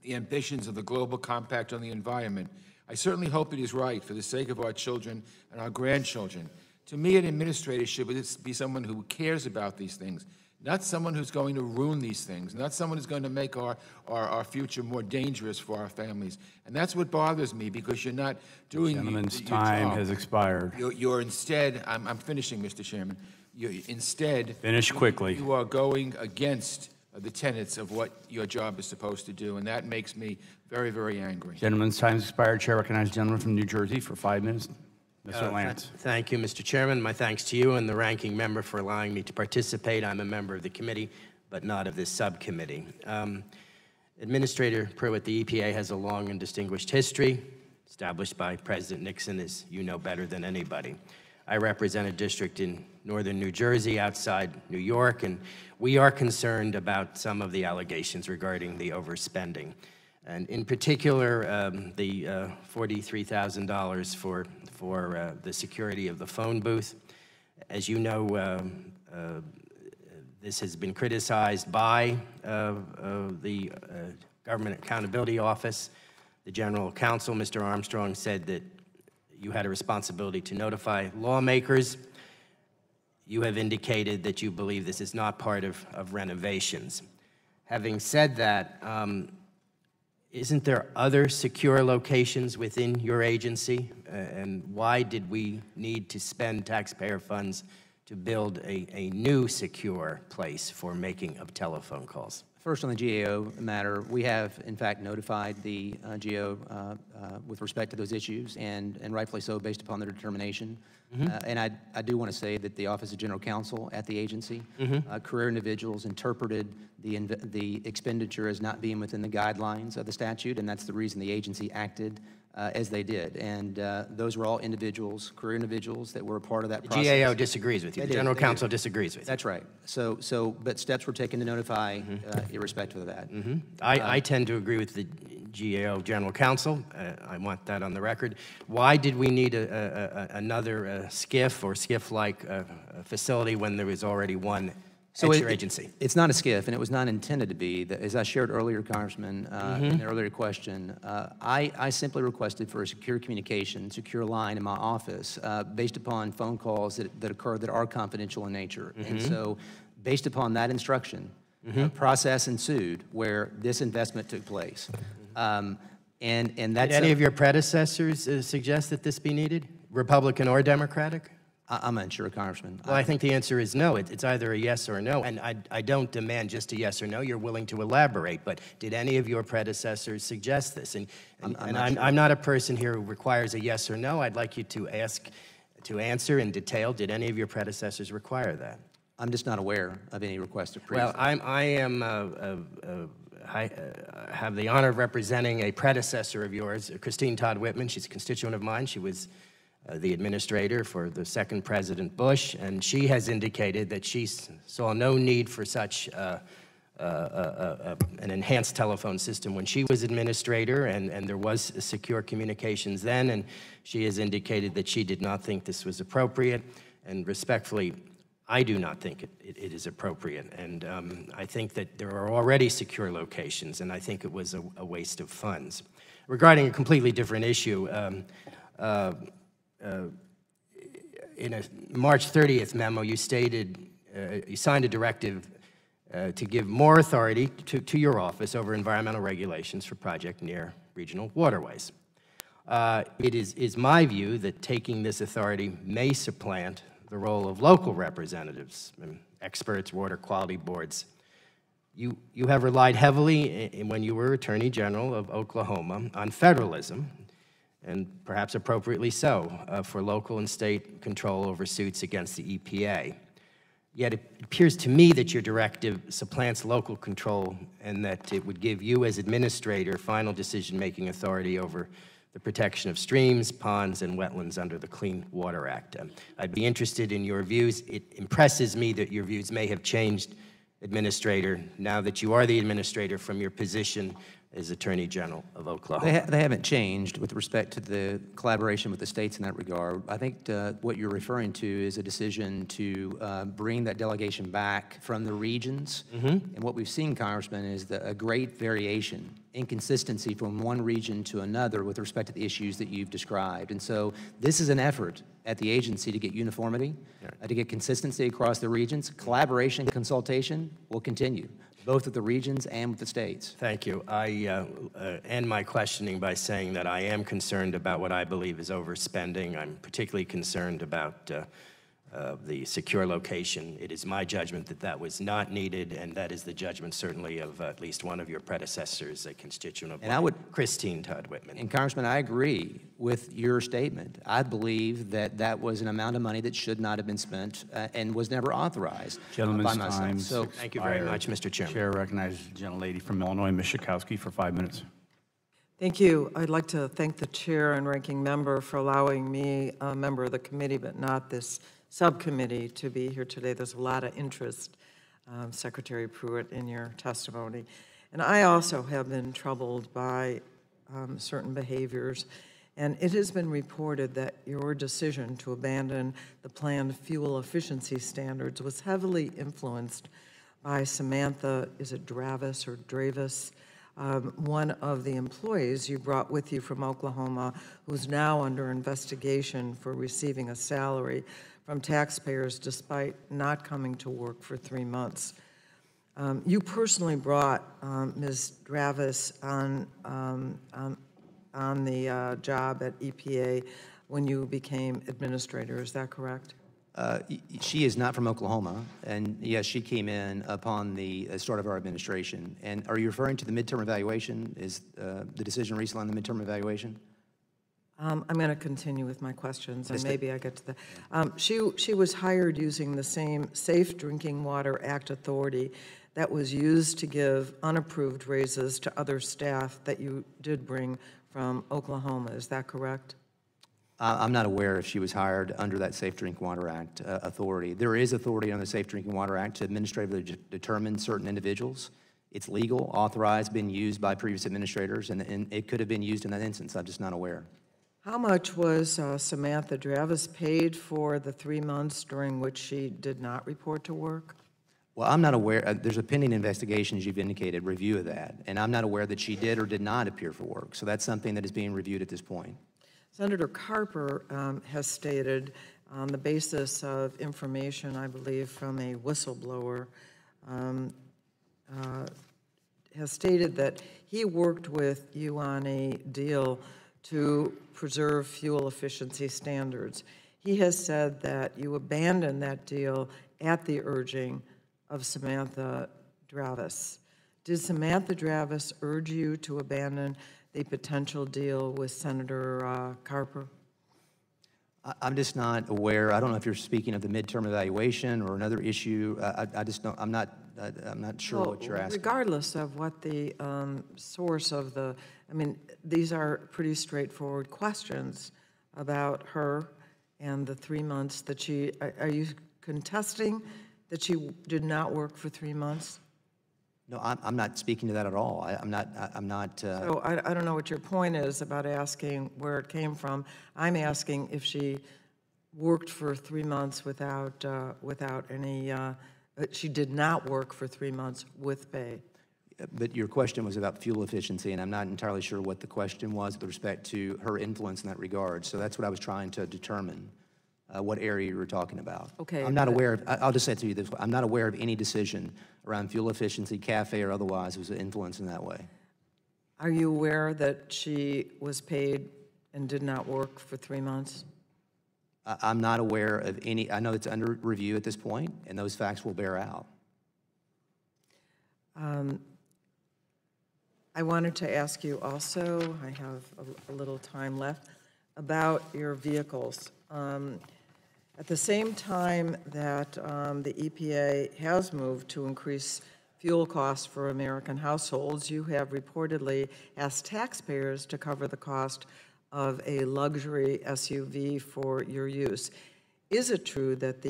the ambitions of the Global Compact on the environment. I certainly hope it is right for the sake of our children and our grandchildren. To me, an administrator should be someone who cares about these things, not someone who's going to ruin these things, not someone who's going to make our future more dangerous for our families. And that's what bothers me, because you're not doing Gentleman's your time job. has expired. You're instead, I'm finishing, Mr. Chairman, instead, Finish quickly. You are going against the tenets of what your job is supposed to do, and that makes me very, very angry. Gentleman's time has expired. Chair recognizes the gentleman from New Jersey for 5 minutes. Mr. Lance. Thank you, Mr. Chairman. My thanks to you and the ranking member for allowing me to participate. I'm a member of the committee, but not of this subcommittee. Administrator Pruitt, the EPA has a long and distinguished history, established by President Nixon, as you know better than anybody. I represent a district in northern New Jersey outside New York, and we are concerned about some of the allegations regarding the overspending. And in particular, the $43,000 for the security of the phone booth. As you know, this has been criticized by the Government Accountability Office. The General Counsel, Mr. Armstrong, said that you had a responsibility to notify lawmakers. You have indicated that you believe this is not part of renovations. Having said that, isn't there other secure locations within your agency? And why did we need to spend taxpayer funds to build a new secure place for making of telephone calls? First, on the GAO matter, we have, in fact, notified the GAO with respect to those issues, and rightfully so, based upon their determination. And I do want to say that the Office of General Counsel at the agency, career individuals interpreted the expenditure as not being within the guidelines of the statute, and that's the reason the agency acted as they did. And those were all individuals, career individuals that were a part of that process. The GAO disagrees with you. The General Counsel disagrees with you. That's right. But steps were taken to notify irrespective of that. I tend to agree with the GAO General Counsel. I want that on the record. Why did we need another SCIF or SCIF-like facility when there was already one at your agency? It's not a SCIF, and it was not intended to be. As I shared earlier, Congressman, in an earlier question, I simply requested for a secure communication, secure line in my office based upon phone calls that occur that are confidential in nature. And so, based upon that instruction, a process ensued where this investment took place. And that's Did any of your predecessors suggest that this be needed, Republican or Democratic? I'm unsure, Congressman. Well, I think the answer is no. It's either a yes or a no. And I don't demand just a yes or no. You're willing to elaborate. But did any of your predecessors suggest this? And I'm not a person here who requires a yes or no. I'd like you to answer in detail. Did any of your predecessors require that? I'm just not aware of any request of Well, I have the honor of representing a predecessor of yours, Christine Todd Whitman. She's a constituent of mine. She was the administrator for the second President Bush, and she has indicated that she saw no need for such an enhanced telephone system when she was administrator, and there was secure communications then, and she has indicated that she did not think this was appropriate, and respectfully, I do not think it is appropriate, and I think that there are already secure locations, and I think it was a waste of funds. Regarding a completely different issue, in a March 30th memo, you stated, you signed a directive to give more authority to your office over environmental regulations for project near regional waterways. It is my view that taking this authority may supplant the role of local representatives, experts, water quality boards. You have relied heavily, when you were Attorney General of Oklahoma, on federalism, and perhaps appropriately so, for local and state control over suits against the EPA. Yet it appears to me that your directive supplants local control and that it would give you as administrator final decision-making authority over the protection of streams, ponds, and wetlands under the Clean Water Act. I'd be interested in your views. It impresses me that your views may have changed, Administrator, now that you are the Administrator from your position as Attorney General of Oklahoma. They haven't changed with respect to the collaboration with the states in that regard. I think what you're referring to is a decision to bring that delegation back from the regions. And what we've seen, Congressman, is a great variation, inconsistency from one region to another with respect to the issues that you've described. And so this is an effort at the agency to get uniformity, to get consistency across the regions. Collaboration, consultation will continue, both with the regions and with the states. Thank you. I end my questioning by saying that I am concerned about what I believe is overspending. I'm particularly concerned about the secure location. It is my judgment that that was not needed, and that is the judgment certainly of at least one of your predecessors, a constituent of mine, Christine Todd Whitman. And Congressman, I agree with your statement. I believe that that was an amount of money that should not have been spent and was never authorized Gentleman's by myself. time. So thank you very much, Mr. Chairman. Chair recognizes the gentlelady from Illinois, Ms. Schakowsky, for 5 minutes. Thank you. I'd like to thank the chair and ranking member for allowing me, a member of the committee, but not this subcommittee, to be here today. There's a lot of interest, Secretary Pruitt, in your testimony. And I also have been troubled by certain behaviors. And it has been reported that your decision to abandon the planned fuel efficiency standards was heavily influenced by Samantha, is it Dravis or Dravis, one of the employees you brought with you from Oklahoma, who's now under investigation for receiving a salary from taxpayers despite not coming to work for 3 months. You personally brought Ms. Dravis on the job at EPA when you became administrator, is that correct? She is not from Oklahoma, and yes, she came in upon the start of our administration. And are you referring to the midterm evaluation? Is the decision recently on the midterm evaluation? I'm going to continue with my questions, and maybe I get to that. She was hired using the same Safe Drinking Water Act authority that was used to give unapproved raises to other staff that you did bring from Oklahoma. Is that correct? I'm not aware if she was hired under that Safe Drinking Water Act authority. There is authority under the Safe Drinking Water Act to administratively determine certain individuals. It's legal, authorized, been used by previous administrators, and it could have been used in that instance. I'm just not aware. How much was Samantha Dravis paid for the 3 months during which she did not report to work? Well, I'm not aware. There's a pending investigation, as you've indicated, review of that, and I'm not aware that she did or did not appear for work. So that's something that is being reviewed at this point. Senator Carper has stated, on the basis of information, I believe, from a whistleblower, has stated that he worked with you on a deal to preserve fuel efficiency standards. He has said that you abandoned that deal at the urging of Samantha Dravis. Did Samantha Dravis urge you to abandon the potential deal with Senator Carper? I'm just not aware. I don't know if you're speaking of the midterm evaluation or another issue. I just don't. I'm not sure what you're asking. Regardless of what the source of the, I mean, these are pretty straightforward questions about her and the 3 months that she. Are you contesting that she did not work for 3 months? No, I'm not speaking to that at all. I'm not. So I don't know what your point is about asking where it came from. I'm asking if she worked for 3 months without any. She did not work for 3 months with pay. But your question was about fuel efficiency, and I'm not entirely sure what the question was with respect to her influence in that regard. So that's what I was trying to determine. What area you were talking about. Okay. I'm not aware of, I'll just say it to you this way, I'm not aware of any decision around fuel efficiency, CAFE or otherwise, that was influenced in that way. Are you aware that she was paid and did not work for 3 months? I'm not aware of any. I know it's under review at this point, and those facts will bear out. I wanted to ask you also, I have a little time left, about your vehicles. At the same time that the EPA has moved to increase fuel costs for American households, you have reportedly asked taxpayers to cover the cost of a luxury SUV for your use. Is it true that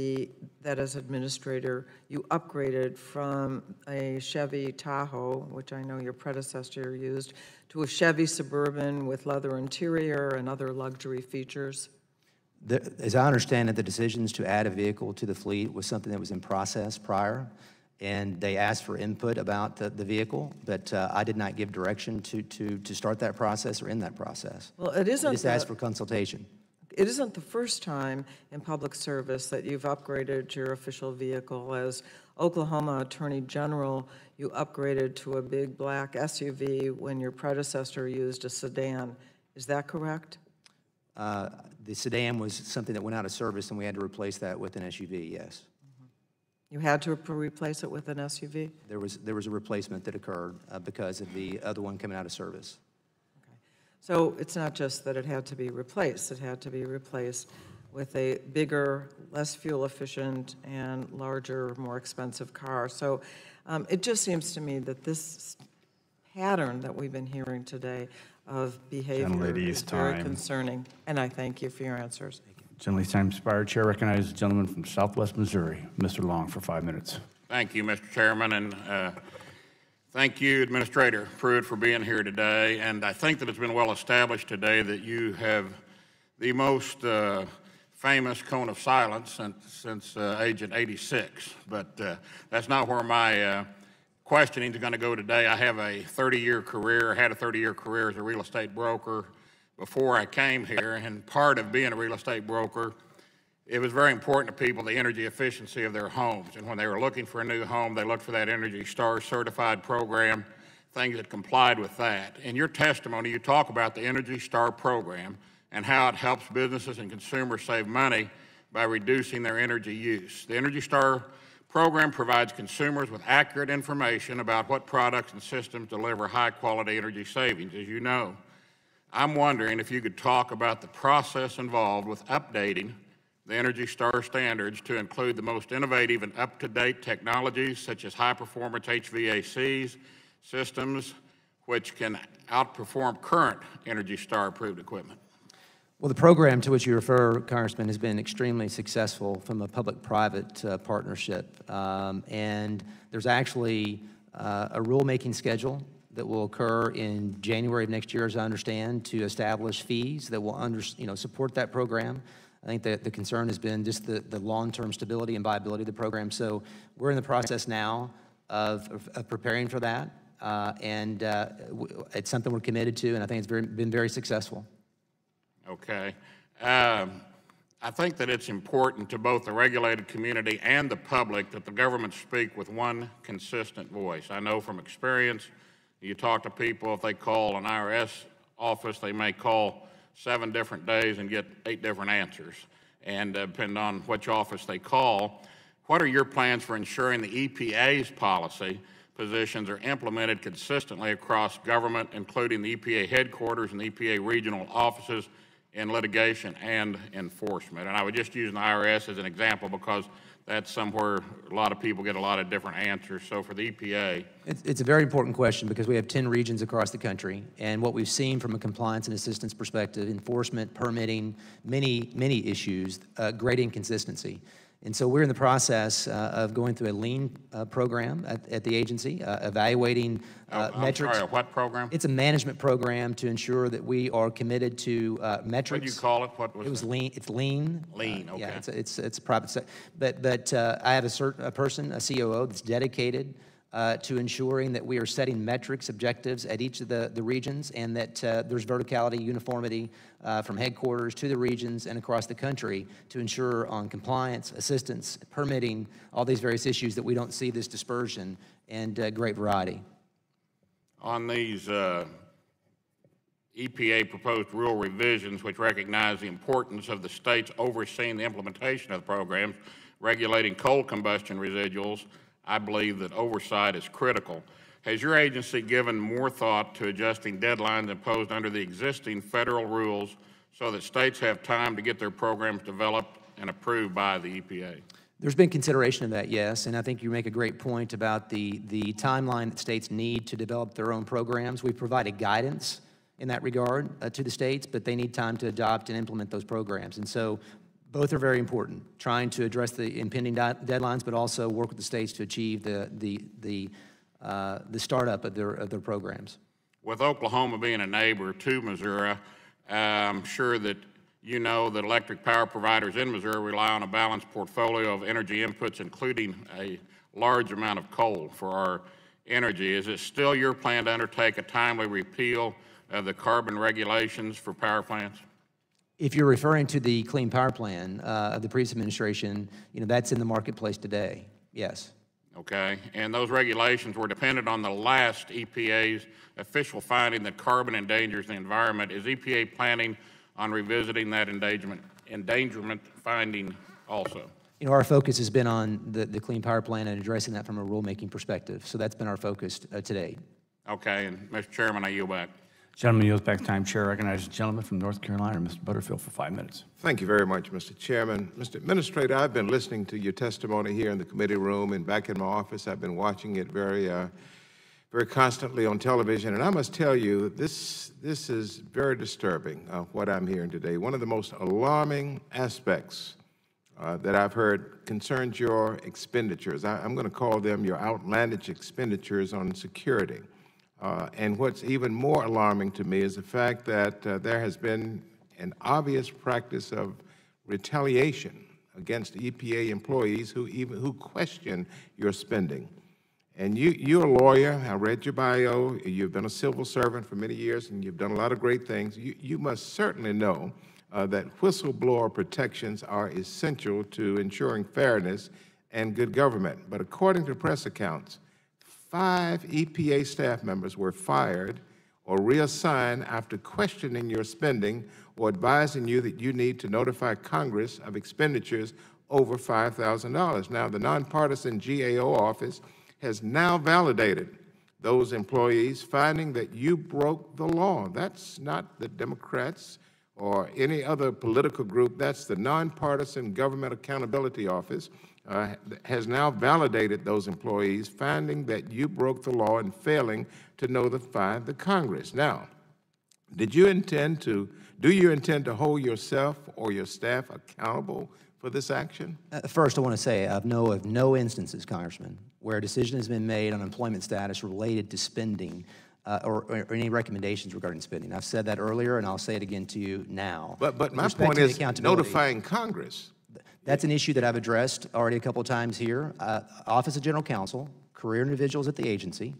that as administrator, you upgraded from a Chevy Tahoe, which I know your predecessor used, to a Chevy Suburban with leather interior and other luxury features? As I understand it, the decisions to add a vehicle to the fleet was something that was in process prior, and they asked for input about the vehicle, but I did not give direction to start that process or end that process. Well, it isn't. I just asked for consultation. It isn't the first time in public service that you've upgraded your official vehicle. As Oklahoma Attorney General, you upgraded to a big black SUV when your predecessor used a sedan. Is that correct? The sedan was something that went out of service, and we had to replace that with an SUV, yes. You had to replace it with an SUV? There was a replacement that occurred because of the other one coming out of service. So it's not just that it had to be replaced, it had to be replaced with a bigger, less fuel efficient, and larger, more expensive car. So it just seems to me that this pattern that we've been hearing today of behavior is very concerning. And I thank you for your answers. Gentleman's time expired. Chair recognizes the gentleman from Southwest Missouri, Mr. Long, for 5 minutes. Thank you, Mr. Chairman, and thank you, Administrator Pruitt, for being here today. And I think that it's been well established today that you have the most famous cone of silence since Agent 86. But that's not where my questioning is going to go today. I have a 30-year career, had a 30-year career as a real estate broker before I came here. And part of being a real estate broker, it was very important to people, the energy efficiency of their homes. And when they were looking for a new home, they looked for that Energy Star certified program, things that complied with that. In your testimony, you talk about the Energy Star program and how it helps businesses and consumers save money by reducing their energy use. The Energy Star program provides consumers with accurate information about what products and systems deliver high-quality energy savings, as you know. I'm wondering if you could talk about the process involved with updating the Energy Star standards to include the most innovative and up-to-date technologies such as high-performance HVACs systems, which can outperform current Energy Star-approved equipment. Well, the program to which you refer, Congressman, has been extremely successful from a public-private partnership. And there's actually a rulemaking schedule that will occur in January of next year, as I understand, to establish fees that will support that program. I think that the concern has been just the long-term stability and viability of the program. So we're in the process now of preparing for that, and it's something we're committed to, and I think it's been very successful. Okay. I think that it's important to both the regulated community and the public that the government speak with one consistent voice. I know from experience, you talk to people, if they call an IRS office, they may call 7 different days and get 8 different answers, and depending on which office they call. What are your plans for ensuring the EPA's policy positions are implemented consistently across government, including the EPA headquarters and the EPA regional offices in litigation and enforcement? And I would just use the IRS as an example because that's somewhere a lot of people get a lot of different answers. So for the EPA. It's a very important question because we have 10 regions across the country, and what we've seen from a compliance and assistance perspective, enforcement, permitting, many issues, great inconsistency. And so we're in the process of going through a lean program at the agency, evaluating metrics. I'm sorry, what program? It's a management program to ensure that we are committed to metrics. What did you call it? What was it? Was lean. It's lean. Lean, okay. Yeah, it's private sector. But I have a person, a COO, that's dedicated to ensuring that we are setting metrics, objectives at each of the regions, and that there's verticality, uniformity from headquarters to the regions and across the country to ensure on compliance, assistance, permitting, all these various issues that we don't see this dispersion and great variety. On these EPA proposed rule revisions, which recognize the importance of the states overseeing the implementation of the programs regulating coal combustion residuals, I believe that oversight is critical. Has your agency given more thought to adjusting deadlines imposed under the existing federal rules so that states have time to get their programs developed and approved by the EPA? There's been consideration of that, yes, and I think you make a great point about the timeline that states need to develop their own programs. We've provided guidance in that regard to the states, but they need time to adopt and implement those programs. And so both are very important, trying to address the impending deadlines, but also work with the states to achieve the startup of their programs. With Oklahoma being a neighbor to Missouri, I'm sure that you know that electric power providers in Missouri rely on a balanced portfolio of energy inputs, including a large amount of coal for our energy. Is it still your plan to undertake a timely repeal of the carbon regulations for power plants? If you're referring to the Clean Power Plan of the previous administration, that's in the marketplace today, yes. Okay, and those regulations were dependent on the last EPA's official finding that carbon endangers the environment. Is EPA planning on revisiting that endangerment finding also? Our focus has been on the Clean Power Plan and addressing that from a rulemaking perspective. So that's been our focus today. Okay, and Mr. Chairman, I yield back. Gentleman yields back time. Chair recognizes the gentleman from North Carolina, Mr. Butterfield, for 5 minutes. Thank you very much, Mr. Chairman. Mr. Administrator, I've been listening to your testimony here in the committee room and back in my office. I've been watching it very constantly on television, and I must tell you, this is very disturbing, what I'm hearing today. One of the most alarming aspects that I've heard concerns your expenditures. I'm going to call them your outlandish expenditures on security. And what's even more alarming to me is the fact that there has been an obvious practice of retaliation against EPA employees who question your spending. And you're a lawyer. I read your bio. You've been a civil servant for many years, and you've done a lot of great things. You must certainly know that whistleblower protections are essential to ensuring fairness and good government. But according to press accounts, 5 EPA staff members were fired or reassigned after questioning your spending or advising you that you need to notify Congress of expenditures over $5,000. Now, the nonpartisan GAO office has now validated those employees, finding that you broke the law. That's not the Democrats or any other political group. That's the Nonpartisan Government Accountability Office has now validated those employees, finding that you broke the law and failing to notify the Congress. Now, do you intend to hold yourself or your staff accountable for this action? First, I want to say I know of no instances, Congressman, where a decision has been made on employment status related to spending or any recommendations regarding spending. I've said that earlier, and I'll say it again to you now. But my point is notifying Congress. That's an issue that I've addressed already a couple of times here. Office of General Counsel, career individuals at the agency,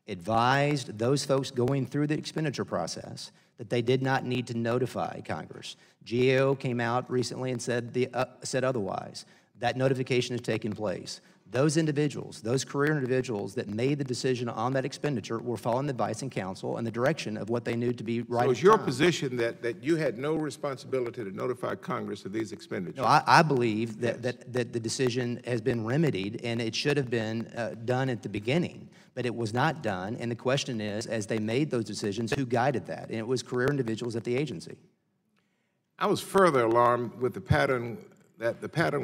advised those folks going through the expenditure process that they did not need to notify Congress. GAO came out recently and said otherwise. That notification has taken place. Those individuals, those career individuals that made the decision on that expenditure were following the advice and counsel and the direction of what they knew to be right. So it's your position that you had no responsibility to notify Congress of these expenditures? No, I believe that, yes, that the decision has been remedied, and it should have been done at the beginning, but it was not done. And the question is, as they made those decisions, who guided that? And it was career individuals at the agency. I was further alarmed with the pattern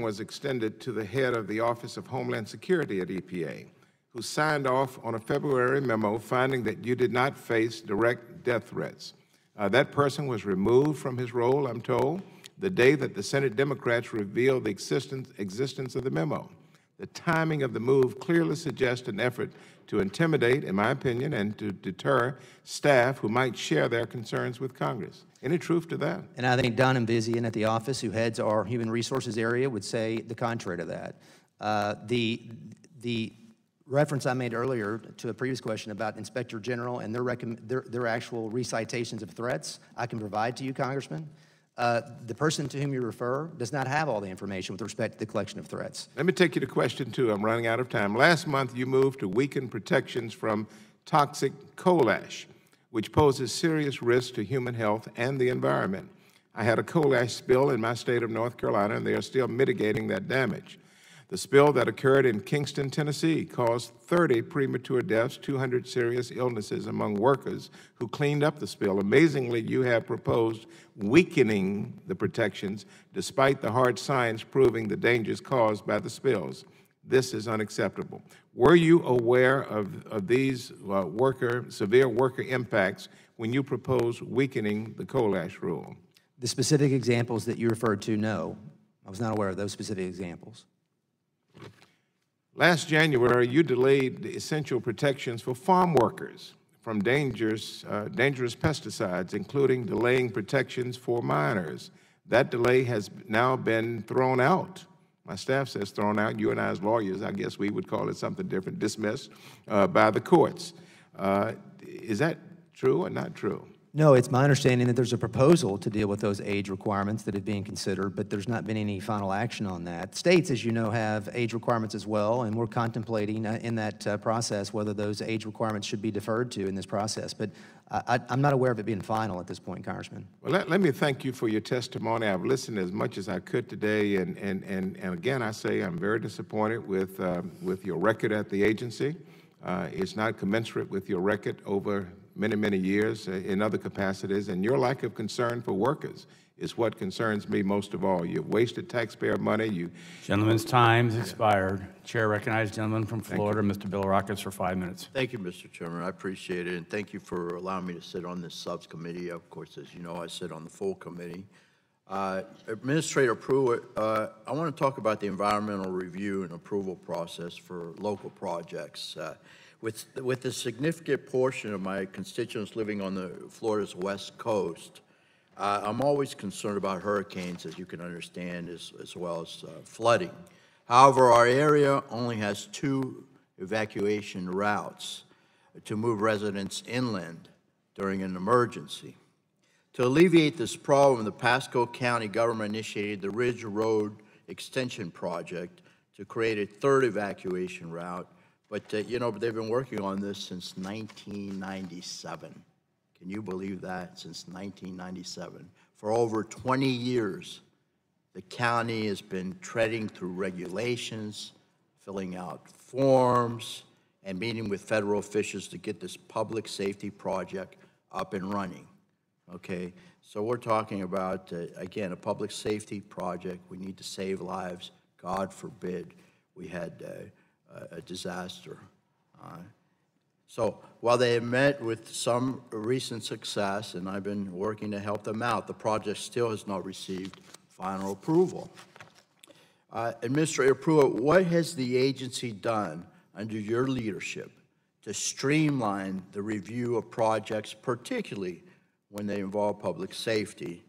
was extended to the head of the Office of Homeland Security at EPA, who signed off on a February memo finding that you did not face direct death threats. That person was removed from his role, I'm told, the day that the Senate Democrats revealed the existence of the memo. The timing of the move clearly suggests an effort to intimidate, in my opinion, and to deter staff who might share their concerns with Congress. Any truth to that? And I think Don Ambizian at the office, who heads our human resources area, would say the contrary to that. The reference I made earlier to a previous question about Inspector General and their actual recitations of threats, I can provide to you, Congressman. The person to whom you refer does not have all the information with respect to the collection of threats. Let me take you to question 2. I'm running out of time. Last month, you moved to weaken protections from toxic coal ash, which poses serious risk to human health and the environment. I had a coal ash spill in my state of North Carolina, and they are still mitigating that damage. The spill that occurred in Kingston, Tennessee, caused 30 premature deaths, 200 serious illnesses among workers who cleaned up the spill. Amazingly, you have proposed weakening the protections despite the hard science proving the dangers caused by the spills. This is unacceptable. Were you aware of these severe worker impacts when you proposed weakening the coal ash rule? The specific examples that you referred to, no. I was not aware of those specific examples. Last January, you delayed the essential protections for farm workers from dangerous pesticides, including delaying protections for miners. That delay has now been thrown out. My staff says thrown out. You and I as lawyers, I guess we would call it something different, dismissed by the courts. Is that true or not true? No, it's my understanding that there's a proposal to deal with those age requirements that are being considered, but there's not been any final action on that. States, as you know, have age requirements as well, and we're contemplating in that process whether those age requirements should be deferred to in this process. But I'm not aware of it being final at this point, Congressman. Well, let me thank you for your testimony. I've listened as much as I could today, and again, I say I'm very disappointed with your record at the agency. It's not commensurate with your record over many, many years in other capacities, and your lack of concern for workers is what concerns me most of all. You've wasted taxpayer money. Gentleman's time's expired. Chair recognizes gentleman from Florida, Mr. Bill Rockets, for 5 minutes. Thank you, Mr. Chairman. I appreciate it, and thank you for allowing me to sit on this subcommittee. Of course, as you know, I sit on the full committee. Administrator Pruitt, I want to talk about the environmental review and approval process for local projects. With a significant portion of my constituents living on the Florida's west coast, I'm always concerned about hurricanes, as you can understand, as well as flooding. However, our area only has 2 evacuation routes to move residents inland during an emergency. To alleviate this problem, the Pasco County government initiated the Ridge Road Extension Project to create a 3rd evacuation route. But, you know, they've been working on this since 1997. Can you believe that? Since 1997. For over 20 years, the county has been treading through regulations, filling out forms, and meeting with federal officials to get this public safety project up and running. Okay? So we're talking about, again, a public safety project. We need to save lives. God forbid we had a disaster. So while they have met with some recent success, and I've been working to help them out, the project still has not received final approval. Administrator Pruitt, what has the agency done under your leadership to streamline the review of projects, particularly when they involve public safety,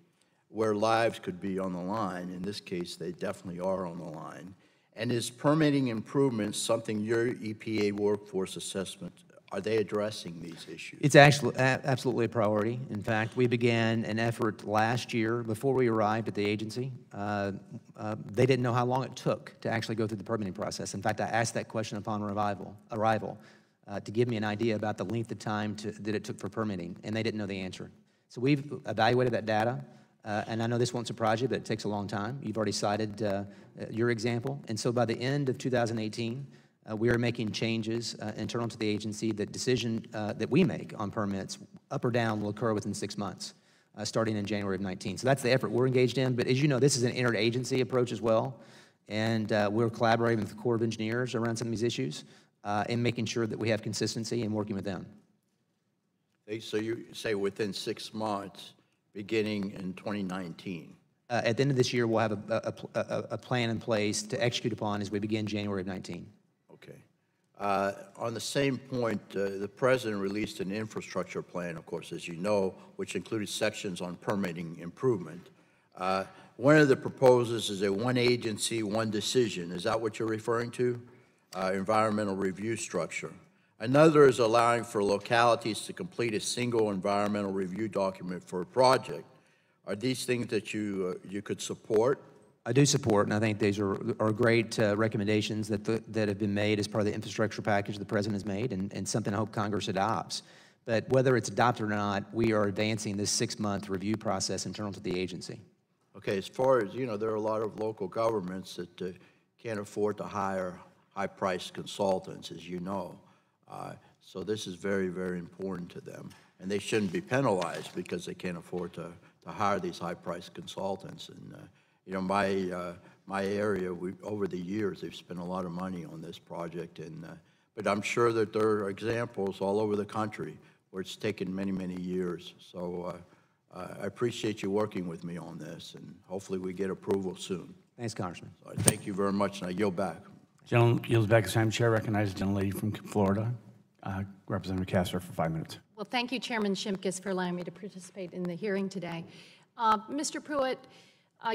where lives could be on the line? In this case, they definitely are on the line. And is permitting improvements something your EPA workforce assessment, are they addressing these issues? It's actually absolutely a priority. In fact, we began an effort last year before we arrived at the agency. They didn't know how long it took to actually go through the permitting process. In fact, I asked that question upon arrival to give me an idea about the length of time that it took for permitting, and they didn't know the answer. So we've evaluated that data. And I know this won't surprise you, but it takes a long time. You've already cited your example. And so by the end of 2018, we are making changes internal to the agency. That decision that we make on permits, up or down, will occur within 6 months, starting in January of 19. So that's the effort we're engaged in. But as you know, this is an interagency approach as well. And we're collaborating with the Corps of Engineers around some of these issues and making sure that we have consistency and working with them. So you say within 6 months, beginning in 2019. At the end of this year, we'll have a plan in place to execute upon as we begin January of 19. Okay. On the same point, the President released an infrastructure plan, of course, as you know, which included sections on permitting improvement. One of the proposals is a one agency, one decision. Is that what you're referring to? Environmental review structure. Another is allowing for localities to complete a single environmental review document for a project. Are these things that you could support? I do support, and I think these are great recommendations that have been made as part of the infrastructure package the President has made, and something I hope Congress adopts. But whether it's adopted or not, we are advancing this 6-month review process internal to the agency. Okay, as far as, you know, there are a lot of local governments that can't afford to hire high-priced consultants, as you know. So this is very, very important to them. And they shouldn't be penalized because they can't afford to hire these high-priced consultants. And, you know, my my area, over the years, they've spent a lot of money on this project, but I'm sure that there are examples all over the country where it's taken many, many years. So I appreciate you working with me on this, and hopefully we get approval soon. Thanks, Congressman. So I thank you very much, and I yield back. Gentleman yields back his time. Chair recognizes the gentlelady from Florida, Representative Castor, for 5 minutes. Well, thank you, Chairman Shimkus, for allowing me to participate in the hearing today. Mr. Pruitt,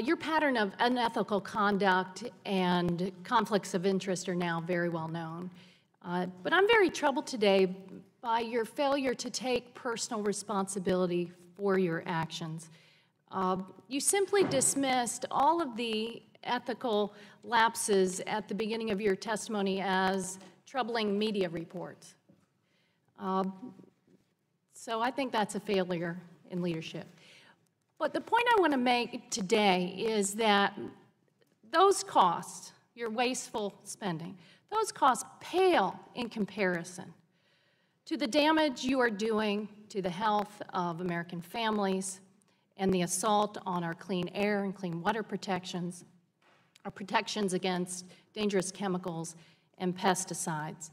your pattern of unethical conduct and conflicts of interest are now very well known. But I'm very troubled today by your failure to take personal responsibility for your actions. You simply dismissed all of the ethical lapses at the beginning of your testimony as troubling media reports. So I think that's a failure in leadership. But the point I want to make today is that those costs, your wasteful spending, those costs pale in comparison to the damage you are doing to the health of American families and the assault on our clean air and clean water protections, our protections against dangerous chemicals and pesticides.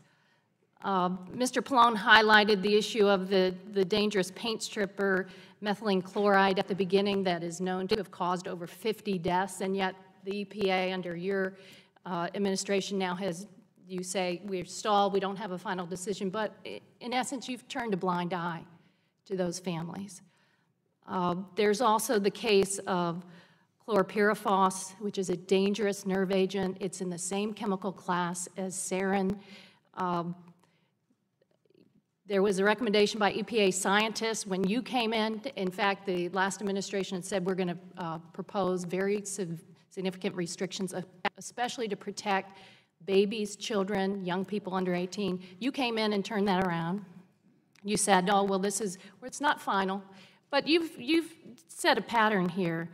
Mr. Pallone highlighted the issue of the dangerous paint stripper, methylene chloride, at the beginning, that is known to have caused over 50 deaths, and yet the EPA under your administration now has, you say, we're stalled, we don't have a final decision, but in essence, you've turned a blind eye to those families. There's also the case of chlorpyrifos, which is a dangerous nerve agent. It's in the same chemical class as sarin. There was a recommendation by EPA scientists when you came in fact, the last administration had said we're going to propose very significant restrictions, especially to protect babies, children, young people under 18. You came in and turned that around. You said, oh, well, it's not final. But you've set a pattern here.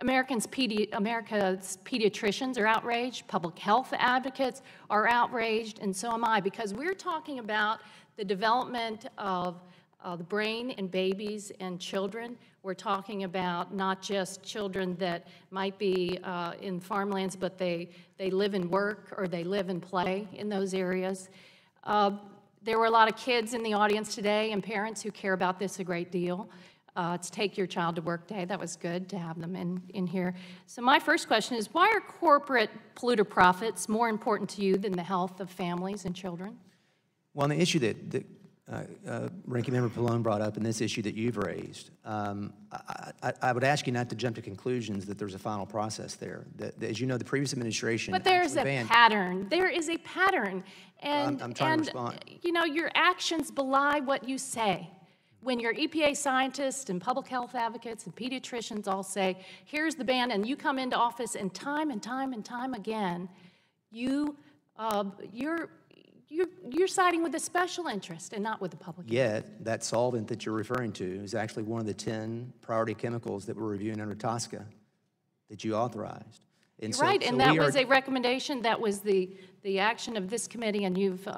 America's pediatricians are outraged, public health advocates are outraged, and so am I, because we're talking about the development of the brain in babies and children. We're talking about not just children that might be in farmlands, but they live and work, or they live and play in those areas. There were a lot of kids in the audience today and parents who care about this a great deal. It's Take Your Child to Work Day. That was good to have them in here. So my first question is, why are corporate polluter profits more important to you than the health of families and children? Well, on the issue that Ranking Member Pallone brought up, and this issue that you've raised, I would ask you not to jump to conclusions that there's a final process there. As you know, the previous administration— But there's a pattern. There is a pattern. And, I'm trying to respond. You know, your actions belie what you say. When your EPA scientists and public health advocates and pediatricians all say, here's the ban, and you come into office and time again, you're siding with the special interest and not with the public. Yet, that solvent that you're referring to is actually one of the 10 priority chemicals that we're reviewing under TSCA that you authorized. And You're right, and that was a recommendation. That was the action of this committee, and you've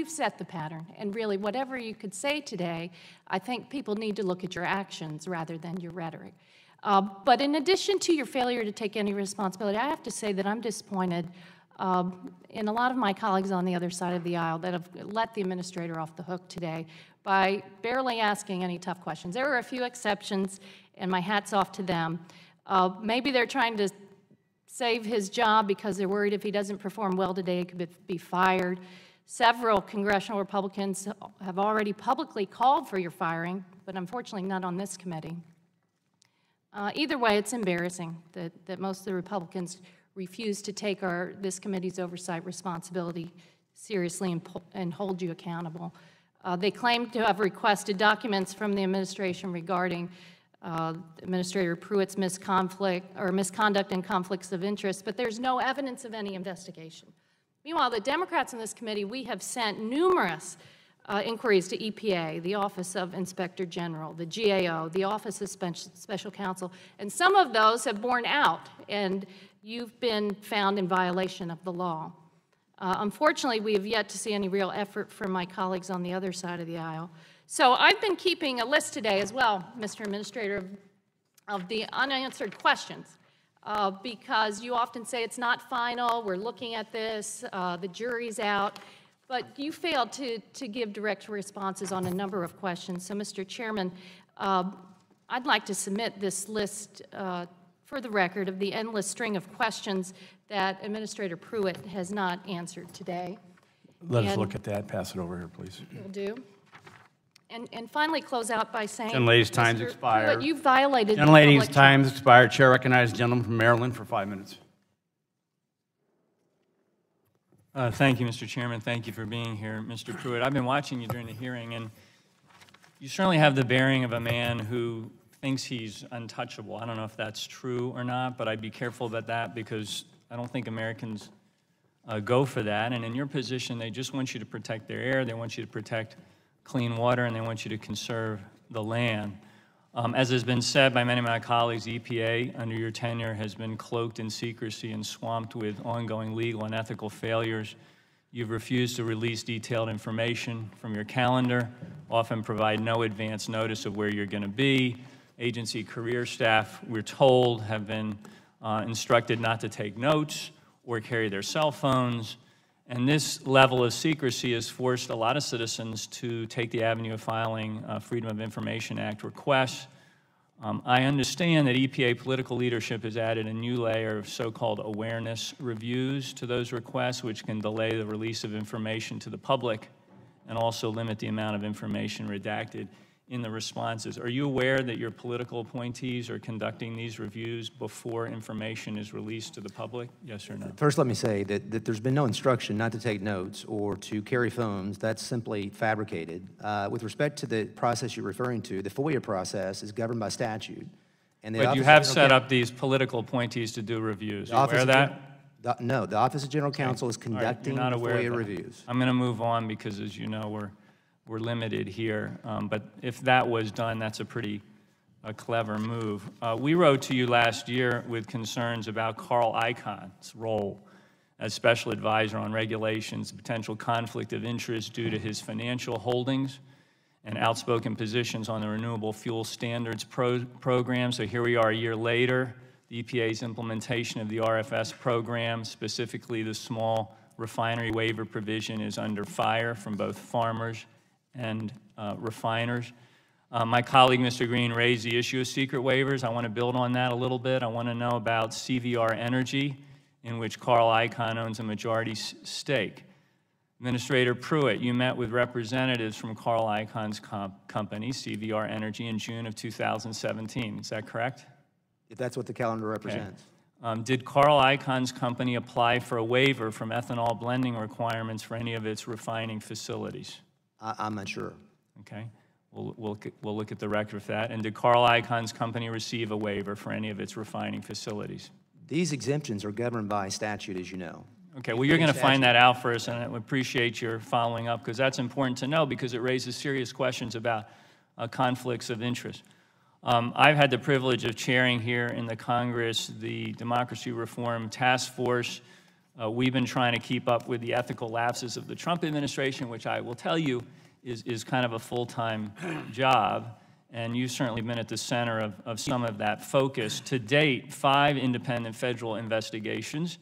set the pattern. And really, whatever you could say today, I think people need to look at your actions rather than your rhetoric. But in addition to your failure to take any responsibility, I have to say that I'm disappointed in a lot of my colleagues on the other side of the aisle that have let the administrator off the hook today by barely asking any tough questions. There were a few exceptions, and my hat's off to them. Maybe they're trying to save his job because they're worried if he doesn't perform well today, he could be fired. Several congressional Republicans have already publicly called for your firing, but unfortunately not on this committee. Either way, it's embarrassing that most of the Republicans refuse to take this committee's oversight responsibility seriously and hold you accountable. They claim to have requested documents from the administration regarding Administrator Pruitt's misconduct and conflicts of interest, but there's no evidence of any investigation. Meanwhile, the Democrats in this committee, we have sent numerous inquiries to EPA, the Office of Inspector General, the GAO, the Office of Special Counsel, and some of those have borne out, and you've been found in violation of the law. Unfortunately, we have yet to see any real effort from my colleagues on the other side of the aisle. So I've been keeping a list today as well, Mr. Administrator, of the unanswered questions. because you often say it's not final, we're looking at this, the jury's out, but you failed to give direct responses on a number of questions. So, Mr. Chairman, I'd like to submit this list for the record of the endless string of questions that Administrator Pruitt has not answered today. Let us look at that. Pass it over here, please. Will do. And finally close out by saying, Gentlelady's time's Mr. expired. Pruitt, you violated Gentlelady's public time's expired. Chair recognizes the gentleman from Maryland for 5 minutes. Thank you, Mr. Chairman. Thank you for being here, Mr. Pruitt. I've been watching you during the hearing, and you certainly have the bearing of a man who thinks he's untouchable. I don't know if that's true or not, but I'd be careful about that because I don't think Americans go for that. And in your position, they just want you to protect their air, they want you to protect clean water, and they want you to conserve the land. As has been said by many of my colleagues, the EPA, under your tenure, has been cloaked in secrecy and swamped with ongoing legal and ethical failures. You've refused to release detailed information from your calendar, often provide no advance notice of where you're going to be. Agency career staff, we're told, have been instructed not to take notes or carry their cell phones. And this level of secrecy has forced a lot of citizens to take the avenue of filing Freedom of Information Act requests. I understand that EPA political leadership has added a new layer of so-called awareness reviews to those requests, which can delay the release of information to the public and also limit the amount of information redacted in the responses. Are you aware that your political appointees are conducting these reviews before information is released to the public? Yes or no? First, let me say that there's been no instruction not to take notes or to carry phones. That's simply fabricated. With respect to the process you're referring to, the FOIA process is governed by statute. And But you have set up these political appointees to do reviews. Are you aware of that? No, the Office of General Counsel is conducting You're not aware FOIA of that. reviews. I'm going to move on because, as you know, we're limited here. But if that was done, that's a pretty clever move. We wrote to you last year with concerns about Carl Icahn's role as special advisor on regulations, potential conflict of interest due to his financial holdings and outspoken positions on the Renewable Fuel Standards program. So here we are a year later. The EPA's implementation of the RFS program, specifically the small refinery waiver provision, is under fire from both farmers and refiners. My colleague, Mr. Green, raised the issue of secret waivers. I want to build on that a little bit. I want to know about CVR Energy, in which Carl Icahn owns a majority stake. Administrator Pruitt, you met with representatives from Carl Icahn's company, CVR Energy, in June of 2017. Is that correct? If that's what the calendar represents. Okay. Did Carl Icahn's company apply for a waiver from ethanol blending requirements for any of its refining facilities? I'm not sure. Okay. We'll look at the record for that. And did Carl Icahn's company receive a waiver for any of its refining facilities? These exemptions are governed by statute, as you know. Okay, well, you're going to find that out for us, and I would appreciate your following up, because that's important to know, because it raises serious questions about conflicts of interest. I've had the privilege of chairing here in the Congress the Democracy Reform Task Force. We've been trying to keep up with the ethical lapses of the Trump administration, which I will tell you is kind of a full-time job, and you've certainly been at the center of some of that focus. To date, 5 independent federal investigations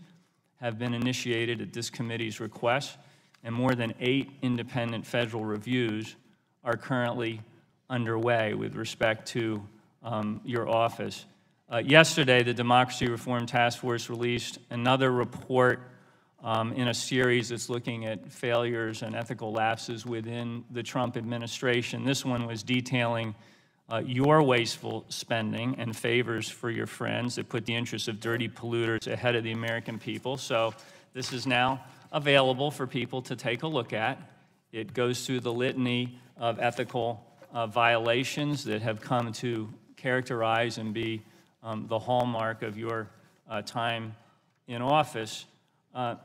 have been initiated at this committee's request, and more than 8 independent federal reviews are currently underway with respect to your office. Yesterday, the Democracy Reform Task Force released another report in a series that's looking at failures and ethical lapses within the Trump administration. This one was detailing your wasteful spending and favors for your friends that put the interests of dirty polluters ahead of the American people. So this is now available for people to take a look at. It goes through the litany of ethical violations that have come to characterize and be the hallmark of your time in office.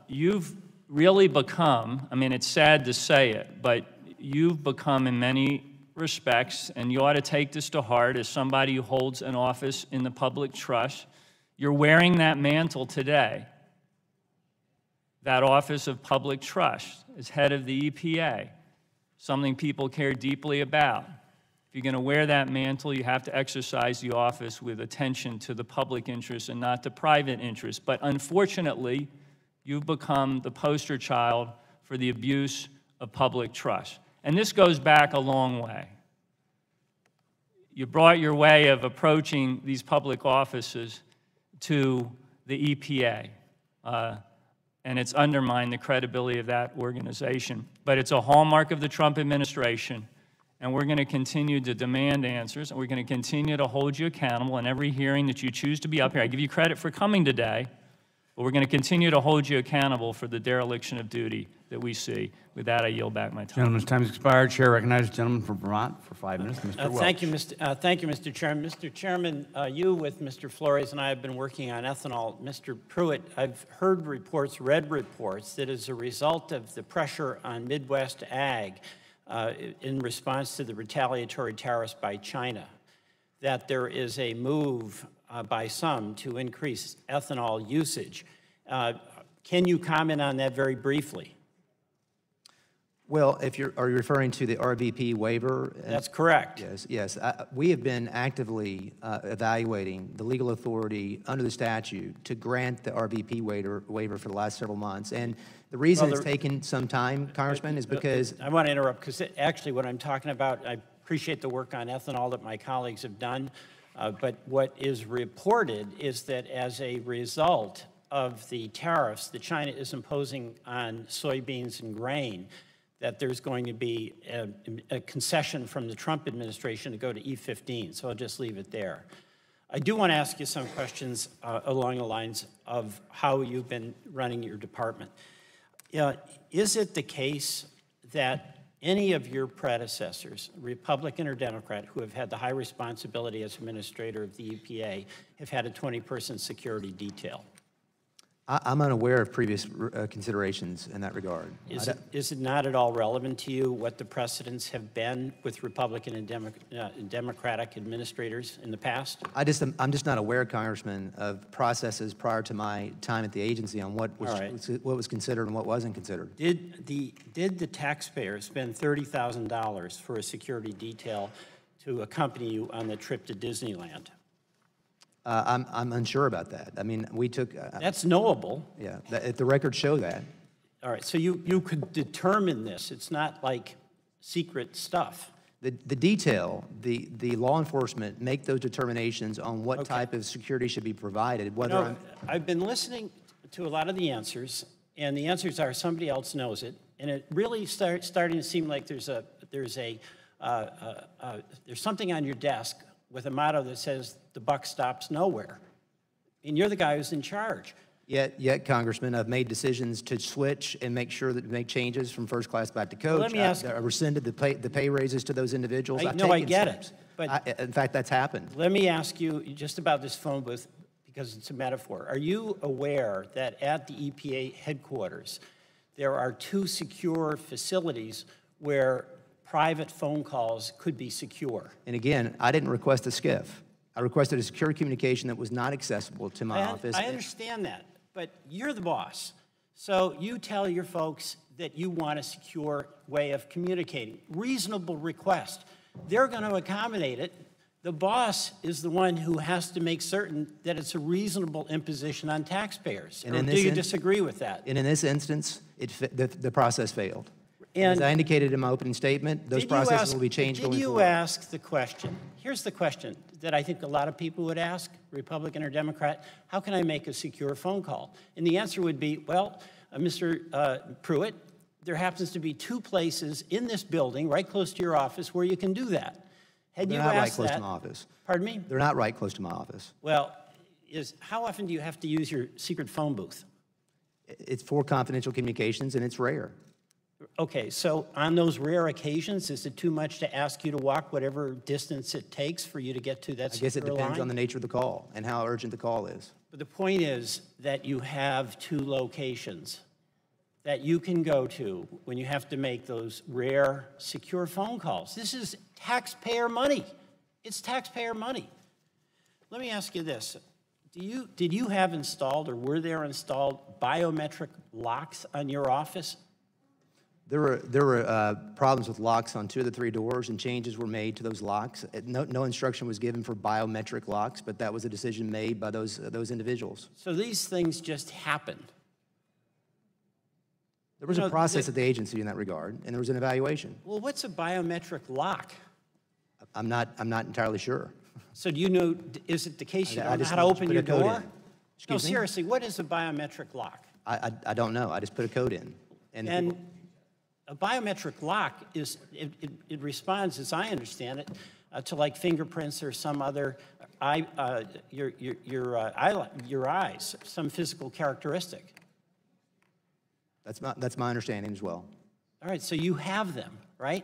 You've really become, I mean, it's sad to say it, but you've become in many respects, and you ought to take this to heart as somebody who holds an office in the public trust. You're wearing that mantle today, that office of public trust as head of the EPA, something people care deeply about. If you're going to wear that mantle, you have to exercise the office with attention to the public interest and not the private interest. But unfortunately, you've become the poster child for the abuse of public trust. And this goes back a long way. You brought your way of approaching these public offices to the EPA, and it's undermined the credibility of that organization. But it's a hallmark of the Trump administration, and we're going to continue to demand answers, and we're going to continue to hold you accountable in every hearing that you choose to be up here. I give you credit for coming today, but we're going to continue to hold you accountable for the dereliction of duty that we see. With that, I yield back my time. Gentleman's time has expired. Chair recognizes the gentleman from Vermont for 5 minutes, Mr. Welch. Thank you, Mr. Chairman. Mr. Chairman, you with Mr. Flores and I have been working on ethanol. Mr. Pruitt, I've heard reports, read reports, that as a result of the pressure on Midwest ag in response to the retaliatory tariffs by China, that there is a move by some to increase ethanol usage. Can you comment on that very briefly? Well, are you referring to the RVP waiver? That's correct. Yes. We have been actively evaluating the legal authority under the statute to grant the RVP waiver for the last several months. And the reason it's taken some time, Congressman, is because... I want to interrupt, because actually what I'm talking about, I appreciate the work on ethanol that my colleagues have done, but what is reported is that as a result of the tariffs that China is imposing on soybeans and grain, that there's going to be a concession from the Trump administration to go to E15, so I'll just leave it there. I do want to ask you some questions along the lines of how you've been running your department. Is it the case that any of your predecessors, Republican or Democrat, who have had the high responsibility as administrator of the EPA, have had a 20-person security detail? I'm unaware of previous considerations in that regard. Is it not at all relevant to you what the precedents have been with Republican and Democratic administrators in the past? I'm just not aware, Congressman, of processes prior to my time at the agency on what was considered and what wasn't considered. Did the taxpayer spend $30,000 for a security detail to accompany you on the trip to Disneyland? I'm unsure about that. I mean, we took... That's knowable. Yeah, the records show that. All right, so you could determine this. It's not like secret stuff. The detail, the law enforcement make those determinations on what type of security should be provided. Whether I've been listening to a lot of the answers, and the answers are somebody else knows it, and it really starting to seem like there's something on your desk with a motto that says, the buck stops nowhere. And you're the guy who's in charge. Yet, Congressman, I've made decisions to switch and make sure that we make changes from first class back to coach. Well, let me ask, I rescinded the pay raises to those individuals. I get it. But in fact, that's happened. Let me ask you just about this phone booth, because it's a metaphor. Are you aware that at the EPA headquarters, there are 2 secure facilities where private phone calls could be secure? And again, I didn't request a SCIF. I requested a secure communication that was not accessible to my office. I understand that, but you're the boss. So you tell your folks that you want a secure way of communicating. Reasonable request. They're going to accommodate it. The boss is the one who has to make certain that it's a reasonable imposition on taxpayers. And do you disagree with that? And in this instance, the process failed. And as I indicated in my opening statement, those processes will be changed going forward. Did you ask the question? Here's the question that I think a lot of people would ask, Republican or Democrat: how can I make a secure phone call? And the answer would be, well, Mr. Pruitt, there happens to be 2 places in this building, right close to your office, where you can do that. Had you asked that? They're not right close to my office. Pardon me? They're not right close to my office. Well, how often do you have to use your secret phone booth? It's for confidential communications, and it's rare. Okay, so on those rare occasions, is it too much to ask you to walk whatever distance it takes for you to get to that secure line? I guess it depends on the nature of the call and how urgent the call is. But the point is that you have 2 locations that you can go to when you have to make those rare, secure phone calls. This is taxpayer money. It's taxpayer money. Let me ask you this. Did you have installed, or were there installed, biometric locks on your office? There were problems with locks on 2 of the 3 doors, and changes were made to those locks. No instruction was given for biometric locks, but that was a decision made by those individuals. So these things just happened. There was a process at the agency in that regard, and there was an evaluation. Well, what's a biometric lock? I'm not entirely sure. So do you know, is it the case you I don't know just how to open put your a code door? in. No, Excuse me? seriously, what is a biometric lock? I don't know. I just put a code in. And a biometric lock is, it responds, as I understand it, to like fingerprints or some other your eyes, some physical characteristic. That's my understanding as well. All right, so you have them, right?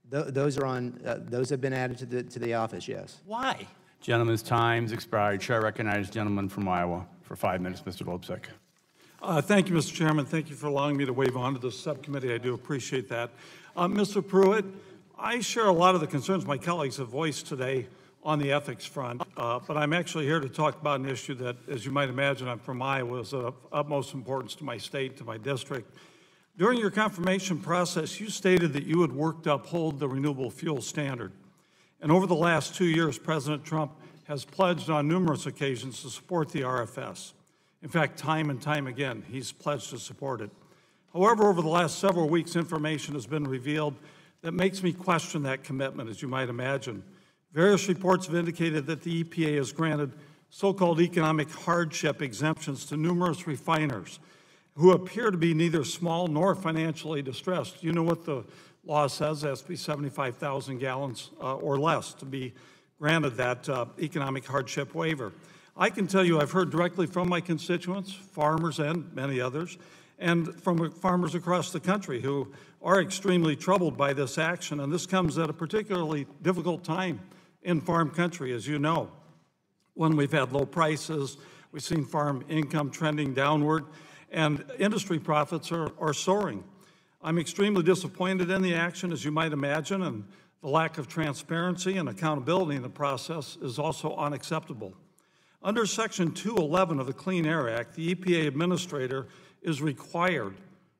Those are on. Those have been added to the office. Yes. Why? Gentleman's time's expired. Chair recognizes gentleman from Iowa for 5 minutes, Mr. Lobsek. Thank you, Mr. Chairman. Thank you for allowing me to wave on to this subcommittee. I do appreciate that. Mr. Pruitt, I share a lot of the concerns my colleagues have voiced today on the ethics front, but I'm actually here to talk about an issue that, as you might imagine, I'm from Iowa, is of utmost importance to my state, to my district. During your confirmation process, you stated that you would work to uphold the renewable fuel standard. And over the last 2 years, President Trump has pledged on numerous occasions to support the RFS. In fact, time and time again, he's pledged to support it. However, over the last several weeks, information has been revealed that makes me question that commitment, as you might imagine. Various reports have indicated that the EPA has granted so-called economic hardship exemptions to numerous refiners who appear to be neither small nor financially distressed. You know what the law says, it has to be 75,000 gallons or less to be granted that economic hardship waiver. I can tell you I've heard directly from my constituents, farmers and many others, and from farmers across the country who are extremely troubled by this action, and this comes at a particularly difficult time in farm country, as you know, when we've had low prices, we've seen farm income trending downward, and industry profits are soaring. I'm extremely disappointed in the action, as you might imagine, and the lack of transparency and accountability in the process is also unacceptable. Under Section 211 of the Clean Air Act, the EPA administrator is required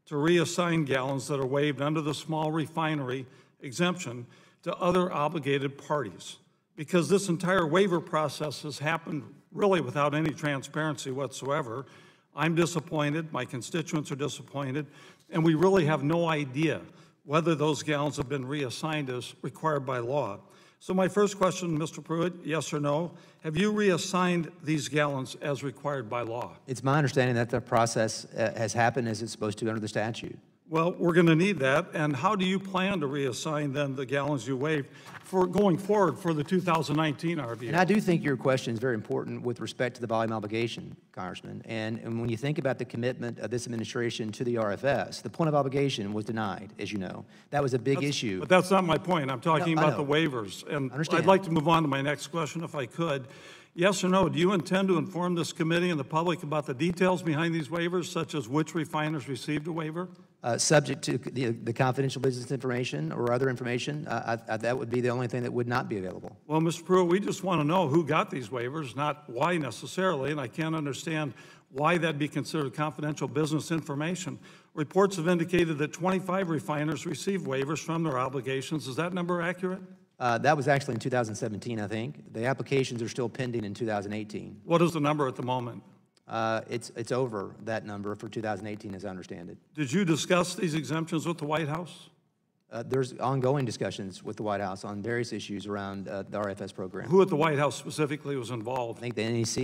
to reassign gallons that are waived under the small refinery exemption to other obligated parties. Because this entire waiver process has happened really without any transparency whatsoever, I'm disappointed, my constituents are disappointed, and we really have no idea whether those gallons have been reassigned as required by law. So my first question, Mr. Pruitt, yes or no, have you reassigned these gallons as required by law? It's my understanding that the process has happened as it's supposed to under the statute. Well, we're going to need that. And how do you plan to reassign then the gallons you waived for going forward for the 2019 RVO? And I do think your question is very important with respect to the volume obligation, Congressman. And when you think about the commitment of this administration to the RFS, the point of obligation was denied, as you know. That was a big issue. But that's not my point. I'm talking about the waivers. And I'd like to move on to my next question if I could. Yes or no, do you intend to inform this committee and the public about the details behind these waivers, such as which refiners received a waiver? Subject to the confidential business information or other information, that would be the only thing that would not be available. Well, Mr. Pruitt, we just want to know who got these waivers, not why necessarily, and I can't understand why that'd be considered confidential business information. Reports have indicated that 25 refiners received waivers from their obligations. Is that number accurate? That was actually in 2017, I think. The applications are still pending in 2018. What is the number at the moment? It's over that number for 2018, as I understand it. Did you discuss these exemptions with the White House? There's ongoing discussions with the White House on various issues around the RFS program. Who at the White House specifically was involved? I think the NEC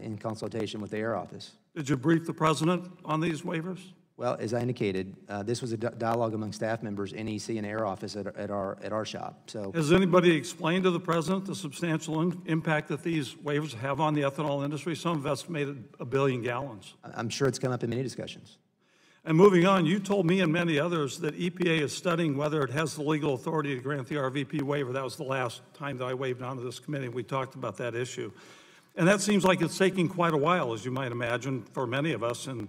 in consultation with the Air Office. Did you brief the President on these waivers? Well, as I indicated, this was a dialogue among staff members, NEC and Air Office at our shop. So, has anybody explained to the President the substantial impact that these waivers have on the ethanol industry? Some have estimated 1 billion gallons. I'm sure it's come up in many discussions. And moving on, you told me and many others that EPA is studying whether it has the legal authority to grant the RVP waiver. That was the last time that I waved onto this committee. We talked about that issue. And that seems like it's taking quite a while, as you might imagine, for many of us in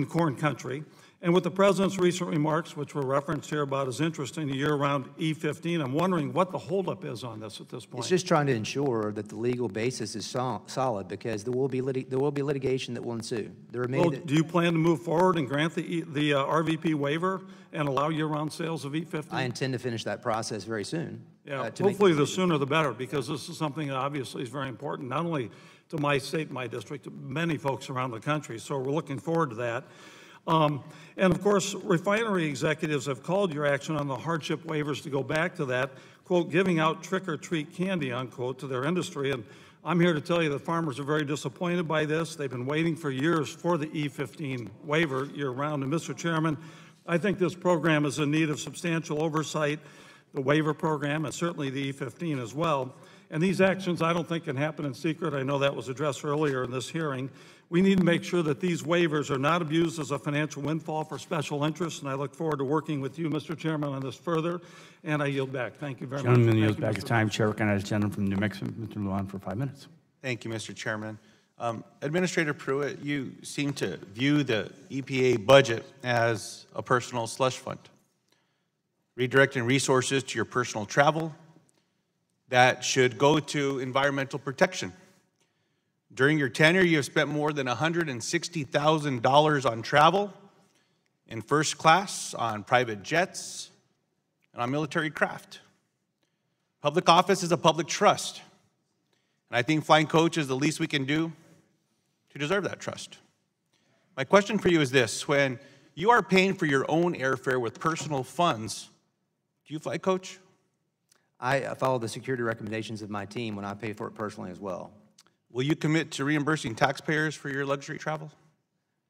corn country. And with the President's recent remarks, which were referenced here about his interest in the year-round E15, I'm wondering what the holdup is on this at this point. It's just trying to ensure that the legal basis is solid, because there will be litigation that will ensue. There are many. Well, do you plan to move forward and grant the RVP waiver and allow year-round sales of E15? I intend to finish that process very soon. Yeah, hopefully the sooner the better, because this is something that obviously is very important, not only to my state and my district, to many folks around the country. So we're looking forward to that. And of course, refinery executives have called your action on the hardship waivers to go back to that, quote, giving out trick-or-treat candy, unquote, to their industry. And I'm here to tell you that farmers are very disappointed by this. They've been waiting for years for the E15 waiver year-round. And Mr. Chairman, I think this program is in need of substantial oversight, the waiver program, and certainly the E15 as well. And these actions I don't think can happen in secret. I know that was addressed earlier in this hearing. We need to make sure that these waivers are not abused as a financial windfall for special interests, and I look forward to working with you, Mr. Chairman, on this further, and I yield back. Thank you very much. Gentleman yields back his time. Chair recognizes the gentleman from New Mexico, Mr. Lujan, for 5 minutes. Thank you, Mr. Chairman. Administrator Pruitt, you seem to view the EPA budget as a personal slush fund, redirecting resources to your personal travel that should go to environmental protection. During your tenure, you have spent more than $160,000 on travel, in first class, on private jets, and on military craft. Public office is a public trust, and I think flying coach is the least we can do to deserve that trust. My question for you is this: when you are paying for your own airfare with personal funds, do you fly coach? I follow the security recommendations of my team when I pay for it personally as well. Will you commit to reimbursing taxpayers for your luxury travel?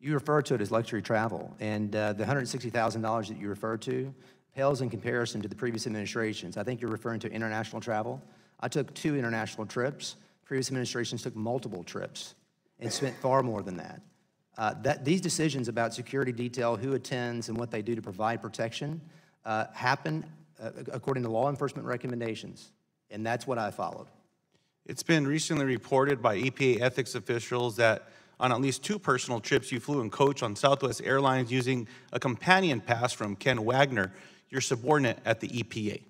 You refer to it as luxury travel, and the $160,000 that you refer to pales in comparison to the previous administrations. I think you're referring to international travel. I took 2 international trips. Previous administrations took multiple trips and spent far more than that. These decisions about security detail, who attends, and what they do to provide protection happen according to law enforcement recommendations, and that's what I followed. It's been recently reported by EPA ethics officials that on at least 2 personal trips you flew in coach on Southwest Airlines using a companion pass from Ken Wagner, your subordinate at the EPA.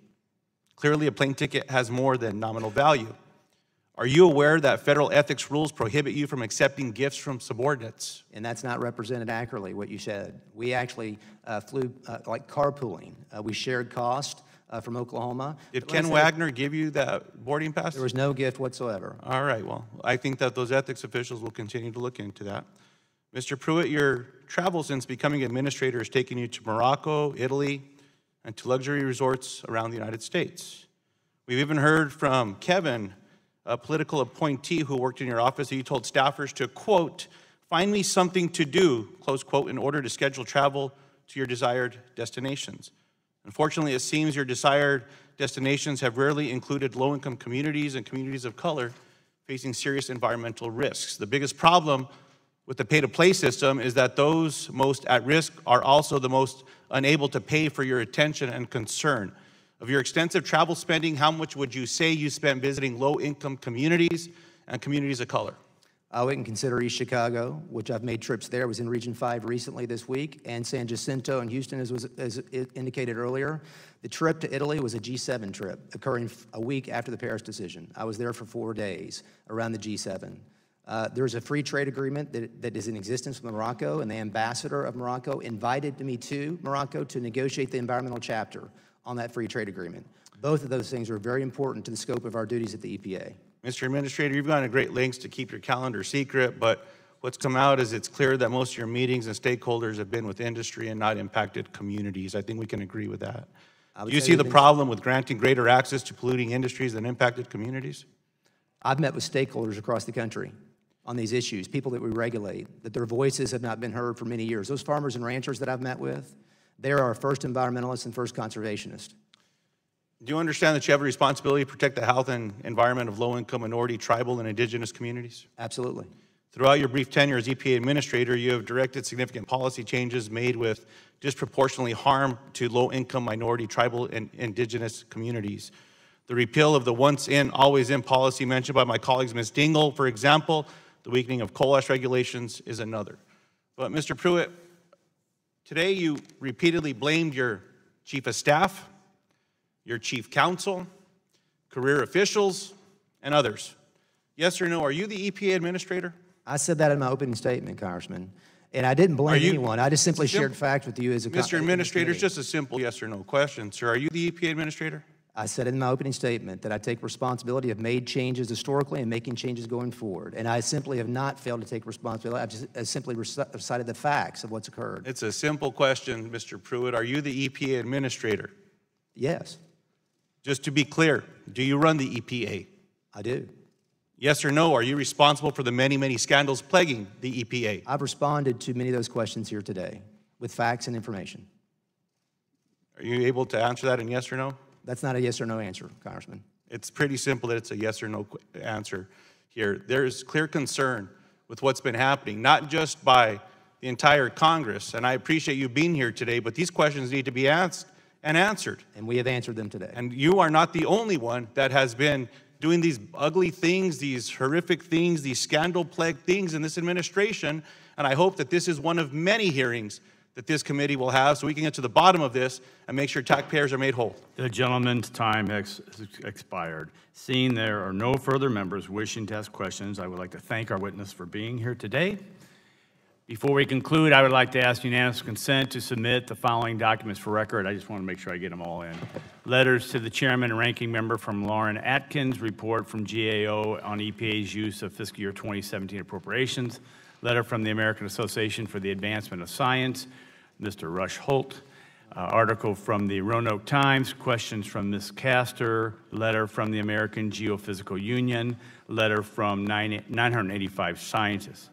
Clearly, a plane ticket has more than nominal value. Are you aware that federal ethics rules prohibit you from accepting gifts from subordinates? And that's not represented accurately, what you said. We actually flew like carpooling. We shared cost from Oklahoma. Did Ken Wagner give you that boarding pass? There was no gift whatsoever. All right, well, I think that those ethics officials will continue to look into that. Mr. Pruitt, your travel since becoming administrator has taken you to Morocco, Italy, and to luxury resorts around the United States. We've even heard from Kevin, a political appointee who worked in your office, that you told staffers to, quote, find me something to do, close quote, in order to schedule travel to your desired destinations. Unfortunately, it seems your desired destinations have rarely included low-income communities and communities of color facing serious environmental risks. The biggest problem with the pay-to-play system is that those most at risk are also the most unable to pay for your attention and concern. Of your extensive travel spending, how much would you say you spent visiting low-income communities and communities of color? We can consider East Chicago, which I've made trips there. I was in Region 5 recently this week, and San Jacinto and Houston, as indicated earlier. The trip to Italy was a G7 trip, occurring a week after the Paris decision. I was there for 4 days around the G7. There's a free trade agreement that is in existence with Morocco, and the ambassador of Morocco invited me to Morocco to negotiate the environmental chapter on that free trade agreement. Both of those things are very important to the scope of our duties at the EPA. Mr. Administrator, you've gone to great lengths to keep your calendar secret, but what's come out is it's clear that most of your meetings and stakeholders have been with industry and not impacted communities. I think we can agree with that. Do you see the problem with granting greater access to polluting industries than impacted communities? I've met with stakeholders across the country on these issues, people that we regulate, that their voices have not been heard for many years. Those farmers and ranchers that I've met with, they're our first environmentalists and first conservationists. Do you understand that you have a responsibility to protect the health and environment of low-income, minority, tribal, and indigenous communities? Absolutely. Throughout your brief tenure as EPA administrator, you have directed significant policy changes made with disproportionately harm to low-income, minority, tribal, and indigenous communities. The repeal of the once-in, always-in policy mentioned by my colleagues, Ms. Dingle, for example, the weakening of coal ash regulations is another. But Mr. Pruitt, Today, you repeatedly blamed your chief of staff, your chief counsel, career officials, and others. Yes or no, are you the EPA administrator? I said that in my opening statement, Congressman. And I didn't blame anyone. I just simply shared facts with you as a Mr. Administrator, it's just a simple yes or no question. Sir, are you the EPA administrator? I said in my opening statement that I take responsibility of made changes historically and making changes going forward. And I simply have not failed to take responsibility. I've simply recited the facts of what's occurred. It's a simple question, Mr. Pruitt. Are you the EPA administrator? Yes. Just to be clear, do you run the EPA? I do. Yes or no, are you responsible for the many, many scandals plaguing the EPA? I've responded to many of those questions here today with facts and information. Are you able to answer that in yes or no? That's not a yes or no answer, Congressman. It's pretty simple that it's a yes or no answer here. There is clear concern with what's been happening, not just by the entire Congress, and I appreciate you being here today, but these questions need to be asked and answered. And we have answered them today. And you are not the only one that has been doing these ugly things, these horrific things, these scandal-plagued things in this administration, and I hope that this is one of many hearings that this committee will have so we can get to the bottom of this and make sure taxpayers are made whole. The gentleman's time has expired. Seeing there are no further members wishing to ask questions, I would like to thank our witness for being here today. Before we conclude, I would like to ask unanimous consent to submit the following documents for record. I just want to make sure I get them all in. Letters to the chairman and ranking member from Lauren Atkins, report from GAO on EPA's use of fiscal year 2017 appropriations. Letter from the American Association for the Advancement of Science, Mr. Rush Holt. Article from the Roanoke Times, questions from Ms. Castor, letter from the American Geophysical Union, letter from 985 scientists.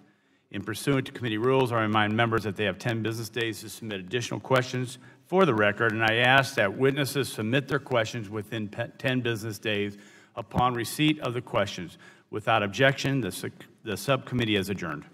In pursuant to committee rules, I remind members that they have 10 business days to submit additional questions for the record, and I ask that witnesses submit their questions within 10 business days upon receipt of the questions. Without objection, the subcommittee is adjourned.